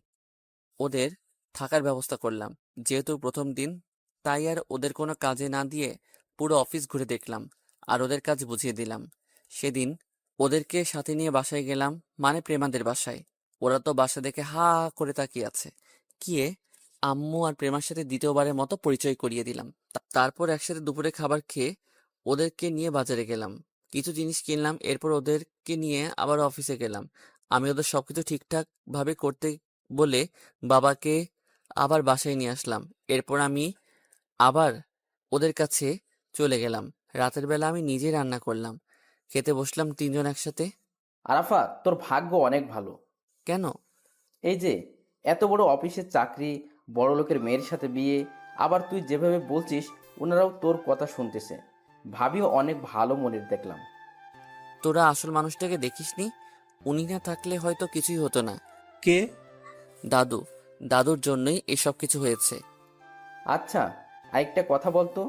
Speaker 1: ওদের থাকার ব্যবস্থা করলাম। যেহেতু প্রথম দিন, তাই আর ওদের কোনো কাজে না দিয়ে পুরো অফিস ঘুরে দেখলাম আর ওদের কাজ বুঝিয়ে দিলাম। সেদিন ওদেরকে সাথে নিয়ে বাসায় গেলাম, মানে প্রেমাদের বাসায়। ওরা তো বাসা দেখে হা করে তাকিয়ে আছে। গিয়ে আম্মু আর প্রেমার সাথে দ্বিতীয়বারের মতো পরিচয় করিয়ে দিলাম। তারপর একসাথে দুপুরে খাবার খেয়ে ওদেরকে নিয়ে বাজারে গেলাম, কিছু জিনিস কিনলাম। এরপর ওদেরকে নিয়ে আবার অফিসে গেলাম। আমি ওদের সবকিছু ঠিকঠাক ভাবে করতে বলে বাবাকে আবার বাসায় নিয়ে আসলাম। এরপর আমি আবার ওদের কাছে চলে গেলাম। রাতের বেলা আমি নিজেই রান্না করলাম, খেতে বসলাম তিনজন একসাথে।
Speaker 3: আরাফাত, তোর ভাগ্য অনেক ভালো।
Speaker 1: কেন?
Speaker 3: এই যে এত বড় অফিসের চাকরি, বড় লোকের মেয়ের সাথে বিয়ে, আবার তুই যেভাবে বলছিস ওনারাও তোর কথা শুনতেছে। ভাবিও অনেক ভালো মনের দেখলাম।
Speaker 1: তোরা আসল মানুষটাকে দেখিসনি, উনি না থাকলে হয়তো কিছুই হতো না।
Speaker 9: কে?
Speaker 1: দাদু, দাদুর জন্যই এসব কিছু হয়েছে।
Speaker 3: আচ্ছা, আরেকটা কথা বলতো,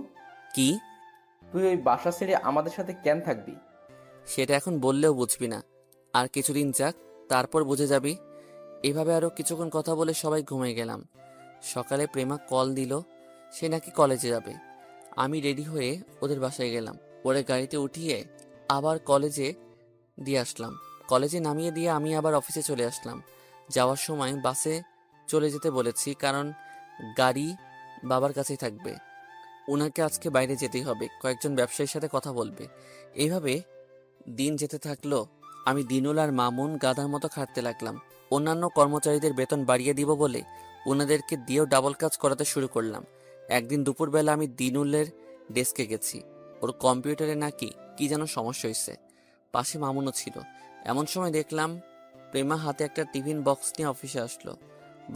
Speaker 1: কি?
Speaker 3: তুই ওই বাসা ছেড়ে আমাদের সাথে কেন থাকবি?
Speaker 1: সেটা এখন বললেও বুঝবি না, আর কিছুদিন যাক, তারপর বুঝে যাবি। এভাবে আরো কিছুক্ষণ কথা বলে সবাই ঘুমিয়ে গেলাম। সকালে প্রেমা কল দিল, সে নাকি কলেজে যাবে। আমি রেডি হয়ে ওদের বাসায় গেলাম, ওরে গাড়িতে উঠিয়ে আবার কলেজে দিয়ে আসলাম। কলেজে নামিয়ে দিয়ে আমি আবার অফিসে চলে আসলাম। যাওয়ার সময় বাসে চলে যেতে বলেছি, কারণ গাড়ি বাবার কাছেই থাকবে। ওনাকে আজকে বাইরে যেতেই হবে, কয়েকজন ব্যবসায়ীর সাথে কথা বলবে। এইভাবে দিন যেতে থাকলো। আমি দিনুল আর মামুন গাধার মতো খাটতে লাগলাম। অন্যান্য কর্মচারীদের বেতন বাড়িয়ে দিব বলে ওনাদেরকে দিয়েও ডাবল কাজ করাতে শুরু করলাম। একদিন দুপুরবেলা আমি দিনুলের ডেস্কে গেছি, ওর কম্পিউটারে নাকি কি যেন সমস্যা হয়েছে। পাশে মামুনও ছিল। এমন সময় দেখলাম প্রেমা হাতে একটা টিফিন বক্স নিয়ে অফিসে আসলো।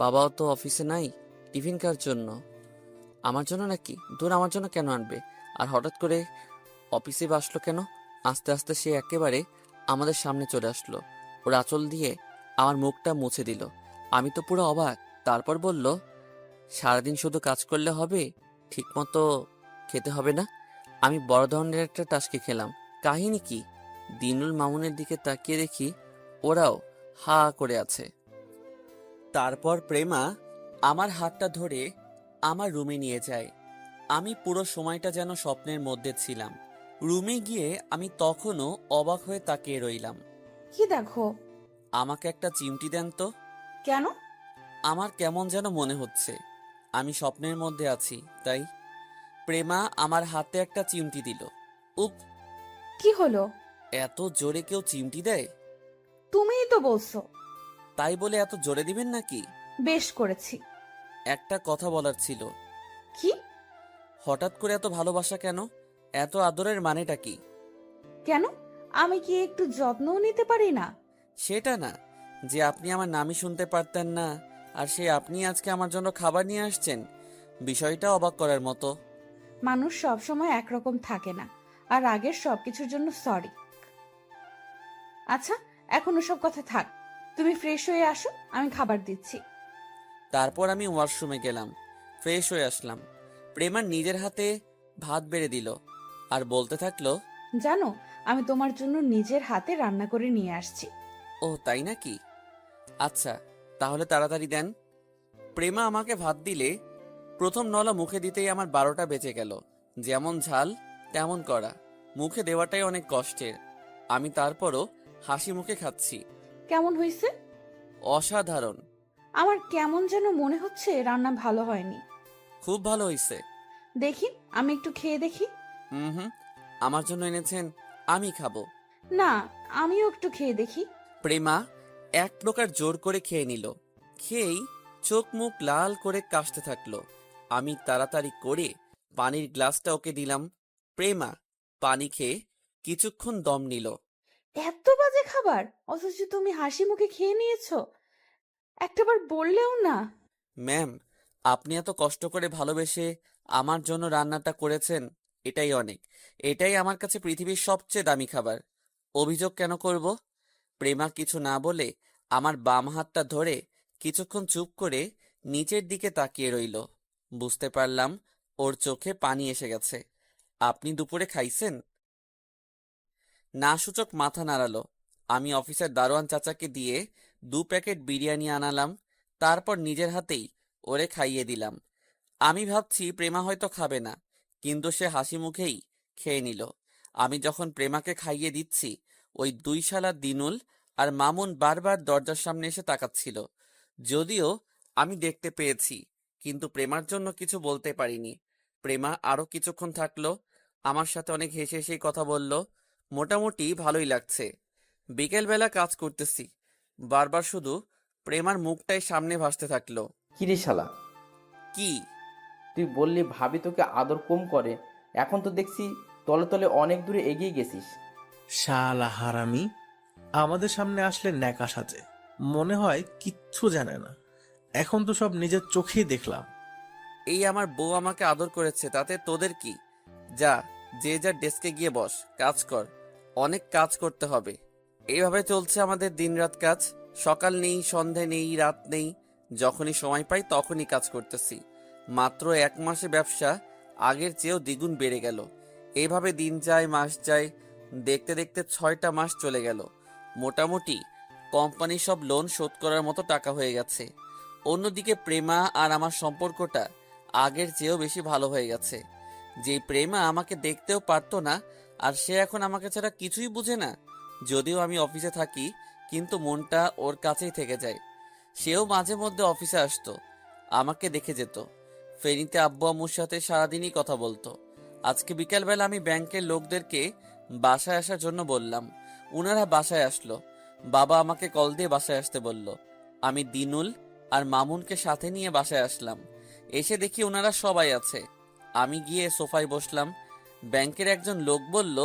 Speaker 1: বাবাও তো অফিসে নাই, টিফিন কার জন্য? আমার জন্য নাকি? দূর, আমার জন্য কেন আনবে? আর হঠাৎ করে অফিসে আসলো কেন? আস্তে আস্তে সে একেবারে আমাদের সামনে চলে আসলো। ওর আঁচল দিয়ে আমার মুখটা মুছে দিল। আমি তো পুরো অবাক। তারপর বলল, সারাদিন শুধু কাজ করলে হবে, ঠিকমতো খেতে হবে না? আমি বড় ধরনের একটা টাস্কি খেলাম। কাহিনী কি? দিনুল মামুনের দিকে তাকিয়ে দেখি ওরাও হা করে আছে। তারপর প্রেমা আমার হাতটা ধরে আমার রুমে নিয়ে যায়। আমি পুরো সময়টা যেন স্বপ্নের মধ্যে ছিলাম। রুমে গিয়ে আমি তখনও অবাক হয়ে তাকিয়ে রইলাম।
Speaker 5: কি দেখো?
Speaker 1: আমাকে একটা চিমটি দেন তো।
Speaker 5: কেন?
Speaker 1: আমার কেমন যেন মনে হচ্ছে আমি স্বপ্নের মধ্যে আছি, তাই। প্রেমা আমার হাতে একটা চিমটি দিল। উপ!
Speaker 5: কি হলো?
Speaker 1: এত জোরে কেউ চিমটি দেয়?
Speaker 5: তুমিই তো বলছো।
Speaker 1: তাই বলে এত জোরে দিবেন নাকি?
Speaker 5: বেশ করেছি।
Speaker 1: একটা কথা বলার ছিল।
Speaker 5: কি?
Speaker 1: হঠাৎ করে এত ভালোবাসা কেন? এত আদরের মানেটা কি?
Speaker 5: কেন? আমি কি একটু যত্নও নিতে পারি না?
Speaker 1: সেটা না, যে আপনি আমার নামই শুনতে পারতেন না, আর সে আপনি আজকে আমার জন্য খাবার নিয়ে আসছেন, বিষয়টা অবাক করার মতো।
Speaker 5: মানুষ সব সময় একরকম থাকে না। আর আগের সবকিছুর জন্য সরি। আচ্ছা, এখন ওসব কথা থাক, তুমি ফ্রেশ হয়ে আসো, আমি খাবার দিচ্ছি।
Speaker 1: তারপর আমি ওয়াশরুমে গেলাম, ফ্রেশ হয়ে আসলাম। প্রেমার নিজের হাতে ভাত বেড়ে দিল আর বলতে থাকলো,
Speaker 5: জানো, আমি তোমার জন্য নিজের হাতে রান্না করে নিয়ে আসছি।
Speaker 1: ও তাই নাকি? আচ্ছা, তাহলে তাড়াতাড়ি দেন। প্রেমা আমাকে ভাত দিলে প্রথম নলা মুখে দিতেই আমার 12টা বেজে গেল। যেমন ঝাল তেমন কড়া, মুখে দেওয়াটাই অনেক কষ্টের। আমি তারপরও হাসি মুখে খাচ্ছি।
Speaker 5: কেমন হয়েছে?
Speaker 1: অসাধারণ।
Speaker 5: আমার কেমন যেন মনে হচ্ছে রান্না ভালো হয়নি।
Speaker 1: খুব ভালো হয়েছে।
Speaker 5: দেখি, আমি একটু খেয়ে দেখি।
Speaker 1: হুম, আমার জন্য এনেছেন, আমি খাবো।
Speaker 5: না, আমিও একটু খেয়ে দেখি।
Speaker 1: প্রেমা এক প্রকার জোর করে খেয়ে নিল। খেয়েই চোখ মুখ লাল করে কাশতে থাকলো। আমি তাড়াতাড়ি করে পানির গ্লাসটা ওকে দিলাম। প্রেমা পানি খেয়ে কিছুক্ষণ দম নিল।
Speaker 5: এত বাজে খাবার, অথচ তুমি হাসি মুখে খেয়ে নিয়েছো? একটাবার বললেও না।
Speaker 1: ম্যাম, আপনি এত কষ্ট করে ভালোবেসে আমার জন্য রান্নাটা করেছেন, এটাই অনেক। এটাই আমার কাছে পৃথিবীর সবচেয়ে দামি খাবার। অভিযোগ কেন করব? প্রেমা কিছু না বলে আমার বাম হাতটা ধরে কিছুক্ষণ চুপ করে নিচের দিকে তাকিয়ে রইল। বুঝতে পারলাম ওর চোখে পানি এসে গেছে। আপনি দুপুরে খাইছেন? না সূচক মাথা নাড়ালো। আমি অফিসের দারোয়ান চাচাকে দিয়ে 2 প্যাকেট বিরিয়ানি আনালাম, তারপর নিজের হাতেই ওরে খাইয়ে দিলাম। আমি ভাবছি প্রেমা হয়তো খাবে না, কিন্তু সে হাসি মুখেই খেয়ে নিল। আমি যখন প্রেমাকে খাইয়ে দিচ্ছি, ওই 2 শালা দিনুল আর মামুন বারবার দরজার সামনে এসে তাকাচ্ছিল। যদিও আমি দেখতে পেয়েছি কিন্তু প্রেমার জন্য কিছু বলতে পারিনি। প্রেমা আরো কিছুক্ষণ থাকলো, আমার সাথে অনেক হেসে হেসেই কথা বলল। মোটামুটি ভালোই লাগছে। বিকেলবেলা কাজ করতেছি, বারবার শুধু প্রেমার মুখটাই সামনে ভাসতে থাকলো।
Speaker 3: কিরে শালা,
Speaker 1: কি?
Speaker 3: তুই বললি ভাবি তোকে আদর কম করে, এখন তো দেখছি তলে তলে অনেক দূরে এগিয়ে গেছিস।
Speaker 9: শালা হারামি, আমাদের সামনে আসলে ন্যাকা সাজে, মনে হয় কিচ্ছু জানে না। এখন তো সব নিজের চোখেই দেখলাম।
Speaker 1: এই আমার বউ আমাকে আদর করেছে, তাতে তোদের কি? যা, যে যার ডেস্কে গিয়ে বস, কাজ কর। অনেক কাজ করতে হবে। এইভাবে চলছে আমাদের দিনরাত কাজ। সকাল নেই, সন্ধে নেই, রাত নেই, যখনই সময় পাই তখনই কাজ করতেছি। মাত্র 1 মাসে ব্যবসা আগের চেয়েও দ্বিগুণ বেড়ে গেল। এইভাবে দিন যায়, মাস যায়, দেখতে দেখতে 6টা মাস চলে গেল। মোটামুটি কোম্পানির সব লোন শোধ করার মতো টাকা হয়ে গেছে। অন্যদিকে প্রেমা আর আমার সম্পর্কটা আগের চেয়েও বেশি ভালো হয়ে গেছে। যে প্রেমা আমাকে দেখতেও পারতো না, আর সে এখন আমাকে ছাড়া কিছুই বুঝে না। যদিও আমি অফিসে থাকি, কিন্তু মনটা ওর কাছেই থেকে যায়। সেও মাঝে মধ্যে অফিসে আসতো, আমাকে দেখে যেত। ফেনীতে আব্বু আম্মুর সাথে সারাদিনই কথা বলতো। আজকে বিকালবেলা আমি ব্যাংকের লোকদেরকে বাসায় আসার জন্য বললাম। উনারা বাসায় আসলো। বাবা আমাকে কল দিয়ে বাসায় আসতে বলল। আমি দিনুল আর মামুনকে সাথে নিয়ে বাসায় আসলাম। এসে দেখি ওনারা সবাই আছে। আমি গিয়ে সোফায় বসলাম। ব্যাংকের একজন লোক বলল,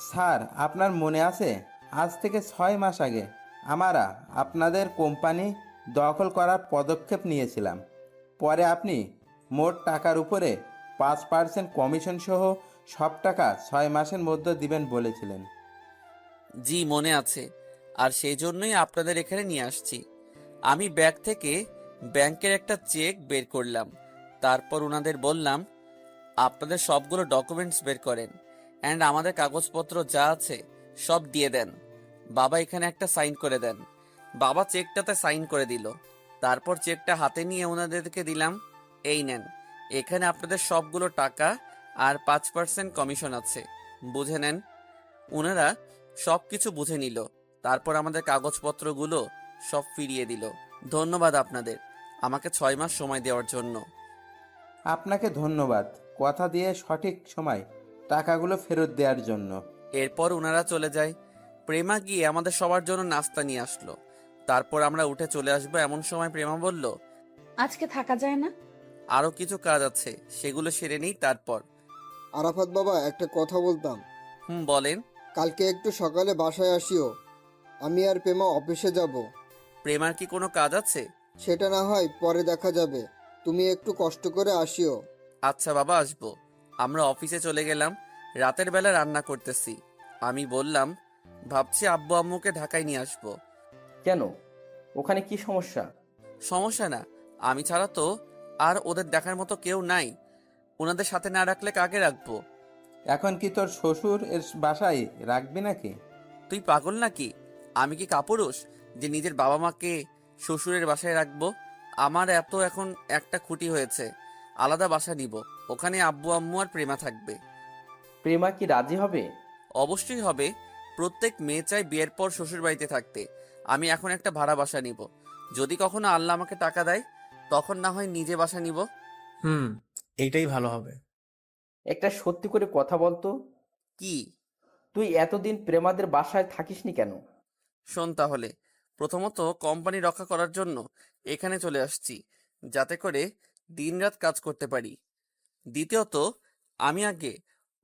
Speaker 10: স্যার, আপনার মনে আছে আজ থেকে 6 মাস আগে আমরা আপনাদের কোম্পানি দখল করার পদক্ষেপ নিয়েছিলাম। পরে আপনি মোট টাকার উপরে 5% কমিশন সহ সব টাকা 6 মাসের মধ্যে দিবেন বলেছিলেন।
Speaker 1: জি মনে আছে, আর সেই জন্যই আপনাদের এখানে নিয়ে আসছি। আমি ব্যাগ থেকে ব্যাংকের একটা চেক বের করলাম। তারপর ওনাদের বললাম, আপনাদের সবগুলো ডকুমেন্টস বের করেন, অ্যান্ড আমাদের কাগজপত্র যা আছে সব দিয়ে দেন। বাবা এখানে একটা সাইন করে দেন। বাবা চেকটাতে সাইন করে দিল। তারপর চেকটা হাতে নিয়ে ওনাদেরকে দিলাম। এই নেন, এখানে আপনাদের সবগুলো টাকা আর 5% কমিশন আছে, বুঝে নেন। ওনারা সব কিছু বুঝে নিল। তারপর আমাদের কাগজপত্রগুলো সব ফিরিয়ে দিল। ধন্যবাদ আপনাদের, আমাকে 6 মাস সময় দেওয়ার জন্য।
Speaker 10: আপনাকে ধন্যবাদ, কথা দিয়ে সঠিক সময় টাকাগুলো ফেরত দেওয়ার জন্য।
Speaker 1: এরপর ওনারা চলে যায়। প্রেমা গিয়ে আমাদের সবার জন্য নাস্তা নিয়ে আসলো। তারপর আমরা উঠে চলে আসবো এমন সময় প্রেমা বলল,
Speaker 5: আজকে থাকা যায় না?
Speaker 1: আরো কিছু কাজ আছে, সেগুলো সেরে নেই তারপর।
Speaker 2: আরাফাত বাবা, একটা কথা বলতাম।
Speaker 1: বলেন।
Speaker 2: কালকে একটু সকালে বাসায় আসিও, আমি আর প্রেমা অফিসে যাব।
Speaker 1: প্রেমার কি কোনো কাজ আছে?
Speaker 2: সেটা না হয় পরে দেখা যাবে, তুমি একটু কষ্ট করে আসিও।
Speaker 1: আচ্ছা বাবা, আসবো। আমরা অফিসে চলে গেলাম। রাতের বেলা রান্না করতেছি। আমি বললাম, ভাবছি আব্বু আম্মুকে ঢাকায় নিয়ে আসবো।
Speaker 3: কেন, ওখানে কি সমস্যা?
Speaker 1: সমস্যা না, আমি ছাড়া তো আর ওদের দেখার মতো কেউ নাই। ওনাদের সাথে না রাখলে কাকে রাখবো?
Speaker 10: এখন কি তোর শ্বশুর এর বাসায় রাখবি নাকি?
Speaker 1: তুই পাগল নাকি? আমি কি কাপুরুষ যে নিজের বাবা মাকে শ্বশুরের বাসায় রাখবো? আমার এত এখন একটা খুঁটি হয়েছে, আলাদা বাসা নিব। ওখানে আব্বু আম্মু আর প্রেমা থাকবে।
Speaker 3: প্রেমা কি রাজি হবে?
Speaker 1: অবশ্যই হবে। প্রত্যেক মেয়ে চায় বিয়ের পর শ্বশুর বাড়িতে থাকতে। আমি এখন একটা ভাড়া বাসা নিব। যদি কখনো আল্লাহ আমাকে টাকা দেয়, তখন না হয় নিজে বাসা নিব।
Speaker 9: এইটাই ভালো হবে।
Speaker 3: একটা সত্যি করে কথা বলতো,
Speaker 1: কি?
Speaker 3: তুই এতদিন প্রেমাদের বাসায় থাকিসনি কেন?
Speaker 1: শোন তাহলে, প্রথমত কোম্পানি রক্ষা করার জন্য এখানে চলে আসছি, যাতে করে দিনরাত কাজ করতে পারি। দ্বিতীয়ত, আমি আগে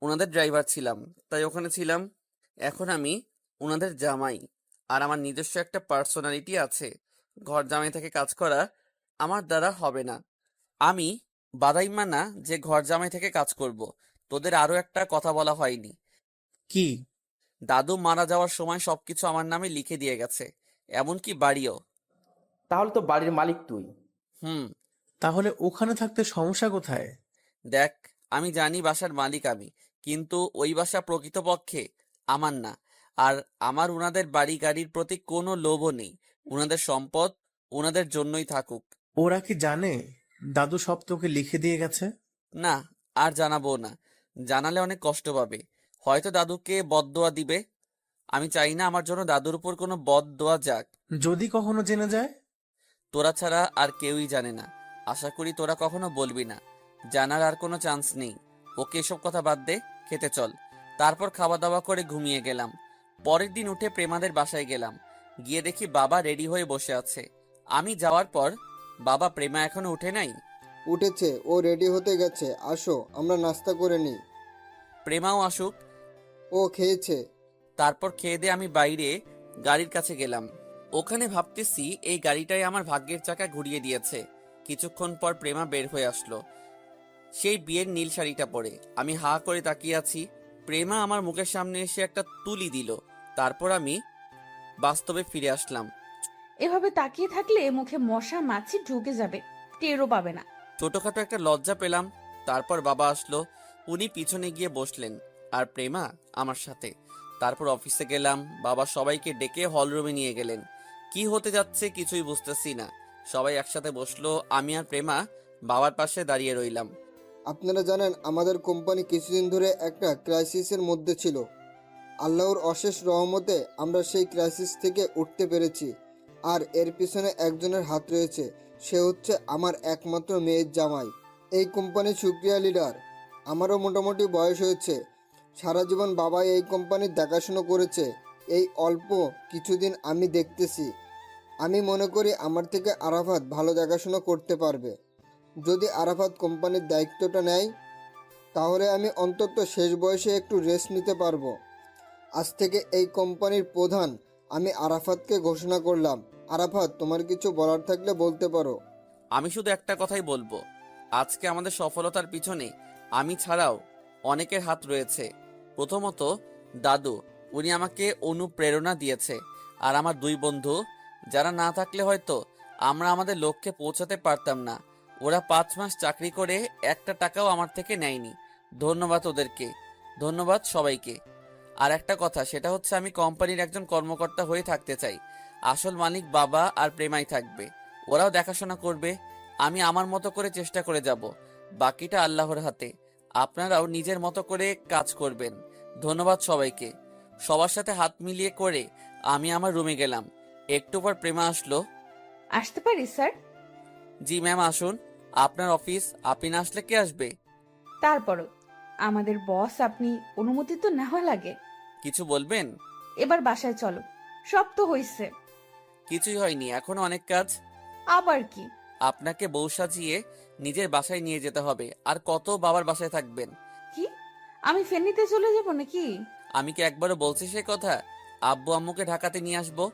Speaker 1: ওনাদের ড্রাইভার ছিলাম, তাই ওখানে ছিলাম। এখন আমি ওনাদের জামাই, আর আমার নিজস্ব একটা পার্সোনালিটি আছে। ঘর জামাই থেকে কাজ করা আমার দ্বারা হবে না। আমি বাদাইমা না যে ঘর জামাই থেকে কাজ করব। তোদের আরো একটা কথা বলা হয়নি।
Speaker 9: কি?
Speaker 1: দাদু মারা যাওয়ার সময় সবকিছু আমার নামে লিখে দিয়ে গেছে, এমনকি বাড়িও।
Speaker 3: তাহলে তো বাড়ির মালিক তুই।
Speaker 1: হুম।
Speaker 9: তাহলে ওখানে থাকতে সমস্যা কোথায়?
Speaker 1: দেখ, আমি জানি বাসার মালিক আমি, কিন্তু ওই বাসা প্রকৃতপক্ষে আমার না। আর আমার উনাদের বাড়ি গাড়ির প্রতি কোনো লোভও নেই। উনাদের সম্পদ উনাদের জন্যই থাকুক।
Speaker 9: ওরা কি জানে দাদু সব তোকে লিখে দিয়ে গেছে?
Speaker 1: না, আর জানাবো না। জানালে অনেক কষ্ট পাবে, হয়তো দাদুকে বদদোয়া দিবে। আমি চাই না আমার জন্য দাদুর উপর কোনো বদদোয়া যাক।
Speaker 9: যদি কখনো জেনে যায়?
Speaker 1: তোরা ছাড়া আর কেউই জানে না। আশা করি তোরা কখনো বলবি না। জানার আর কোনো চান্স নেই। ওকে এসব কথা বাদ দে, খেতে চল। তারপর খাওয়া দাওয়া করে ঘুমিয়ে গেলাম। পরের দিন উঠে প্রেমাদের বাসায় গেলাম। গিয়ে দেখি বাবা রেডি হয়ে বসে আছে। আমি যাওয়ার পর, বাবা, প্রেমা এখনো উঠে নাই?
Speaker 2: উঠেছে, ও রেডি হতে গেছে, আসো আমরা নাস্তা করে নিই।
Speaker 1: প্রেমাও আসুক।
Speaker 2: ও খেয়েছে।
Speaker 1: তারপর খেয়ে দিয়ে আমি বাইরে গাড়ির কাছে গেলাম। ওখানে ভাবতেছি এই গাড়িটাই আমার ভাগ্যের চাকা ঘুরিয়ে দিয়েছে। কিছুক্ষণ পর প্রেমা বের হয়ে আসলো, সেই বিয়ের নীল শাড়িটা পরে। আমি হা করে তাকিয়ে আছি। প্রেমা আমার মুখের সামনে এসে একটা তুলি দিল। তারপর আমি বাস্তবে ফিরে আসলাম।
Speaker 5: এভাবে তাকিয়ে থাকলে মুখে মশা মাছি ঢুকে যাবে, টেরও পাবে না।
Speaker 1: ছোটখাটো একটা লজ্জা পেলাম। তারপর বাবা আসলো, উনি পিছনে গিয়ে বসলেন, আর প্রেমা আমার সাথে। তারপর অফিসে গেলাম। বাবা সবাইকে ডেকে হলরুমে নিয়ে গেলেন। কি হতে যাচ্ছে কিছুই বুঝতেছি না। সবাই একসাথে বসলো, আমি আর প্রেমা বাবার পাশে দাঁড়িয়ে রইলাম।
Speaker 2: আপনারা জানেন আমাদের কোম্পানি কিছুদিন ধরে একটা ক্রাইসিসের মধ্যে ছিল। আল্লাহর অশেষ রহমতে আমরা সেই ক্রাইসিস থেকে উঠতে পেরেছি। আর এর পিছনে একজনের হাত রয়েছে, সে হচ্ছে আমার একমাত্র মেয়ের জামাই। এই কোম্পানির সুক্রিয়া লিডার। আমারও মোটামুটি বয়স হয়েছে। সারা জীবন বাবাই এই কোম্পানির দেখাশুনো করেছে। এই অল্প কিছুদিন আমি দেখতেছি। আমি মনে করি আমার থেকে আরাফাত ভালো দেখাশুনো করতে পারবে। যদি আরাফাত কোম্পানির দায়িত্বটা নেয়, তাহলে আমি অন্তত শেষ বয়সে একটু রেস্ট নিতে পারবো। আজ থেকে এই কোম্পানির প্রধান আমি আরাফাতকে ঘোষণা করলাম। আরাফাত, তোমার কিছু বলার থাকলে বলতে পারো।
Speaker 1: আমি শুধু একটা কথাই বলবো, আজকে আমাদের সফলতার পিছনে আমি ছাড়াও অনেকের হাত রয়েছে। প্রথমত দাদু, উনি আমাকে অনুপ্রেরণা দিয়েছে। আর আমার দুই বন্ধু, যারা না থাকলে হয়তো আমরা আমাদের লক্ষ্যে পৌঁছাতে পারতাম না। ওরা 5 মাস চাকরি করে একটা টাকাও আমার থেকে নেয়নি। ধন্যবাদ ওদেরকে, ধন্যবাদ সবাইকে। আর একটা কথা, সেটা হচ্ছে আমি কোম্পানির একজন কর্মকর্তা হয়ে থাকতে চাই। আসল মালিক বাবা আর প্রেমাই থাকবে, ওরাও দেখাশোনা করবে। আমি আমার মতো করে চেষ্টা করে যাব, বাকিটা আল্লাহর হাতে। আপনারাও নিজের মতো করে কাজ করবেন। ধন্যবাদ সবাইকে। সবার সাথে হাত মিলিয়ে করে আমি আমার রুমে গেলাম। একটু পর প্রেমা আসলো।
Speaker 5: আসতে পারি স্যার?
Speaker 1: জি ম্যাম, আসুন। আপনার অফিস, আপনি না আসলে কে আসবে?
Speaker 5: তারপরও আমাদের বস আপনি, অনুমতি তো নেওয়া লাগে।
Speaker 1: কিছু বলবেন?
Speaker 5: এবার বাসায় চলো, সব তো হইছে।
Speaker 1: কিছুই হয়নি, এখনো অনেক কাজ।
Speaker 5: আবার কি?
Speaker 1: আপনাকে বউ সাজিয়ে নিজের বাসায় নিয়ে যেতে হবে। আর কত বাবার বাসায় থাকবেন?
Speaker 5: কি আমি ফেনীতে চলে যাব নাকি?
Speaker 1: আমি কি একবারও বলছি সে কথা? আব্বু আম্মুকে ঢাকাতে নিয়ে আসবো।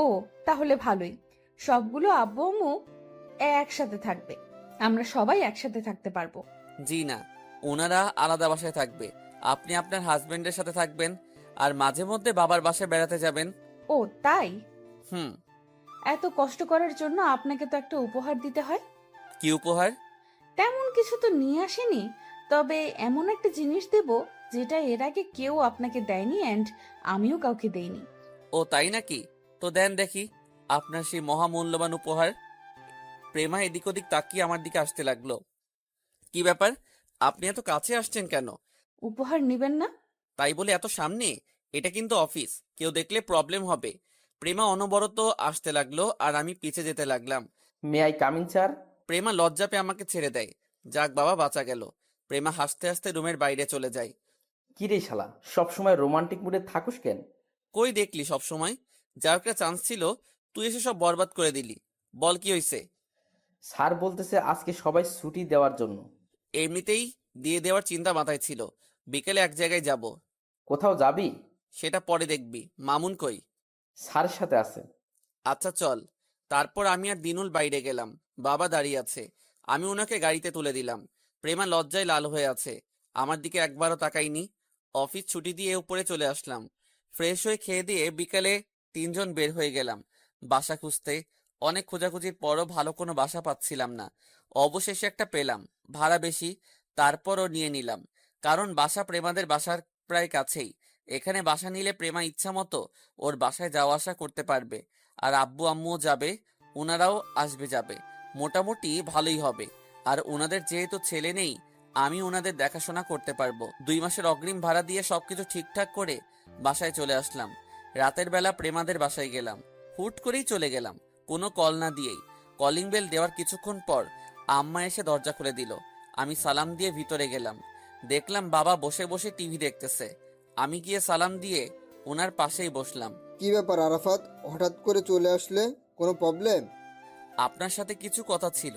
Speaker 5: ও, তাহলে ভালোই। সবগুলো আব্বু আম্মু একসাথে থাকবে, আমরা সবাই একসাথে থাকতে পারবো।
Speaker 1: জি না, ওনারা আলাদা বাসায় থাকবে। আপনি আপনার হাজবেন্ডের সাথে থাকবেন, আর মাঝে মধ্যে বাবার বাসায় বেড়াতে যাবেন।
Speaker 5: ও তাই?
Speaker 1: হুম।
Speaker 5: এত কষ্ট করার জন্য আপনাকে তো একটা উপহার দিতে হয়।
Speaker 1: কি উপহার?
Speaker 5: তেমন কিছু তো নিয়ে আসেনি, তবে এমন একটা জিনিস দেব যেটা এর আগে কেউ আপনাকে দেয়নি, অ্যান্ড আমিও কাউকে দেইনি।
Speaker 1: ও তাই নাকি? তো দেন দেখি আপনার সেই মহামূল্যবান উপহার। প্রেমা এদিক ওদিক তাকিয়ে আমার দিকে আসতে লাগলো। কি ব্যাপার, আপনি এত কাছে আসছেন কেন?
Speaker 5: উপহার নিবেন না?
Speaker 1: তাই বলে এত সামনে? এটা কিন্তু অফিস, কেউ দেখলে প্রবলেম হবে। প্রেমা অনবরত আসতে লাগলো, আর আমি পিছে যেতে লাগলাম।
Speaker 3: May I coming sir?
Speaker 1: Prema লজ্জা পেয়ে আমাকে ছেড়ে দেয়। যাক বাবা, বাঁচা গেল। প্রেমা হাসতে হাসতে রুমের বাইরে চলে যায়।
Speaker 3: কি রে শালা, সবসময় রোমান্টিক মুডে থাকুস কেন?
Speaker 1: কই দেখলি সব সময়? যার একটা চান্স ছিল, তুই এসে সব বরবাদ করে দিলি। বল কি হইছে?
Speaker 3: স্যার বলতেছে আজকে সবাই ছুটি দেওয়ার জন্য।
Speaker 1: এমনিতেই দিয়ে দেওয়ার চিন্তা মাথায় ছিল। বিকেলে এক জায়গায় যাব।
Speaker 3: কোথাও যাবি?
Speaker 1: সেটা পরে দেখবি। মামুন কই?
Speaker 3: স্যারের সাথে আছে।
Speaker 1: আচ্ছা চল। তারপর আমি আর দিনুল বাইরে গেলাম। বাবা দাঁড়িয়ে আছে, আমি ওনাকে গাড়িতে তুলে দিলাম। প্রেমা লজ্জায় লাল হয়ে আছে, আমার দিকে একবারও তাকাইনি। অফিস ছুটি দিয়ে উপরে চলে আসলাম। ফ্রেশ হয়ে খেয়ে দিয়ে বিকালে 3 জন বের হয়ে গেলাম বাসা খুঁজতে। অনেক খোঁজাখুঁজির পরও ভালো কোনো বাসা পাচ্ছিলাম না। অবশেষে একটা পেলাম, ভাড়া বেশি, তারপরও নিয়ে নিলাম। কারণ বাসা প্রেমাদের বাসার প্রায় কাছেই। এখানে বাসা নিলে প্রেমা ইচ্ছা মতো ওর বাসায় যাওয়া আসা করতে পারবে। আর আব্বু আম্মুও যাবে, ওনারাও আসবে যাবে। মোটামুটি ভালোই হবে। আর ওনাদের যেহেতু ছেলে নেই, আমি ওনাদের দেখাশোনা করতে পারবো। 2 মাসের অগ্রিম ভাড়া দিয়ে সবকিছু ঠিকঠাক করে বাসায় চলে আসলাম। রাতের বেলা প্রেমাদের বাসায় গেলাম। হুট করেই চলে গেলাম, কোনো কল না দিয়েই। কলিং বেল দেওয়ার কিছুক্ষণ পর আম্মা এসে দরজা খুলে দিল। আমি সালাম দিয়ে ভিতরে গেলাম। দেখলাম বাবা বসে বসে টিভি দেখতেছে। আমি গিয়ে সালাম দিয়ে ওনার পাশেই বসলাম।
Speaker 2: কি ব্যাপার আরাফাত, হঠাৎ করে চলে আসলে? কোনো প্রবলেম?
Speaker 1: আপনার সাথে কিছু কথা ছিল।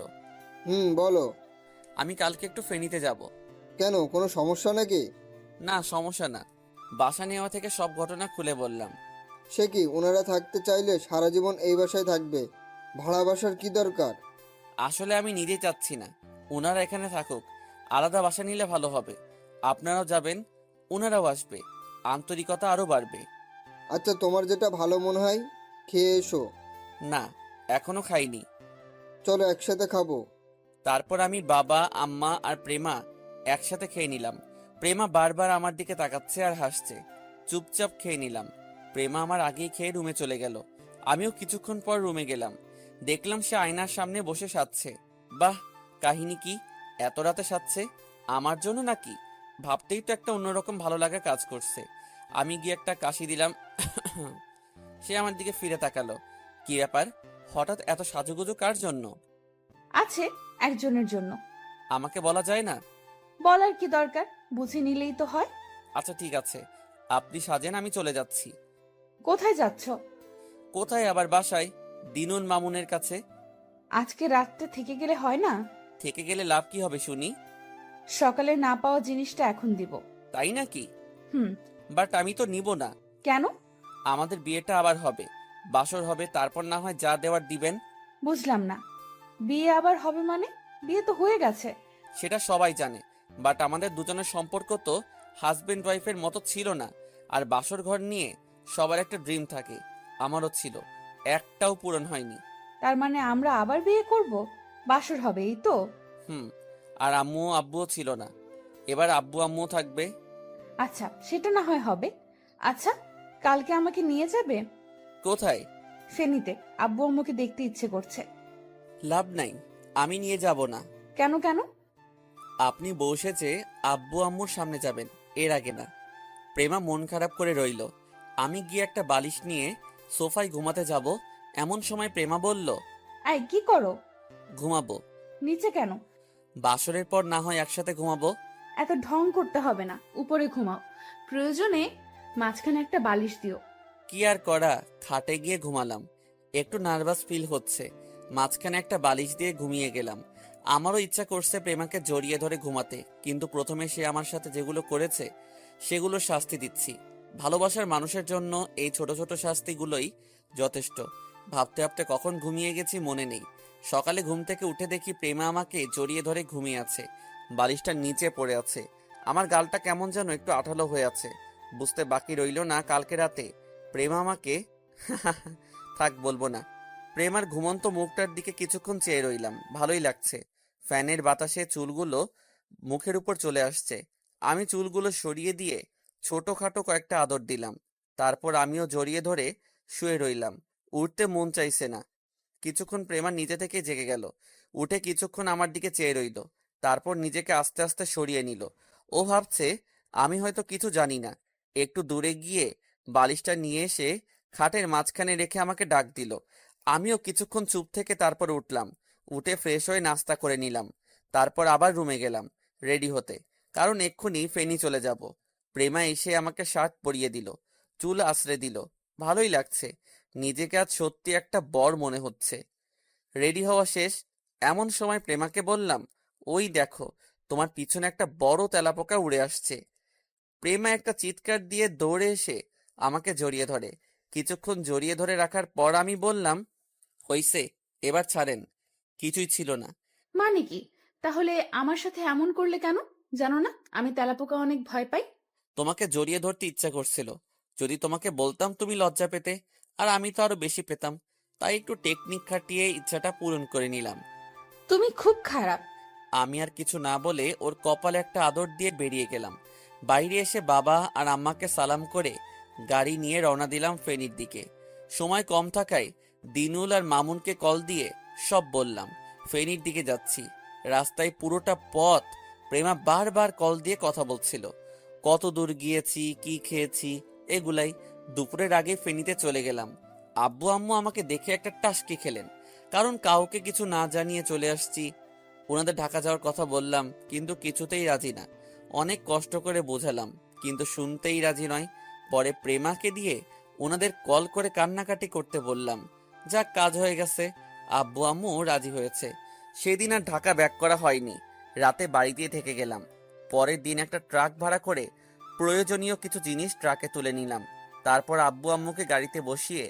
Speaker 2: বলো।
Speaker 1: আমি কালকে একটু ফেনীতে যাব।
Speaker 2: কেন, কোনো সমস্যা নাকি?
Speaker 1: না, সমস্যা না। বাসা নেওয়া থেকে সব ঘটনা খুলে বললাম।
Speaker 2: সে কি, ওনারা থাকতে চাইলে সারা জীবন এই বাসায় থাকবে, ভাড়া বাসার কি দরকার?
Speaker 1: আসলে আমি নিজেই চাচ্ছি না ওনারা এখানে থাকুক, আলাদা বাসা নিলে ভালো হবে। আপনারাও যাবেন, ওনারাও আসবে, আন্তরিকতা আরও বাড়বে।
Speaker 2: আচ্ছা, তোমার যেটা ভালো মনে হয় খেয়ে এসো।
Speaker 1: না, এখনো খাইনি।
Speaker 2: চলো একসাথে খাবো।
Speaker 1: তারপর আমি, বাবা, আম্মা আর প্রেমা একসাথে খেয়ে নিলাম। প্রেমা বারবার আমার দিকে তাকাচ্ছে আর হাসছে। চুপচাপ খেয়ে নিলাম। প্রেমা আমার আগেই খেয়ে রুমে চলে গেল। আমিও কিছুক্ষণ পর রুমে গেলাম। দেখলাম সে আয়নার সামনে বসে সাজছে। বাহ, কাহিনী কি? এত রাতে সাজছে আমার জন্য নাকি? ভাবতেই তো একটা অন্যরকম ভালো লাগা কাজ করছে। আমি গিয়ে একটা কাশি দিলাম। সে আমার দিকে ফিরে তাকালো। কি ব্যাপার, হঠাৎ এত সাজুগুজু কার জন্য?
Speaker 5: আছে, একজনের জন্য।
Speaker 1: আমাকে বলা যায় না?
Speaker 5: বলার কি দরকার, বুঝে নিলেই তো হয়।
Speaker 1: আচ্ছা ঠিক আছে, আপনি সাজেন, আমি চলে যাচ্ছি।
Speaker 5: কোথায় যাচ্ছ?
Speaker 1: কোথায় আবার, বাসায়, দিনুন মামুনের কাছে।
Speaker 5: আজকে রাতটা থেকে গেলে হয় না?
Speaker 1: থেকে গেলে লাভ কি হবে শুনি?
Speaker 5: সকালে না পাওয়া জিনিসটা এখন দিব।
Speaker 1: তাই নাকি?
Speaker 5: হুম।
Speaker 1: বাট আমি তো নিব না।
Speaker 5: কেন?
Speaker 1: আমাদের বিয়েটা আবার হবে, বাসর হবে, তারপর না হয় যা দেওয়ার দিবেন।
Speaker 5: বুঝলাম না, বিয়ে আবার হবে মানে? বিয়ে তো হয়ে গেছে।
Speaker 1: সেটা সবাই জানে, বাট আমাদের দুজনের সম্পর্ক তো হাজবেন্ড ওয়াইফের মতো ছিল না। আর বাসর ঘর নিয়ে সবার একটা ড্রিম থাকে, আমারও ছিল, একটাও পূরণ হয়নি।
Speaker 5: তার মানে আমরা আবার বিয়ে করব, বাসর হবে, এই তো?
Speaker 1: হুম। আর আম্মু আব্বুও ছিল না, এবার আব্বু আম্মুও থাকবে।
Speaker 5: আচ্ছা, সেটা না হয় হবে। আচ্ছা, কালকে আমাকে নিয়ে যাবে?
Speaker 1: কোথায়?
Speaker 5: ফেনীতে, আব্বু আম্মুকে দেখতে ইচ্ছে করছে।
Speaker 1: লাভ নাই, আমি নিয়ে যাব না।
Speaker 5: কেন কেন?
Speaker 1: আপনি বউ সেজে আব্বু আম্মুর সামনে যাবেন, এর আগে না। প্রেমা মন খারাপ করে রইল। আমি গিয়ে একটা বালিশ নিয়ে সোফায় ঘুমাতে যাব, এমন সময় প্রেমা বলল,
Speaker 5: আই, কি করো?
Speaker 1: ঘুমাবো।
Speaker 5: নিচে কেন?
Speaker 1: বাসরের পর না হয় একসাথে ঘুমাবো।
Speaker 5: এত ঢং করতে হবে না, উপরে ঘুমাও। প্রয়োজনে মাঝখানে একটা বালিশ দিও।
Speaker 1: কি আর করা, খাটে গিয়ে ঘুমালাম। একটু নার্ভাস ফিল হচ্ছে, মাঝখানে একটা বালিশ দিয়ে ঘুমিয়ে গেলাম। আমারও ইচ্ছা করছে প্রেমাকে জড়িয়ে ধরে ঘুমাতে, কিন্তু প্রথমে সে আমার সাথে যেগুলো করেছে সেগুলো শাস্তি দিচ্ছি। ভালোবাসার মানুষের জন্য এই ছোট ছোট শাস্তিগুলোই যথেষ্ট। ভাবতে ভাবতে কখন ঘুমিয়ে গেছি মনে নেই। সকালে ঘুম থেকে উঠে দেখি প্রেমা আমাকে জড়িয়ে ধরে ঘুমিয়ে আছে, বালিশটা নিচে পড়ে আছে। আমার গালটা কেমন যেন একটু আঠালো হয়ে আছে। বুঝতে বাকি রইল না, কালকে রাতে প্রেমা আমাকে থাক বলবো না। প্রেমার ঘুমন্ত মুখটার দিকে কিছুক্ষণ চেয়ে রইলাম, ভালোই লাগছে। ফ্যানের বাতাসে চুলগুলো মুখের উপর চলে আসছে। আমি চুলগুলো সরিয়ে দিয়ে ছোটখাটো কয়েকটা আদর দিলাম। তারপর আমিও জড়িয়ে ধরে শুয়ে রইলাম। উঠতে মন চাইছে না। কিছুক্ষণ প্রেমা নিজে থেকে জেগে গেল, উঠে কিছুক্ষণ আমার দিকে চেয়ে রইল, তারপর নিজেকে আস্তে আস্তে সরিয়ে নিল। ও ভাবছে আমি হয়তো কিছু জানি না। একটু দূরে গিয়ে বালিশটা নিয়ে এসে খাটের মাঝখানে রেখে আমাকে ডাক দিল। আমিও কিছুক্ষণ চুপ থেকে তারপর উঠলাম। উঠে ফ্রেশ হয়ে নাস্তা করে নিলাম। তারপর আবার রুমে গেলাম রেডি হতে, কারণ এক্ষুনি ফেনী চলে যাব। প্রেমা এসে আমাকে শার্ট পরিয়ে দিল, চুল আঁচড়ে দিল। ভালোই লাগছে, নিজেকে আজ সত্যি একটা বর মনে হচ্ছে। রেডি হওয়া শেষ, এমন সময় প্রেমাকে বললাম, ওই দেখো, তোমার পিছনে একটা বড় তেলাপোকা উড়ে আসছে। প্রেমা একটা চিৎকার দিয়ে দৌড়ে এসে আমাকে জড়িয়ে ধরে। কিছুক্ষণ জড়িয়ে ধরে রাখার পর আমি বললাম, হইছে, এবার ছাড়েন। কিছুই ছিল না।
Speaker 5: মানে কি? তাহলে আমার সাথে এমন করলে কেন? জানো না আমি তেলাপোকা অনেক ভয় পাই।
Speaker 1: তোমাকে জড়িয়ে ধরতে ইচ্ছা করছিল, যদি তোমাকে বলতাম তুমি লজ্জা পেতে, আর আমি তো আরো বেশি পেতাম। তাই একটু টেকনিক খাটিয়ে ইচ্ছাটা পূরণ করে নিলাম।
Speaker 5: তুমি খুব খারাপ।
Speaker 1: আমি আর কিছু না বলে ওর কপালে একটা আদর দিয়ে বেরিয়ে গেলাম। বাইরে এসে বাবা আর আম্মাকে সালাম করে গাড়ি নিয়ে রওনা দিলাম ফেনীর দিকে। সময় কম থাকায় দিনুল আর মামুনকে কল দিয়ে সব বললাম, ফেনীর দিকে যাচ্ছি। রাস্তায় পুরোটা পথ প্রেমা বারবার কল দিয়ে কথা বলছিল, কত দূর গিয়েছি, কি খেয়েছি, এগুলাই। দুপুরের আগে ফেনীতে চলে গেলাম। আব্বু আম্মু আমাকে দেখে একটা টাসকি খেলেন, কারণ কাউকে কিছু না জানিয়ে চলে আসছি। ওনাদের ঢাকা যাওয়ার কথা বললাম, কিন্তু কিছুতেই রাজি না। অনেক কষ্ট করে বোঝালাম, কিন্তু শুনতেই রাজি নয়। পরে প্রেমাকে দিয়ে ওনাদের কল করে কান্নাকাটি করতে বললাম। যাক, কাজ হয়ে গেছে। আব্বু আম্মু রাজি হয়েছে। সেদিন আর ঢাকা ব্যাক করা হয়নি। রাতে বাড়িতেই থেকে গেলাম। পরের দিন একটা ট্রাক ভাড়া করে প্রয়োজনীয় কিছু জিনিস ট্রাকে তুলে নিলাম। তারপর আব্বু আম্মুকে গাড়িতে বসিয়ে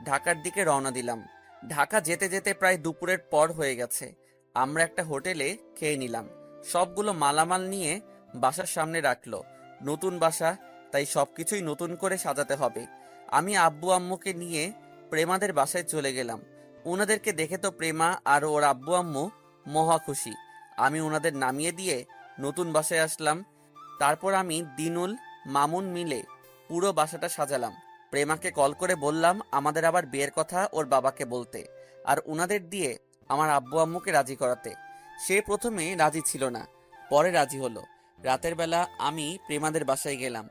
Speaker 1: ঢাকার দিকে রওনা দিলাম। ঢাকা যেতে যেতে প্রায় দুপুরের পর হয়ে গেছে। আমরা একটা হোটেলে খেয়ে নিলাম। সবগুলো মালামাল নিয়ে বাসার সামনে রাখলো। নতুন বাসা, তাই সবকিছুই নতুন করে সাজাতে হবে। আমি আব্বু আম্মুকে নিয়ে প্রেমাদের বাসায় চলে গেলাম। ওনাদেরকে দেখে তো প্রেমা আর ওর আব্বু আম্মু মহা খুশি। আমি ওনাদের নামিয়ে দিয়ে নতুন বাসায় আসলাম। তারপর আমি দিনুল মামুন মিলে পুরো বাসাটা সাজালাম। প্রেমাকে কল করে বললাম আমাদের আবার বিয়ের কথা ওর বাবাকে বলতে, আর ওনাদের দিয়ে আমার আব্বু আম্মুকে রাজি করাতে। সে প্রথমে রাজি ছিল না, পরে রাজি হলো। রাতের বেলা আমি প্রেমাদের বাসায় গেলাম।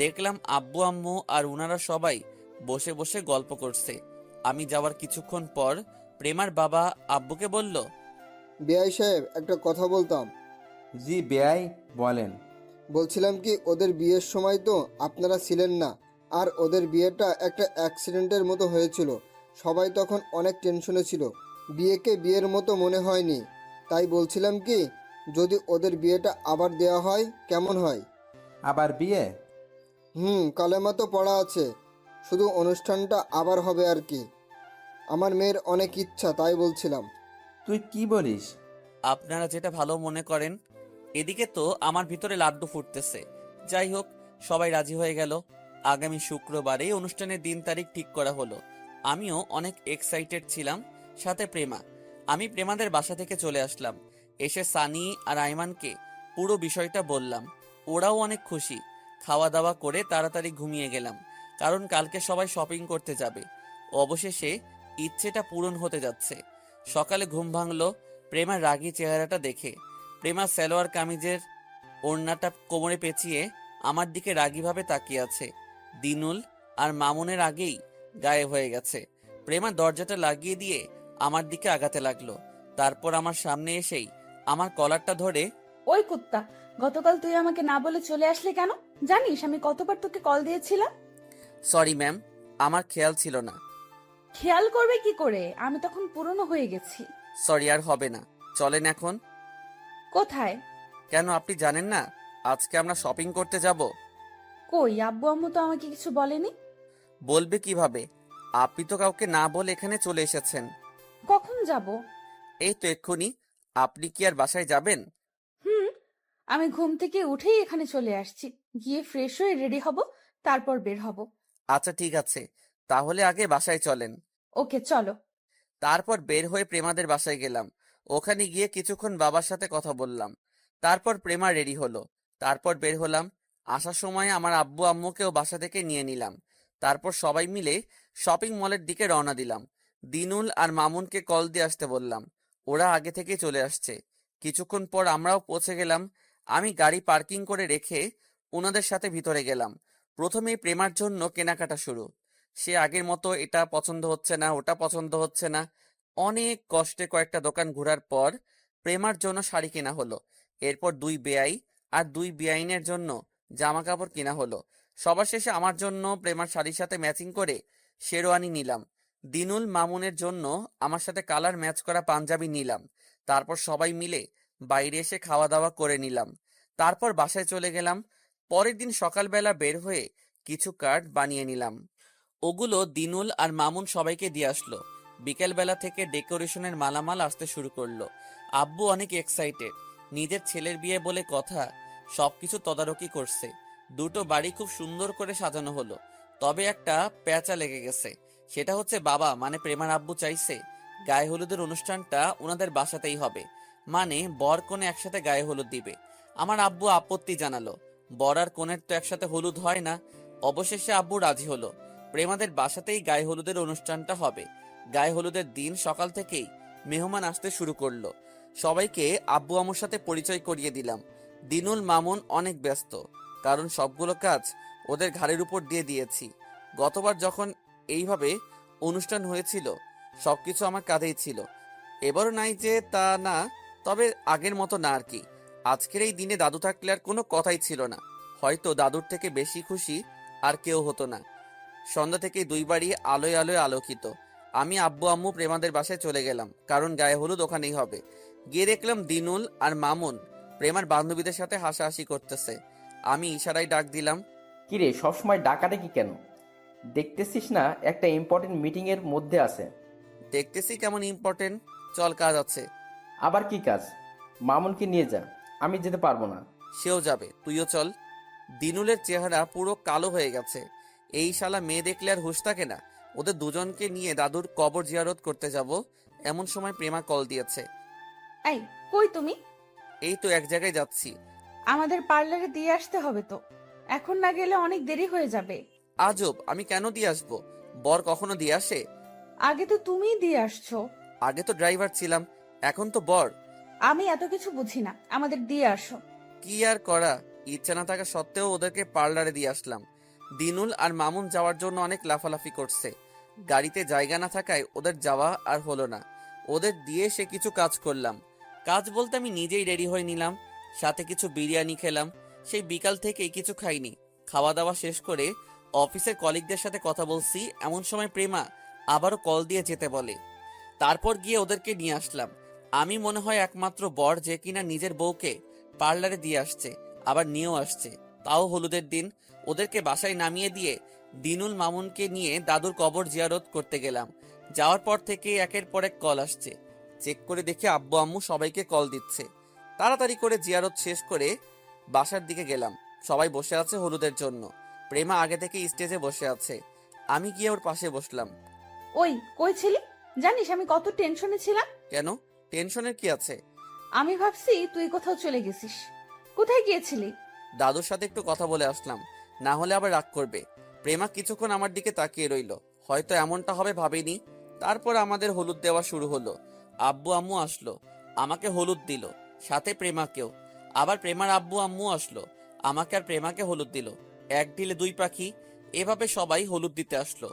Speaker 1: দেখলাম আব্বু আম্মু আর ওনারা সবাই বসে বসে গল্প করছে। আমি যাওয়ার কিছুক্ষণ পর প্রেমার বাবা আব্বুকে বলল,
Speaker 2: বিআই সাহেব, একটা কথা বলতাম।
Speaker 10: জি বেয়াই, বলেন।
Speaker 2: বলছিলাম কি, ওদের বিয়ের সময় তো আপনারা ছিলেন না, আর ওদের বিয়েটা একটা অ্যাক্সিডেন্টের মতো হয়েছিল। সবাই তখন অনেক টেনশনে ছিল, বিয়েকে বিয়ের মতো মনে হয়নি। তাই বলছিলাম কি, যদি ওদের বিয়েটা আবার দেওয়া হয় কেমন হয়?
Speaker 10: আবার বিয়ে?
Speaker 2: কালেমা তো পড়া আছে, শুধু অনুষ্ঠানটা আবার হবে আর কি। আমার মেয়ের অনেক ইচ্ছা, তাই বলছিলাম।
Speaker 10: তুই কি বলিস?
Speaker 1: আপনারা যেটা ভালো মনে করেন। এদিকে তো আমার ভিতরে লাড্ডু ফুটতেছে। যাই হোক, সবাই রাজি হয়ে গেল। আগামী শুক্রবারে অনুষ্ঠানের দিন তারিখ ঠিক করা হলো। আমিও অনেক এক্সাইটেড ছিলাম, সাথে প্রেমা। আমি প্রেমাদের বাসা থেকে চলে আসলাম। এসে সানি আর আইমানকে পুরো বিষয়টা বললাম। ওরাও অনেক খুশি। খাওয়া দাওয়া করে তাড়াতাড়ি ঘুমিয়ে গেলাম, কারণ কালকে সবাই শপিং করতে যাবে। অবশেষে ইচ্ছেটা পূরণ হতে যাচ্ছে। সকালে ঘুম ভাঙলো প্রেমার রাগী চেহারাটা দেখে। প্রেমা সালোয়ার কামিজের ওড়নাটা কোমরে পেঁচিয়ে আমার দিকে রাগীভাবে তাকিয়ে আছে। দিনুল আর মামুনের আগেই গায়েব হয়ে গেছে। প্রেমা দরজাটা লাগিয়ে দিয়ে আমার দিকে আগাতে লাগলো। তারপর আমার সামনে এসেই আমার কলারটা ধরে,
Speaker 5: ওই কুত্তা, গতকাল তুই আমাকে না বলে চলে আসলি কেন? জানিস আমি কতবার তোকে কল দিয়েছিলাম?
Speaker 1: সরি ম্যাম, আমার খেয়াল ছিল না।
Speaker 5: খেয়াল করবে কি করে? আমি তখন পুরনো হয়ে গেছি।
Speaker 1: সরি, আর হবে না। চলেন এখন।
Speaker 5: কোথায়?
Speaker 1: কেন, আপনি জানেন না আজকে আমরা শপিং করতে যাব?
Speaker 5: কই, আব্বু আম্মু তো আমাকে কিছু বলেনি।
Speaker 1: বলবে কিভাবে? আপনি তো কাউকে না বলে এখানে চলে এসেছেন।
Speaker 5: কখন যাব?
Speaker 1: এই তো এক্ষুনি। আপনি কি আর বাসায় যাবেন?
Speaker 5: হুম, আমি ঘুম থেকে উঠেই এখানে চলে আসছি। গিয়ে ফ্রেশ হয়ে রেডি হব, তারপর বের হব।
Speaker 1: আচ্ছা ঠিক আছে, তাহলে আগে বাসায় চলেন।
Speaker 5: ওকে, চলো।
Speaker 1: তারপর বের হয়ে প্রেমাদের বাসায় গেলাম। ওখানে গিয়ে কিছুক্ষণ বাবার সাথে কথা বললাম। তারপর প্রেমা রেডি হলো। তারপর বের হলাম। আসার সময় আমার আব্বু আম্মুকেও বাসা থেকে নিয়ে নিলাম। তারপর সবাই মিলে শপিং মলের দিকে রওনা দিলাম। দিনুল আর মামুনকে কল দিয়ে আসতে বললাম। ওরা আগে থেকে চলে আসছে। কিছুক্ষণ পর আমরাও পৌঁছে গেলাম। আমি গাড়ি পার্কিং করে রেখে ওনাদের সাথে ভিতরে গেলাম। প্রথমেই প্রেমার জন্য কেনাকাটা শুরু। সে আগের মতো এটা পছন্দ হচ্ছে না, ওটা পছন্দ হচ্ছে না। অনেক কষ্টে কয়েকটা দোকান ঘোরার পর প্রেমার জন্য শাড়ি কেনা হলো। এরপর দুই বেয়াই আর দুই বেআইনের জন্য জামা কাপড় কেনা হলো। সবার শেষে আমার জন্য প্রেমার শাড়ির সাথে ম্যাচিং করে শেরওয়ানি নিলাম। দিনুল মামুনের জন্য আমার সাথে কালার ম্যাচ করা পাঞ্জাবি নিলাম। তারপর সবাই মিলে বাইরে এসে খাওয়া দাওয়া করে নিলাম। তারপর বাসায় চলে গেলাম। পরের দিন সকালবেলা বের হয়ে কিছু কার্ড বানিয়ে নিলাম। ওগুলো দিনুল আর মামুন সবাইকে দিয়ে আসলো। বিকেলবেলা থেকে ডেকোরেশনের মালামাল আসতে শুরু করলো। আব্বু অনেক এক্সাইটেড। নিজের ছেলের বিয়ে বলে কথা, সবকিছু তদারকি করছে। দুটো বাড়ি খুব সুন্দর করে সাজানো হলো। তবে একটা প্যাঁচা লেগে গেছে। সেটা হচ্ছে বাবা মানে প্রেমার আব্বু চাইছে গায়ে হলুদের অনুষ্ঠানটা ওনাদের বাসাতেই হবে। মানে বর কনে একসাথে গায়ে হলুদ দিবে। আমার আব্বু আপত্তি জানালো। বর আর কনের তো একসাথে হলুদ হয় না। অবশেষে আব্বু রাজি হলো। প্রেমাদের বাসাতেই গায়ে হলুদের অনুষ্ঠানটা হবে। গায়ে হলুদের দিন সকাল থেকেই মেহমান আসতে শুরু করলো। সবাইকে আব্বু আম্মুর সাথে পরিচয় করিয়ে দিলাম। দিনুল মামুন অনেক ব্যস্ত, কারণ সবগুলো কাজ ওদের ঘাড়ের উপর দিয়ে দিয়েছি। গতবার যখন এইভাবে অনুষ্ঠান হয়েছিল সবকিছু আমার কাঁধেই ছিল। এবারও নাই যে তা না, তবে আগের মতো না আর কি। আজকের এই দিনে দাদু থাকলে আর কোনো কথাই ছিল না। হয়তো দাদুর থেকে বেশি খুশি আর কেউ হতো না। সন্ধ্যা থেকে দুই বাড়ি আলোয় আলোয় আলোকিত। আমি আব্বু আম্মু প্রেমাদের বাসায় চলে গেলাম, কারণ গায়ে হলুদ ওখানেই হবে। গিয়ে দেখলাম দিনুল আর মামুন প্রেমার বান্ধবীদের সাথে হাসাহাসি করতেছে। আমি ইশারায় ডাক দিলাম,
Speaker 3: কিরে সবসময় ডাকাডাকি কেন? দেখতেছিস না একটা ইম্পর্টেন্ট মিটিং এর মধ্যে আছে?
Speaker 1: দেখতেছি কেমন ইম্পর্টেন্ট, চল কাজ আছে।
Speaker 3: আবার কি কাজ? মামুনকে নিয়ে যা, আমি যেতে পারবো না।
Speaker 1: সেও যাবে, তুইও চল। দিনুলের চেহারা পুরো কালো হয়ে গেছে। এই শালা মেয়ে দেখলে আর হুঁশ থাকে না। ওদের দুজনকে নিয়ে দাদুর কবর জিয়ারত করতে যাব, এমন সময় প্রেমা কল দিয়েছে।
Speaker 5: এই, কই তুমি?
Speaker 1: এই তো এক জায়গায় যাচ্ছি।
Speaker 5: আমাদের পার্লারে দিয়ে আসতে হবে তো, এখন না গেলে অনেক দেরি হয়ে যাবে।
Speaker 1: আজব, আমি কেন দিয়ে আসবো? বর কখনো দিয়ে আসে?
Speaker 5: আগে তো তুমিই দিয়ে আসছো।
Speaker 1: আগে তো ড্রাইভার ছিলাম, এখন তো বর।
Speaker 5: আমি এত কিছু বুঝি না, আমাদের দিয়ে আসো।
Speaker 1: কি আর করা, ইচ্ছা না থাকা সত্ত্বেও ওদেরকে পার্লারে দিয়ে আসলাম। দিনুল আর মামুন যাওয়ার জন্য অনেক লাফালাফি করছে। গাড়িতে জায়গা না থাকায় ওদের যাওয়া আর হলো না। ওদের দিয়ে সে কিছু কাজ করলাম। কাজ বলতে আমি নিজেই রেডি হয়ে নিলাম, সাথে কিছু বিরিয়ানি খেলাম। সেই বিকাল থেকেই কিছু খাইনি। খাওয়া দাওয়া শেষ করে অফিসের কলিগদের সাথে কথা বলছি, এমন সময় প্রেমা আবারও কল দিয়ে যেতে বলে। তারপর গিয়ে ওদেরকে নিয়ে আসলাম। আমি মনে হয় একমাত্র বর যে কিনা নিজের বউকে পার্লারে দিয়ে আসছে, আবার নিয়েও আসছে, তাও হলুদের দিন। ওদেরকে বাসায় নামিয়ে দিয়ে দিনুল মামুনকে নিয়ে দাদুর কবর জিয়ারত করতে গেলাম। যাওয়ার পর থেকে একের পর এক কল আসছে। চেক করে দেখে আব্বু আম্মু সবাইকে কল দিচ্ছে। তাড়াতাড়ি করে জিয়ারত শেষ করে বাসার দিকে গেলাম। সবাই বসে আছে হলুদের জন্য। প্রেমা আগে থেকে স্টেজে বসে আছে। আমি গিয়ে ওর পাশে বসলাম।
Speaker 5: ওই, কই ছিলি? জানিস আমি কত টেনশনে ছিলাম।
Speaker 1: কেন, টেনশনের কি আছে?
Speaker 5: আমি ভাবছি তুই কোথাও চলে গেছিস। কোথায় গিয়েছিলি?
Speaker 1: দাদুর সাথে একটু কথা বলে আসলাম, না হলে আবার রাগ করবে। প্রেমা কিছুক্ষণ আমার দিকে তাকিয়ে রইল, হয়তো এমনটা হবে ভাবিনি। তারপর আমাদের হলুদ দেওয়া শুরু হলো। আব্বু আম্মু আসলো, আমাকে হলুদ দিল, সাথে প্রেমাকেও। আবার প্রেমার আব্বু আম্মু আসলো, আমাকে আর প্রেমাকে হলুদ দিল। এক ঢিলে দুই পাখি, এভাবে সবাই হলুদ দিতে আসলো।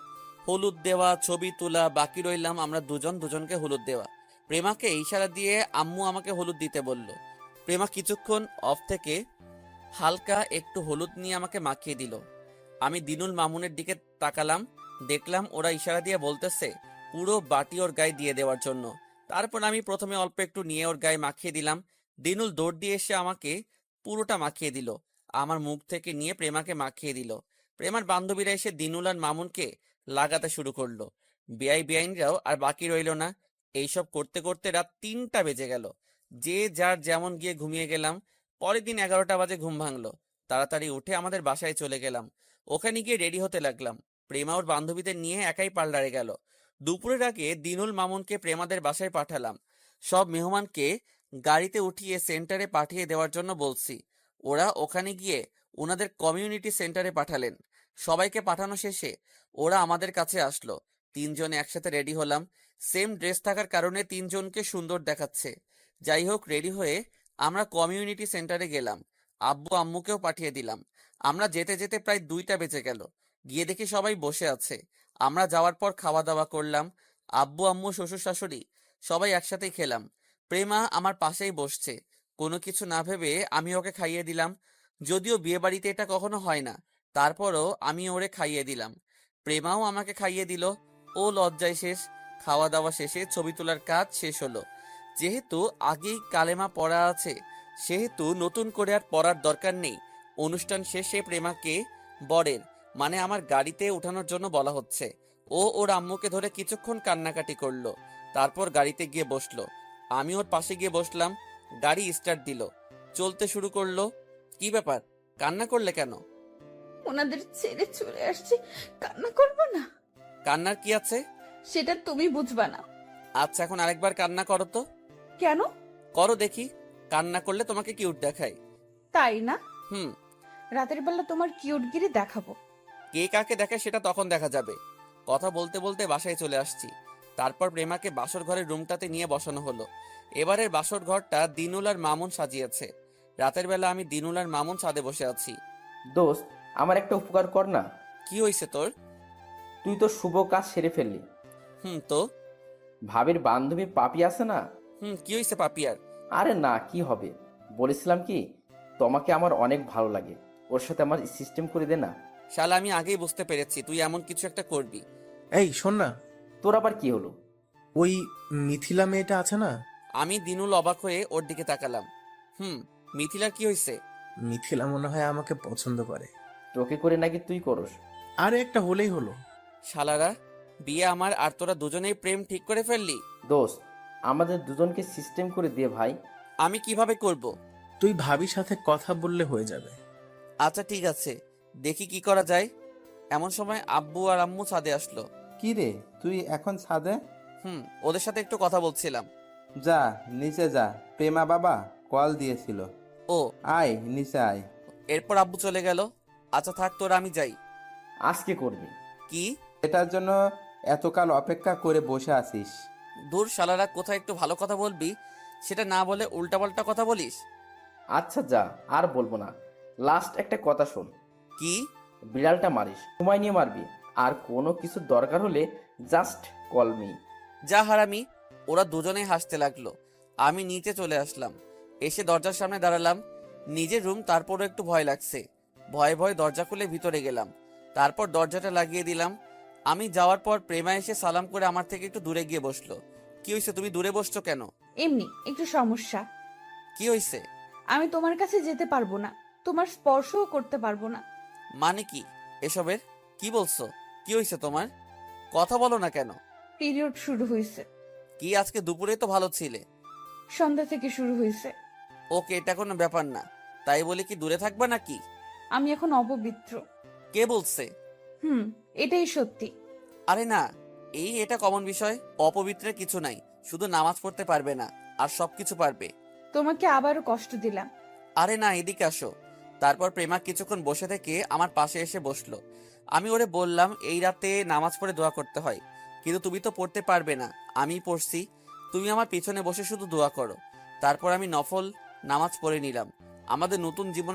Speaker 1: হলুদ দেওয়া, ছবি তোলা, বাকি রইলাম আমরা দুজন দুজনকে হলুদ দেওয়া। প্রেমাকে ইশারা দিয়ে আম্মু আমাকে হলুদ দিতে বলল। প্রেমা কিছুক্ষণ অফ থেকে হালকা একটু হলুদ নিয়ে আমাকে মাখিয়ে দিল। আমি দিনুল মামুনের দিকে তাকালাম, দেখলাম ওরা ইশারা দিয়ে বলতেছে পুরো বাটি ওর গায়ে দিয়ে দেওয়ার জন্য। তারপর আমি প্রথমে অল্প একটু নিয়ে ওর গায়ে মাখিয়ে দিলাম। দিনুল দৌড় দিয়ে এসে আমাকে পুরোটা মাখিয়ে দিল, আমার মুখ থেকে নিয়ে প্রেমাকে মাখিয়ে দিল। প্রেমার বান্ধবীরা এসে দিনুল আর মামুনকে লাগাতে শুরু করলো। বেআইনরাও আর বাকি রইল না। এইসব করতে করতে রাত 3টা বেজে গেল। যে যার যেমন গিয়ে ঘুমিয়ে গেলাম। পরের দিন 11টা বাজে ঘুম ভাঙলো। তাড়াতাড়ি উঠে আমাদের বাসায় চলে গেলাম। ওখানে গিয়ে রেডি হতে লাগলাম। প্রেমা ওর বান্ধবীদের নিয়ে একাই পার্লারে গেল। দুপুরের আগে দিনুল মামুনকে প্রেমাদের বাসায় পাঠালাম। সব মেহমানকে গাড়িতে উঠিয়ে সেন্টারে পাঠিয়ে দেওয়ার জন্য বলছি। ওরা ওখানে গিয়ে ওনাদের কমিউনিটি সেন্টারে পাঠালেন। সবাইকে পাঠানো শেষে ওরা আমাদের কাছে আসলো। 3জনে একসাথে রেডি হলাম। সেম ড্রেস থাকার কারণে 3জনকে সুন্দর দেখাচ্ছে। যাই হোক, রেডি হয়ে আমরা কমিউনিটি সেন্টারে গেলাম। আব্বু আম্মুকেও পাঠিয়ে দিলাম। আমরা যেতে যেতে প্রায় 2টা বেজে গেল। গিয়ে দেখি সবাই বসে আছে। আমরা যাওয়ার পর খাওয়া দাওয়া করলাম। আব্বু আম্মু শ্বশুর শাশুড়ি সবাই একসাথেই খেলাম। প্রেমা আমার পাশেই বসছে। কোনো কিছু না ভেবে আমি ওকে খাইয়ে দিলাম। যদিও বিয়ে বাড়িতে এটা কখনো হয় না, তারপরও আমি ওরে খাইয়ে দিলাম। প্রেমাও আমাকে খাইয়ে দিল। ও লজ্জায় শেষ। খাওয়া দাওয়া শেষে ছবি তোলার কাজ শেষ হলো। যেহেতু আগেই কালেমা পড়া আছে, সেহেতু নতুন করে আর পড়ার দরকার নেই। অনুষ্ঠান শেষে প্রেমাকে বরের মানে আমার গাড়িতে ওঠানোর জন্য বলা হচ্ছে। ও ওর আম্মুকে ধরে কিছুক্ষণ কান্নাকাটি করলো। তারপর গাড়িতে গিয়ে বসলো। আমি ওর পাশে গিয়ে বসলাম। গাড়ি স্টার্ট দিল, চলতে শুরু করলো। কি ব্যাপার, কান্না করলে কেন?
Speaker 5: ওনাদের ছেড়ে চলে আসছি, কান্না করবো না?
Speaker 1: কান্নার কি আছে?
Speaker 5: সেটা তুমি বুঝবা না।
Speaker 1: আচ্ছা, এখন আরেকবার কান্না করো তো।
Speaker 5: কেন?
Speaker 1: করো দেখি। কান্না করলে তোমাকে কিউট দেখায়।
Speaker 5: তাই না?
Speaker 1: হুম।
Speaker 5: রাতের বেলা তোমার কিউটগিরি দেখাবো।
Speaker 1: কে কাকে দেখায় সেটা তখন দেখা যাবে। কথা বলতে বলতে বাসায় চলে আসছি। তারপর প্রেমাকে বাসর ঘরের রুমটাতে নিয়ে বসানো হলো। এবারের বাসর ঘরটা দিনুল আর মামুন সাজিয়েছে। রাতের বেলা আমি দিনুল আর মামুন ছাদে বসে আছি।
Speaker 3: দোস্ত, আমার একটা উপকার কর না।
Speaker 1: কি হয়েছে তোর?
Speaker 3: তুই তো শুভ কাজ সেরে ফেললি।
Speaker 1: তো
Speaker 3: ভাবির বান্ধবী পাপি আছে না?
Speaker 1: কি হয়েছে পাপিয়ার?
Speaker 3: আরে না, কি হবে, বলেছিলাম কি তোমাকে আমার অনেক ভালো লাগে, ওর সাথে আমার সিস্টেম করে দে না।
Speaker 1: শালা আমি আগেই বুঝতে পেরেছি তুই এমন কিছু একটা করবি।
Speaker 9: এই শোন না,
Speaker 3: তোর আবার কি হলো?
Speaker 9: ওই মিথিলা মেয়েটা আছে না,
Speaker 1: আমি দিনুল অবাক হয়ে ওর দিকে তাকালাম। মিথিলার কি হয়েছে?
Speaker 9: মিথিলা মনে হয় আমাকে পছন্দ করে।
Speaker 3: তোকে করে নাকি তুই করস?
Speaker 9: আরে একটা হলেই হলো।
Speaker 1: শালারা, বিয়ে আমার আর তোরা দুজনেই প্রেম ঠিক করে ফেললি?
Speaker 3: দোস্ত, আমাদের দুজনকে সিস্টেম করে দিয়ে ভাই।
Speaker 1: আমি কিভাবে করব?
Speaker 9: তুই ভাবির সাথে কথা বললে হয়ে যাবে।
Speaker 1: আচ্ছা ঠিক আছে, দেখি কি করা যায়। এমন সময় আব্বু আর আম্মু ছাদে আসলো।
Speaker 10: কি রে, তুই এখন ছাদে?
Speaker 1: ওদের সাথে একটু কথা বলছিলাম।
Speaker 10: যা নিচে যা, প্রেমা বাবা কল দিয়েছিল।
Speaker 1: ও,
Speaker 10: আয় নিচে আয়।
Speaker 1: এরপর আব্বু চলে গেল। আচ্ছা থাক, তোরা আমি যাই।
Speaker 3: আজকে করবি?
Speaker 1: কি?
Speaker 10: এটার জন্য এতকাল অপেক্ষা করে বসে আছিস?
Speaker 1: দূর শালারা, কোথায় একটু ভালো কথা বলবি সেটা না বলে উল্টাপাল্টা কথা বলিস।
Speaker 3: আচ্ছা যা, আর বলবো না। লাস্ট একটা কথা শোন।
Speaker 1: কি?
Speaker 3: বিড়ালটা মারিস, সময় নিয়ে মারবি, আর কোনো কিছু দরকার হলে জাস্ট কল মি।
Speaker 1: যা হারামি। ওরা দুজনেই হাসতে লাগলো। আমি নিচে চলে আসলাম, এসে দরজার সামনে দাঁড়ালাম। নিজের রুম, তারপরও একটু ভয় লাগছে। ভয়ে ভয়ে দরজা খুলে ভিতরে গেলাম, তারপর দরজাটা লাগিয়ে দিলাম। আমি যাওয়ার পর প্রেমা এসে সালাম করে আমার থেকে একটু দূরে গিয়ে বসলো। কি হয়েছে, তুমি দূরে বসছো কেন?
Speaker 5: এমনি একটু সমস্যা।
Speaker 1: কি হয়েছে?
Speaker 5: আমি তোমার কাছে যেতে পারবো না, তোমার স্পর্শও করতে পারবো না।
Speaker 1: মানে কি এসবের? কি বলছো? কি হয়েছে তোমার? কথা বলো না কেন?
Speaker 5: পিরিয়ড শুরু হয়েছে।
Speaker 1: কি, আজকে দুপুরে তো ভালো ছিলে।
Speaker 5: সন্ধ্যা থেকে শুরু হয়েছে।
Speaker 1: ওকে, এটা কোনো ব্যাপার না। তাই বলে কি দূরে থাকবা নাকি?
Speaker 5: আমি এখন অপবিত্র।
Speaker 1: কে বলছে?
Speaker 5: এটাই সত্যি।
Speaker 1: আরে না, এটা কমন বিষয়। অপবিত্রের কিছু নাই, শুধু নামাজ পড়তে পারবে না, আর সবকিছু পারবে।
Speaker 5: তোমাকে আবারও কষ্ট দিলাম।
Speaker 1: আরে না, এদিকে আসো। তারপর প্রেমা কিছুক্ষণ বসে থেকে আমার পাশে এসে বসলো। আমি ওরে বললাম এই রাতে নামাজ পড়ে দোয়া করতে হয়, কিন্তু তুমি তো পড়তে পারবে না। আমি পড়ছি, তুমি আমার পিছনে বসে শুধু দোয়া করো। তারপর আমি নফল নামাজ পড়ে নিলাম। আমাদের নতুন জীবন